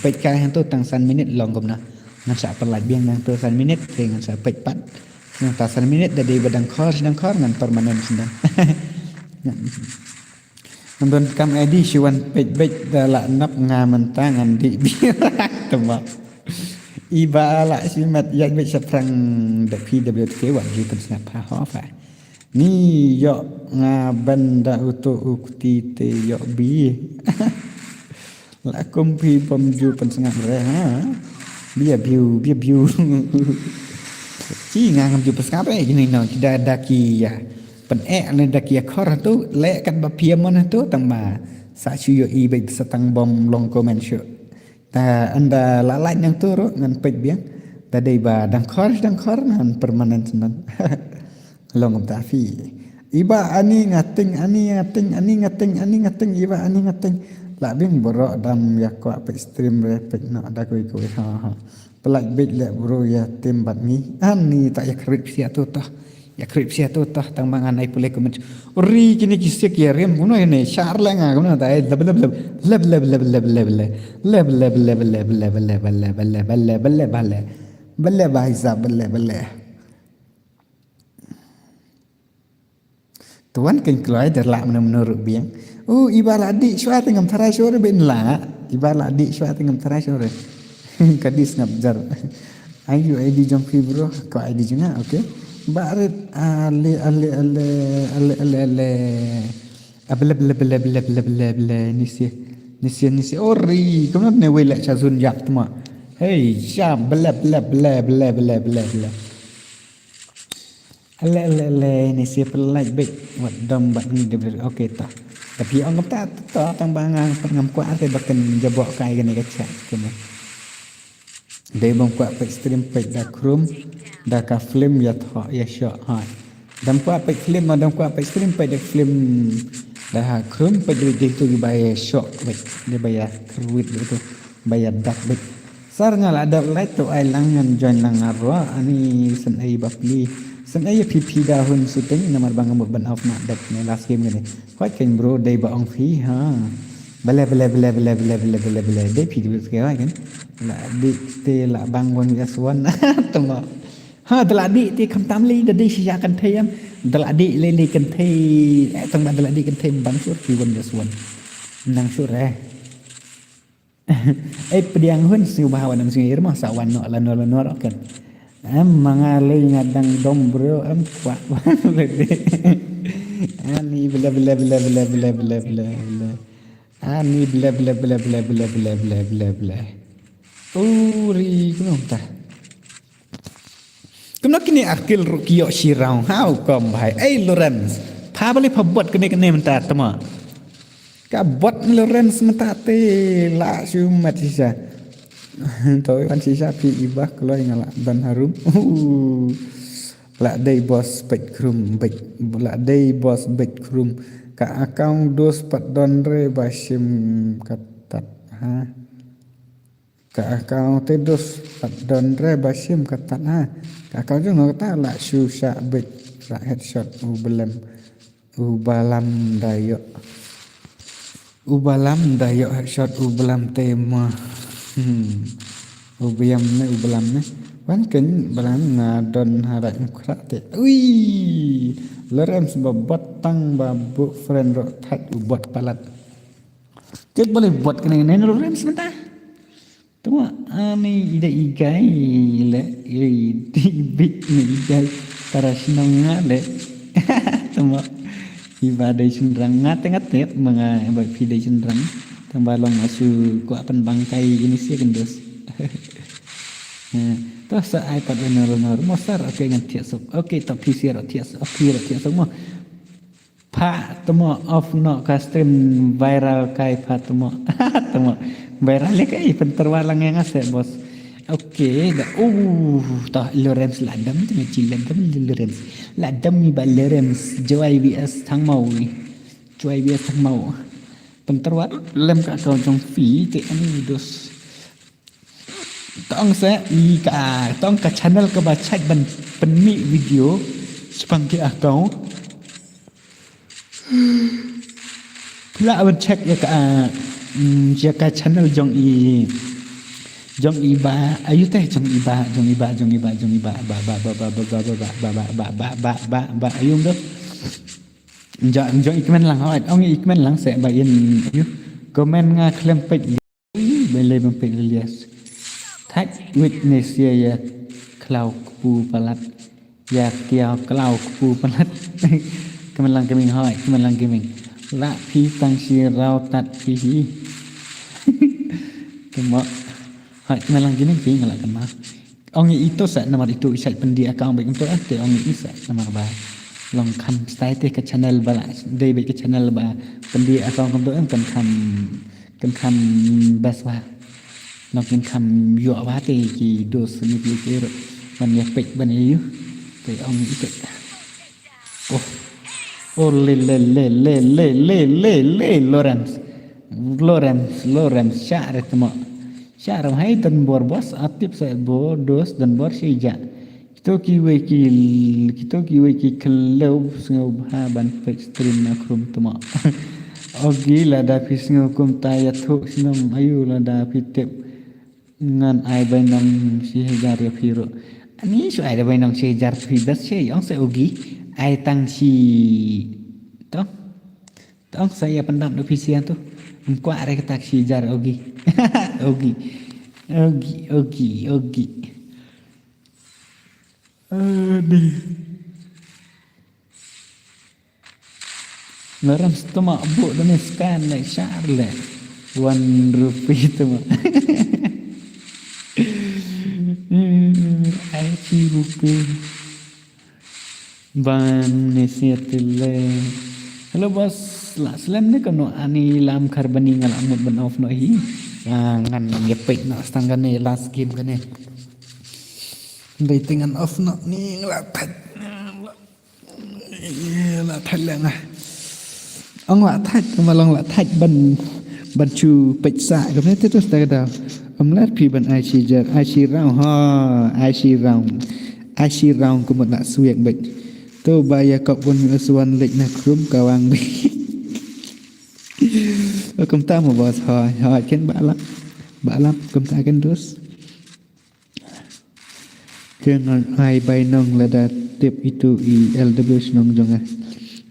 pek kai han tu tang san minit long kom na ngan sa perlat biang nang tu san minit ke ngan sa pek pat ngan ta san minit da de badang khor ngan permanen sendang ngan kam id siwan pek da la nap ngaman tangan di tembak iba la simat yak be saprang da pwt wa ji pen snap ha ho fa ni yo nga banda utu ukti te yo bi la kumpi pom ju pen sengap re ha bia view chi ngam ju pen sengap gini no kita daki ya pen le daki ya khor tu le kan ba piam mon tu tang ma sa chu yo i be setang bom long comment show ta anda la yang tu ro ngan pek biang ta dei ba dang khor ngan permanen senan long ta fi iba ani ngating iba ani ngating la bing borok dam ya ko pe stream re pe na da koi ha pelak bit le bro ya tim bat ni ani tak ya krip sia tu tah tang mangan ai pule komen ri kini kisik ya rem uno ene char la nga uno ta leb bahisa tuan kan keluar dari lak menurut biang ibala di syua tengam tarai sore ben la ibala di syua tengam tarai sore kadis ngabjar ayu id jom bro ko id juga okey baret ale nisi ori kamu ne wela chazun yak tuma hey sham bla ale nisi pelaj bek wat dam bat ni de okey ta tapi orang kata tang bangang pengam kuat te baken jabok kai gani kaca kena Đây bông quạ bạch stream bạch đã khrum đã cả film ya thọ ya shọ hỏi đam quạ bạch film mà đam quạ bạch stream bạch đã film đã khrum bạch đi tu bayar shọ bạch dia bayar kruit itu bayar dak bạch sarnya lah ada like tu ai langan join lang arwa ani sen ai bapli sen ai pp dah hun syuting nomor bang amuk ban off mak dak ni last game ni quite kan bro day ba ong fi ha bela day pi tu sekarang kan là đi thì là bang quân gia xuân tụi mà ha tụi là đi thì không tam ly đi xì ra cần thêm tụi là đi lên đi cần thêm tụi bạn tụi là đi cần thêm bắn suốt thì quân gia xuân năng suốt ra ấy pediang hun siu bahawa nam siu irma sawan no la no kan em mangalay ngadang dom bro em kuat ani bla ani bla Uri kunong ta. Kunong kini akil rukio shirau how kom bhai. Lorenz. Pha bali pha bot kene menta tama. Ka bot Lorenz menta te la su matisa. Toi wan sisa pi ibah keloi ngala ban harum. La day boss pet krum bet. La day boss bet krum. Ka account dos pat donre basim katat ha. Ka kau tedos don re basim kata na ka kau jeng kata la susah bet la headshot ubalam dayo headshot ubalam tema ubalam ne wan ken balam ngadon harak krate ui lerem sebab tang babu friend ro that ubot palat cek boleh buat kena lerem sebentar Tuma ani ida igai le big ni igai para sinonga le tuma iba dai sunrang ngat mga ba pidai sunrang tambah long asu ko apan bangkai ini sih kendos terus iPad benar mosar oke ngan tiasuk oke tapi sih tiasuk mo pa tuma off no custom viral kai pa tuma viral kai penterwalang yang asal bos oke dah tah Lorenz ladam tu cilen tu Lorenz ladam ni ba Lorenz joy BS thang mau ni joy BS thang mau penterwal lem ka kau jong fi ke ani dos tong se i ka tong ka channel ka ba chat ban penmi video sepang ke akau pula ban check ya ka jaka channel jong i ba ayu teh jong i ba ayung do jong ikmen lang hawat ong ikmen lang se ba yin ayu comment nga klem pet bele bang pet lias tag witness ya klau pu palat ya kiao klau pu palat kemen lang keming hawat kemen lang keming la phi tang si rau tat phi kemo hai melang gini phi ngala kema ong itu sa nomor itu isai pendi account baik untuk ate ong isa nomor ba long kam stay te ke channel bala dei baik ke channel ba pendi account untuk em kan kam bas wa long kan yo wa te ki dos ni pi ke man ya pek ban yu te ong itu oh le Lorenz syar temo syar hai dan bor bos aktif saya dos dan bor sija kita kiwe ki kalau sengau ban pek stream na krum temo ogi la da pis ngau kum tayat ho sinam ayu la da pitep ngan ai bainang si hajar ya piro ani su ai da bainang si hajar pidas si ong se ogi ai tang si tong saya pendam do pisian tu engkau are ke taksi jar ogi di Lorenz tu mak bu dan scan like Charlotte ₹1 tu mak ₹1 ban nesiatile hello bos la slam ni kono ani lam karbani ngal amut ban off no hi ngan ngepek nak setanggan ni last game kan ni dating off nak ni lapat la thay lang ông lạ thạch mà lòng lạ thạch ban chu pech sa cái này terus dah kata lát pi ban ai chi rau ko nak suyak bet to baya kop pun suan lek na krum kawang bi công ta một bos hỏi ken bạ lắm công ta ken terus ken ai bay nong la da tip itu LW nong jong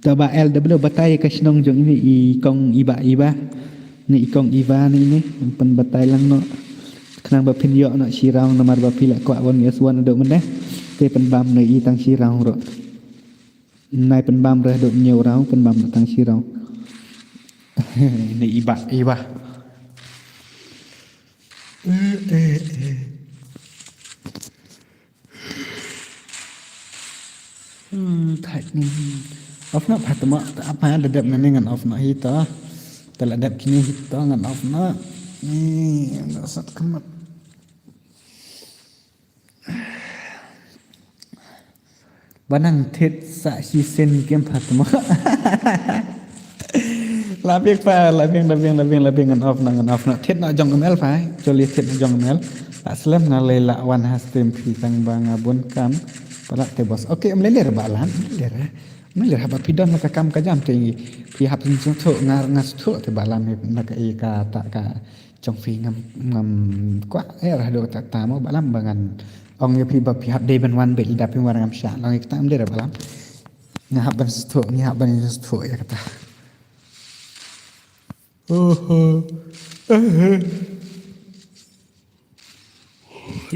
Taba LW batai ka sinong jong ini kong iba ni kong iba ni pen batai lang no kenang ba pin yo no sirang nomor ba pila kwa won yes wan do men te pen bam no tang sirang ro nai pen bam re do nhiều rau pen bam tang sirang ni iba thạch ni off nak patma apa ada dap ngan off nak hita telah dap kini hita ngan off nak ni sat kemat banang thet sa si sen kem patma labing ngan off nak thet nak jong mel phai choli thet jong mel aslam na lela wan hastem phi tang banga bun kam pala te bos okey mleler balan mleler haba pidon ka kam ka jam te phi hab sin tho ngas tho te balan na ka e ka ta ka chong phi ngam kwa era do ta ta mo balam bangan ong ye phi ba phi hab de ban wan be da phi wan ngam sha lang ik tam der balam nga hab ban tho ni hab ban tho ya kata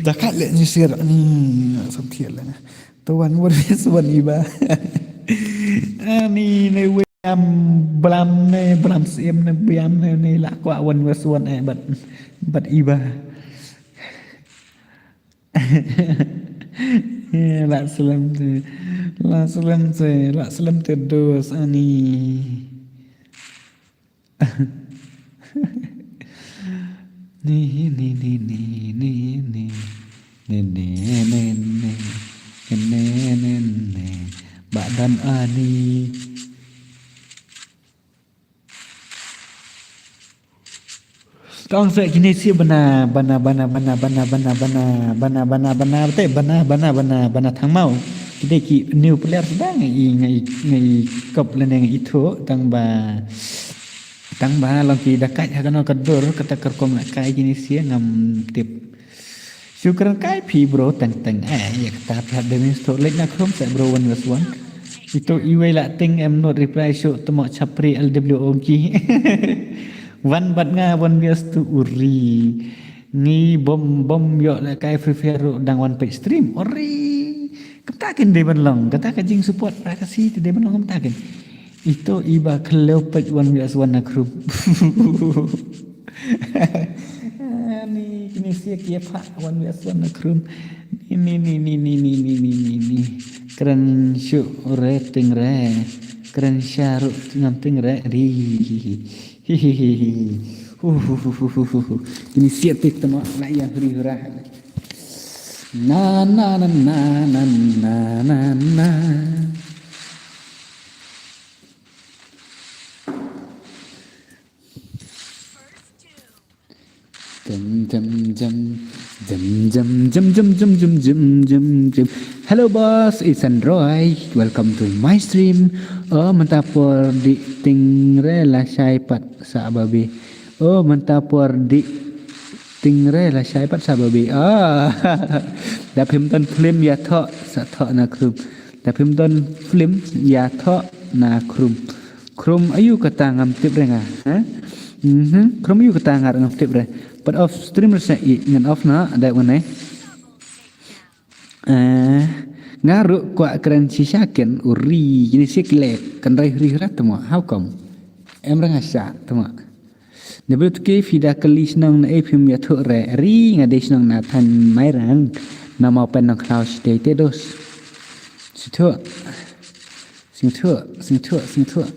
dah kat le ni sir ni sam thiệt là tuan war suan iba ni ne wiam blam sim ne biam ne la kwa wan wa suan bat iba la salam te dos ani ni badan ani tong se kini si bana thang mau kita ki new player sedang ngai kop leneng itu tang ba long ki dakat hakano kador kata kerkom nak kai kini si ngam tip syukuran kai pi bro tang ya kata pihak demin stok lek nak krom sa bro wan waswan itu iwe la ting em not reply show temo chapri LWO ki wan bat nga wan bias tu uri ni bom yo la kai free fire dang wan page stream ori katakin de ban long kata ka jing support rakasi de ban long katakin itu iba kalau page wan bias wan nakrum ni sia kia pak wan bias wan nakrum ni keren syuk rating re keren syaruk nganting re ri ini sia tik tama la ya ri rah na jam. Hello boss, it's Android. Welcome to my stream. Oh, mentapor di tingre la syai pat sa babi. Oh, mentapor di tingre la syai pat sa babi. Da phim ton film ya tho sa tho na krum. Da phim ton film ya tho na krum. Krum ayu kata ngam tip renga. Krum ayu kata ngar ngam tip re. But off streamer sa ngan off na ada mana ngaru kwa keren si syaken uri ini si klek kan rai rat temo how come em rangasa temo nebel tu ke fida kelis nang na epim ya thu re ri ngades nang na than mai rang na mau pen nang cloud state dos sing thu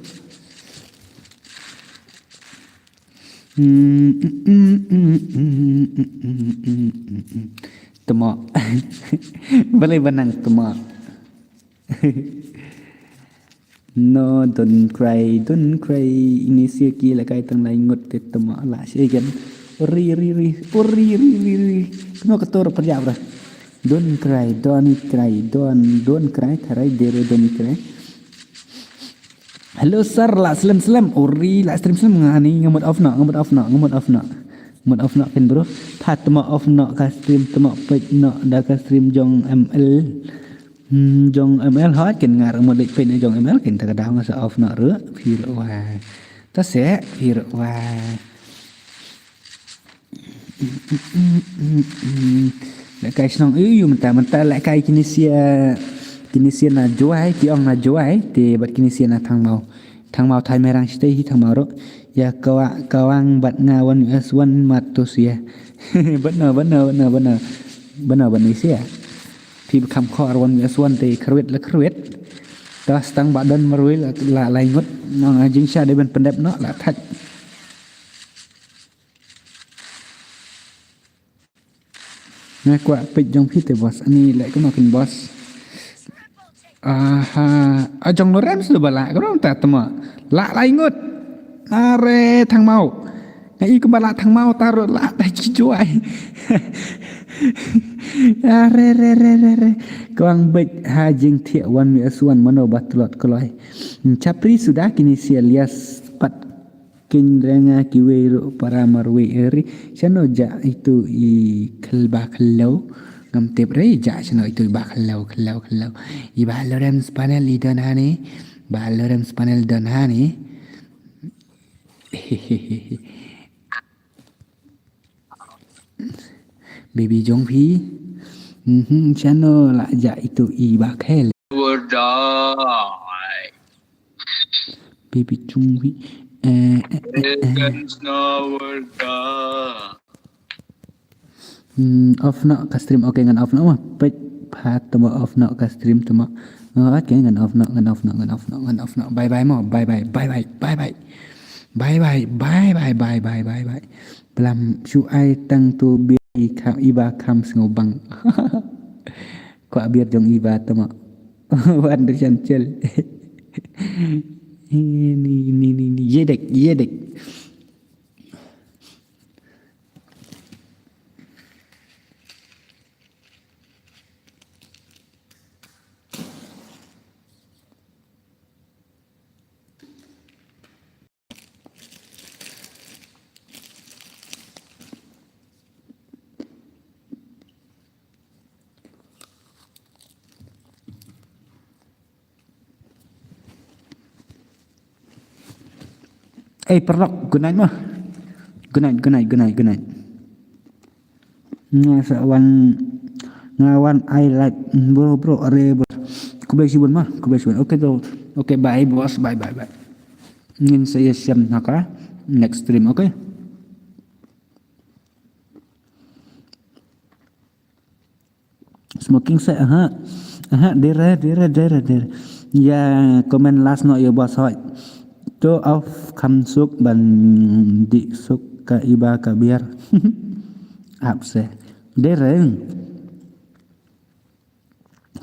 Temo. Boleh benang temo. No, don't cry, don't cry. Ini siaki lah kaitan lain ngot temo lah siakan. Ri. Kena ketur perjap dah. Don't cry. Don't cry. Tarai dere don't cry. Hello sir, lah selam. Ori lah stream ngani ngamut off nak. Ngamut off nak kan bro. Tha temo off nak ka stream temo page nak dah ka stream jong ML. Jong ML hot kan ngar mo lek pen jong ML kan ta kadang sa off nak re phir wa. Ta se phir wa. Lại cái xong mentah lại cái Kinesian na juai tiong na juai ti bat Kinesian na thang mau thai merang stay hi thang mau ro ya kawang bat ngawan US1 matus ya benar sia phi kham khor wan US1 ti khruet tas tang badan marui la lai ngot nang jing sha de ben pendep no la thach ngay qua pịch trong phi te boss ani lại có makin boss trong nó rem sudah balak kau orang tak temu lak lai ngut are thang mau ngai ko balak thang mau taruh lak dah cijuai are kawang bek ha jing thiak wan mi asuan mano batlot koloi capri sudah kini sia lias pat kinrenga kiwero para marwe eri chano ja itu I kelba kellau ngam tep rei ja chano itu ba kellau I ba lorem panel I don hani baby jong phi chano la ja itu I ba khel Would die. baby jong phi Against no would die. Off nak ka stream okay ngan off nak mah pet phat tama off nak ka stream tama ngat ke ngan off nak bye bye mo bye bye pelam su ai tang tu bi kham iba kham sngau bang ko biar jong iba tama wan derjan cel ini yedek perlok good night mah good night ngawan I like bro are kubay sibun okay bye boss bye ingin saya siam naka next stream okay smoking saya dere ya comment last no ya boss hoy to off kam suk ban di suk ka iba ka biar apse dereng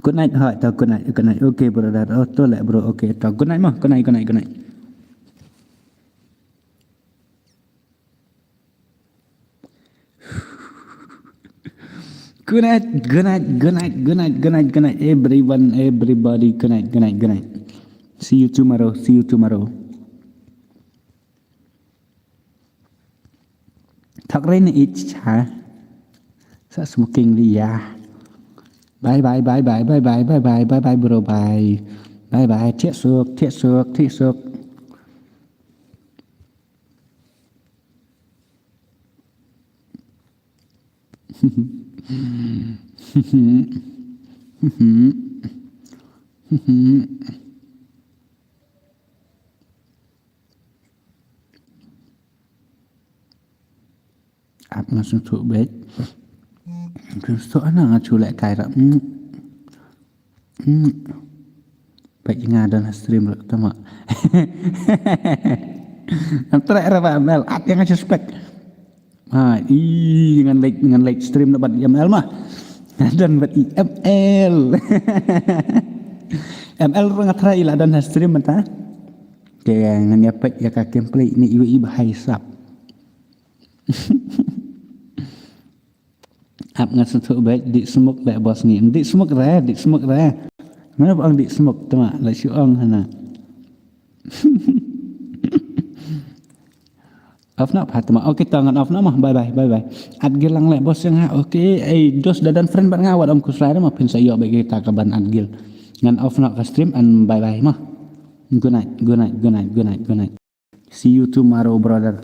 good night hoy to good night okay brother oh to le bro okay to good night mah good night everybody good night see you tomorrow thật ra ít chả sa smoking đi ya bye bye bro bye thiệt sược áp nó xuống chỗ bếp cứ sợ nó chú lại cài rậm vậy Nga đang stream rồi tâm ạ Antara era ML at yang suspek. Dengan like stream dapat ML mah. Dan buat ML. ML orang try lah dan stream mata. Kaya ngan dapat ya ka gameplay ni ibu haisap. Ap ngan sentuh baik di smoke baik bos ni. Di smoke raya. Mana bang di smoke tu mak lah siang hana. Off nak pat mak. Okay tangan off nak mah. Bye bye. At gilang lek bos yang ha. Okay, dos dadan friend bat ngawat om kuslai mah pin sayo bagi kita kaban at gil. Ngan off nak ke stream and bye mah. Good night. See you tomorrow, brother.